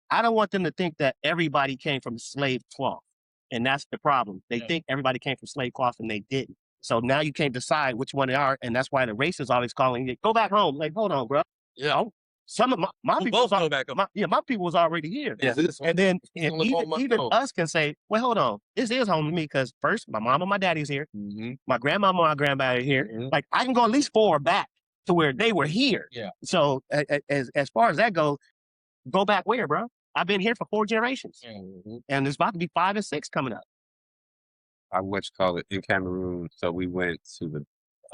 I don't want them to think that everybody came from slave cloth, and that's the problem. They think everybody came from slave cloth, and they didn't. So now you can't decide which one they are, and that's why the racists always calling you, go back home. Like, hold on, bro. yeah, Some of my people, my people was already here. Yeah. And then on even home. us can say, well, hold on, this is home to me because first my mom and my daddy's here, my grandmama and my grandpa are here. Like I can go at least 4 back to where they were here. Yeah. So as far as that goes, go back where, bro? I've been here for 4 generations, and it's about to be 5 and 6 coming up. I in Cameroon. So we went to the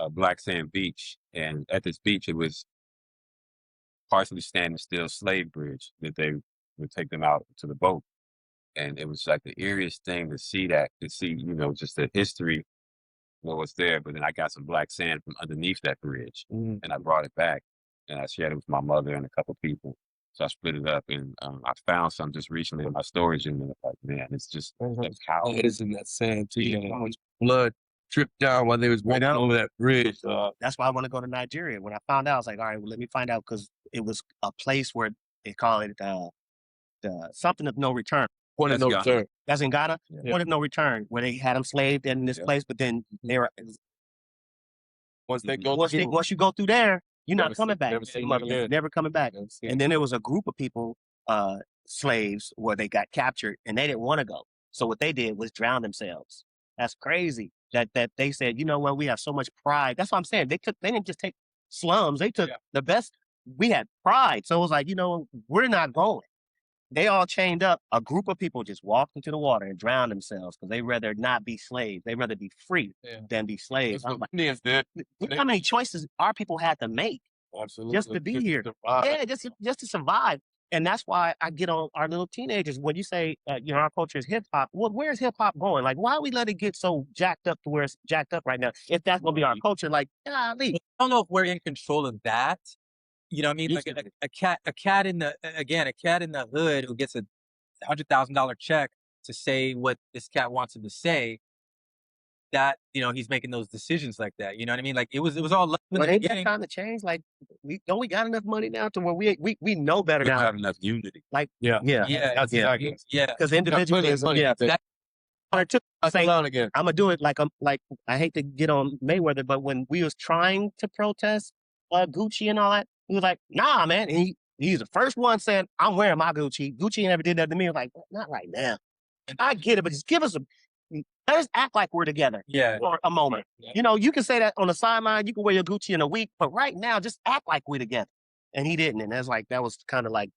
Black Sand Beach, and at this beach it was partially standing still slave bridge that they would take them out to the boat, and it was like the eeriest thing to see just the history. What was there, but then I got some black sand from underneath that bridge, and I brought it back, and I shared it with my mother and a couple people. So I split it up, and I found some just recently in my storage unit. Like, man, it's just how it is in that sand too. You know, how much blood dripped down while they was walking over that bridge. That's why I want to go to Nigeria. When I found out, I was like, all right, well, let me find out because it was a place where they call it the something of no return. Point of no return. That's in Ghana. Yeah. Point of no return, where they had them slaved in this place, but then they were Once they go, once you go through there, you're not coming back. Never coming back. And then there was a group of people, slaves, where they got captured and they didn't want to go. So what they did was drown themselves. That's crazy. That they said, you know what, we have so much pride. That's what I'm saying. They didn't just take slums. They took the best. We had pride. So it was like, you know, we're not going. They all chained up. A group of people just walked into the water and drowned themselves because they rather not be slaves. They rather be free than be slaves. That's what Indians did. Look how many choices our people had to make just to be here. Yeah, just to survive. And that's why I get on our little teenagers. When you say, our culture is hip hop, well, where's hip hop going? Like, why we let it get so jacked up to where it's jacked up right now? If that's going to be our culture, like, golly. I don't know if we're in control of that. You know what I mean? Like a cat in the hood who gets a $100,000 check to say what this cat wants him to say. That he's making those decisions like that. You know what I mean? Like it was all. But ain't that time to change? Like we got enough money now to where we know better now. We have enough unity. Like Because individualism. I took. I'm gonna do it like I hate to get on Mayweather, but when we was trying to protest Gucci and all that, he was like, "Nah, man." And he's the first one saying, "I'm wearing my Gucci." Gucci never did that to me. I was like, "Not right now." I get it, but just give us let's act like we're together for a moment. Yeah. You can say that on the sideline. You can wear your Gucci in a week, but right now, just act like we're together. And he didn't, and that was kind of like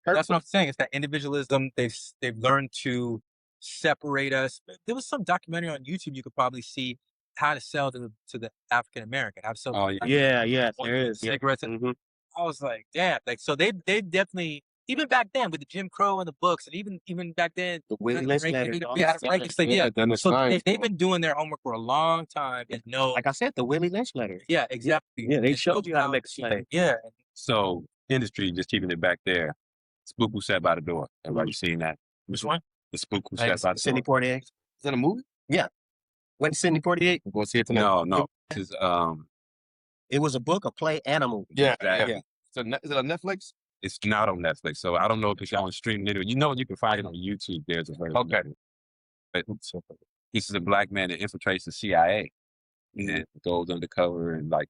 hurtful. That's what I'm saying. It's that individualism. They've learned to separate us. There was some documentary on YouTube you could probably see how to sell to the African American, how to sell. Oh, yeah. Yeah, there is. Cigarettes. Mm-hmm. I was like, damn. Like, so they definitely, even back then with the Jim Crow and the books, and even back then, The Willie Lynch letter. Then it's fine. they've been doing their homework for a long time and know. Like I said, the Willie Lynch letter. Yeah, exactly. Yeah, they It showed you how to make a cheap. slave. Yeah. So industry, just keeping it back there. Spook Who Sat by the Door. Everybody seen that? Which one? The Spook Who Sat by the Sidney Door. Poitier. Is that a movie? Went to Sidney Poitier. We'll go see it tonight. No. This is, It was a book, a play, and a movie. Yeah. Exactly. So is it on Netflix? It's not on Netflix, so I don't know if it's on streaming anyway. You know, you can find it on YouTube. There's a version. Okay. But this is a black man that infiltrates the CIA and goes undercover and like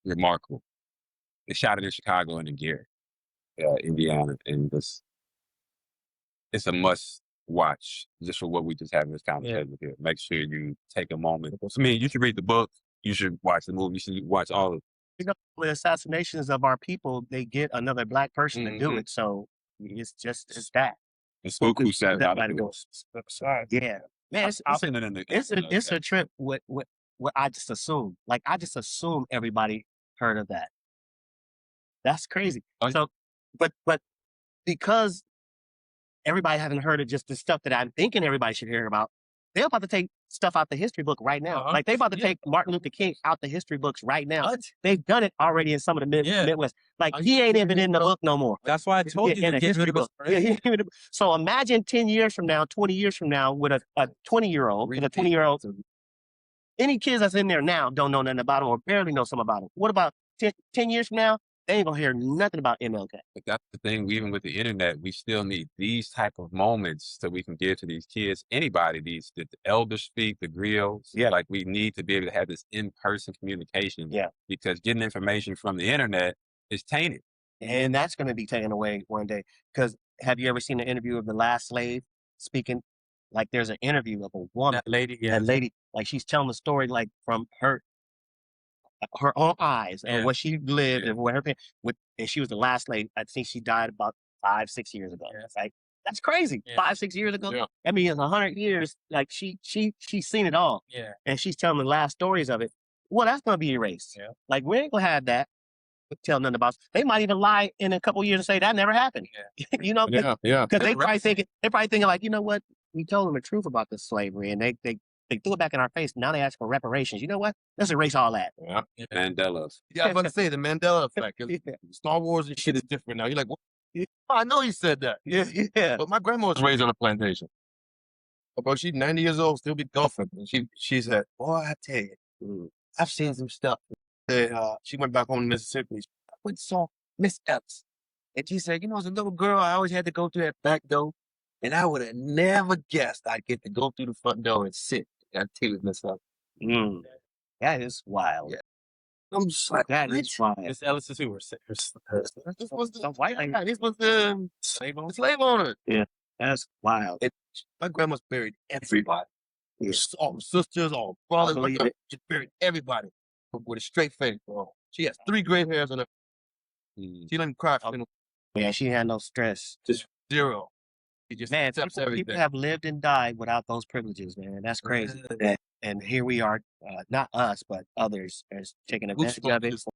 remarkable. They shot it in Chicago and in Gary, Indiana, and it's a must watch just for what we just having this conversation here. Make sure you take a moment. I mean, you should read the book. You should watch the movie. You should watch all of You know, the assassinations of our people, they get another black person to do it. So it's that. the Spook Who Sat by the Door. Yeah. Man, I'll send it in the. it's a trip. What I just assume. Like I just assume everybody heard of that. That's crazy. Oh, So, but because everybody hasn't heard of just the stuff that I'm thinking everybody should hear about, they're about to take stuff out the history book right now. Like they about to take Martin Luther King out the history books right now. What? They've done it already in some of the Midwest. Like he ain't even in the book no more. That's why I told you In to a get history rid of book. us. Yeah, he ain't even in the- so imagine 10 years from now, 20 years from now, with a 20-year-old, and a 20-year-old. Any kids that's in there now don't know nothing about him or barely know something about him. What about 10 years from now? They ain't gonna hear nothing about MLK. But that's the thing. Even with the internet, we still need these type of moments so we can give to these kids. Anybody, the elders speak, the griots. Yeah. Like we need to be able to have this in-person communication. Yeah. Because getting information from the internet is tainted. And that's going to be taken away one day. Because have you ever seen an interview of the last slave speaking? Like there's an interview of a woman, That lady, that lady, like she's telling the story like from her own eyes and what she lived and what and she was the last slave. I think she died about 5-6 years ago. Yeah. Like that's crazy. Yeah. 5-6 years ago. Yeah. I mean, in 100 years, like she's seen it all, Yeah. and she's telling the last stories of it. Well, that's gonna be erased. Yeah. Like we ain't gonna have that. Tell nothing about. They might even lie in a couple years and say that never happened. Yeah. You know, Yeah. because they probably thinking like, you know what? We told them the truth about this slavery, and they threw it back in our face. Now they ask for reparations. You know what? Let's erase all that. Yeah. Mandela. Yeah, I was about to say the Mandela effect. 'Cause Star Wars and shit is different now. You're like, what? Yeah. Oh, I know he said that. Yeah. But my grandma was raised on a plantation. But she's 90 years old, still be golfing. And she said, boy, I tell you, I've seen some stuff. She went back home to Mississippi. I went and saw Miss Epps. And she said, you know, as a little girl, I always had to go through that back door. And I would have never guessed I'd get to go through the front door and sit. I tell you, Miss Epps. That is wild. Yeah. I'm just like, That what? is wild. Miss Ellis is who? This was The white lady. this was the slave owner. That's wild. My grandma's buried everybody. All the sisters, all the brothers. believe My it. She buried everybody with a straight face. Bro. She has 3 gray hairs on her. Mm. She doesn't cry. Yeah, she had no stress. Just 0. She just Man, accepts people everything. have lived and died without those privileges, man. That's crazy. And here we are, not us, but others, is taking Who's advantage of it. supposed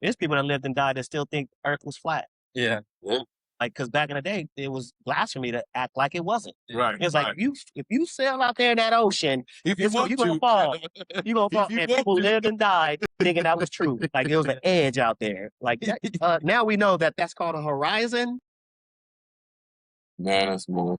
There's people that lived and died that still think Earth was flat. Yeah. Like, because back in the day, it was blasphemy to act like it wasn't. Right. It's like if you sail out there in that ocean, if you it's want you gonna to, fall. You gonna fall. If you And want people to. lived and died thinking that was true. Like there was an edge out there. Like that, now we know that that's called a horizon. Nah, that's more.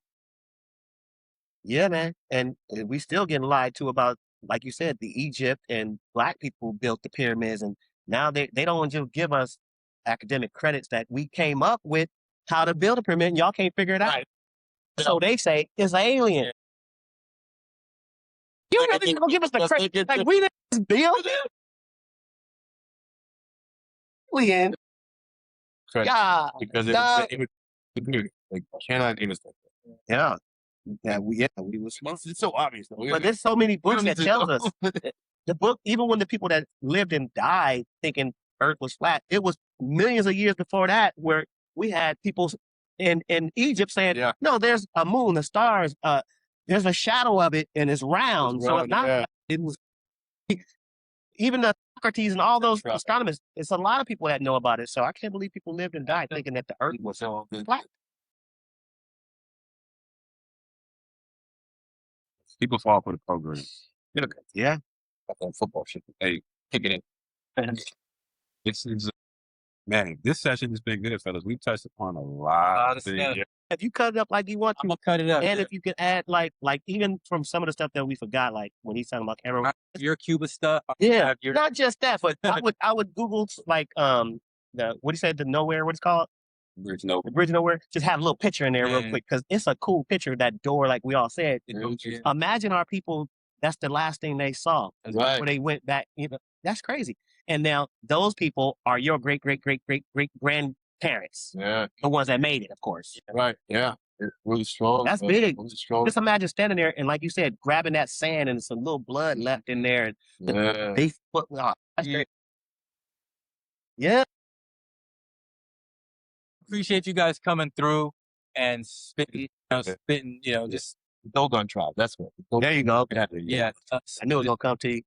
Yeah, man. And we still getting lied to about, like you said, the Egypt and black people built the pyramids, and now they don't just give us academic credits that we came up with how to build a pyramid, and y'all can't figure it out. Right. So they say it's alien. You really gonna give us the credit? Like we didn't build it. Alien. Correct. Yeah. Because Nah. it was like cannot even say Yeah. We was smart. it's so obvious though. But there's so many books don't that need to tells know. us the book, even when the people that lived and died thinking Earth was flat, it was millions of years before that where we had people in Egypt saying, Yeah. no, there's a moon, the stars, there's a shadow of it and it's round. So it's not, it was, even the Socrates and all those astronomers, it's a lot of people that know about it. So I can't believe people lived and died thinking that the earth was flat. People fall for the program. Yeah. That football shit. Hey, kick it in. it's man, this session has been good, fellas. We touched upon a lot of things. If you cut it up like you want I'm to, gonna cut it up. and if you could add like even from some of the stuff that we forgot, like when he's talking about harrowing. Your Cuba stuff. Yeah, not just that, but I would Google like the what do you say, the nowhere, what it's called? Bridge no. The bridge nowhere. Just have a little picture in there real Yeah. quick because it's a cool picture. That door, like we all said. Yeah. Imagine our people. That's the last thing they saw. Right. When they went back. You know, that's crazy. And now those people are your great grandparents. Yeah. The ones that made it, of course. Right. Yeah. It's really strong. That's big. Really strong. Just imagine standing there and, like you said, grabbing that sand and some little blood left in there. And Yeah. they foot. That's great. Yeah. Appreciate you guys coming through and spitting, just Don't gun tribe. That's what. There you go. yeah. I knew it was gonna come to you.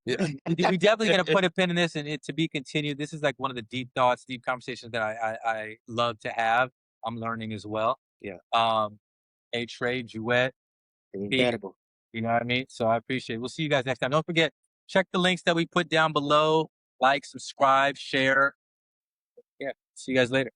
We definitely gonna put a pin in this and it to be continued. This is like one of the deep thoughts, deep conversations that I love to have. I'm learning as well. Yeah. A Trey, Duet, Incredible. you know what I mean? So I appreciate it. We'll see you guys next time. Don't forget, check the links that we put down below. Like, subscribe, share. Yeah. See you guys later.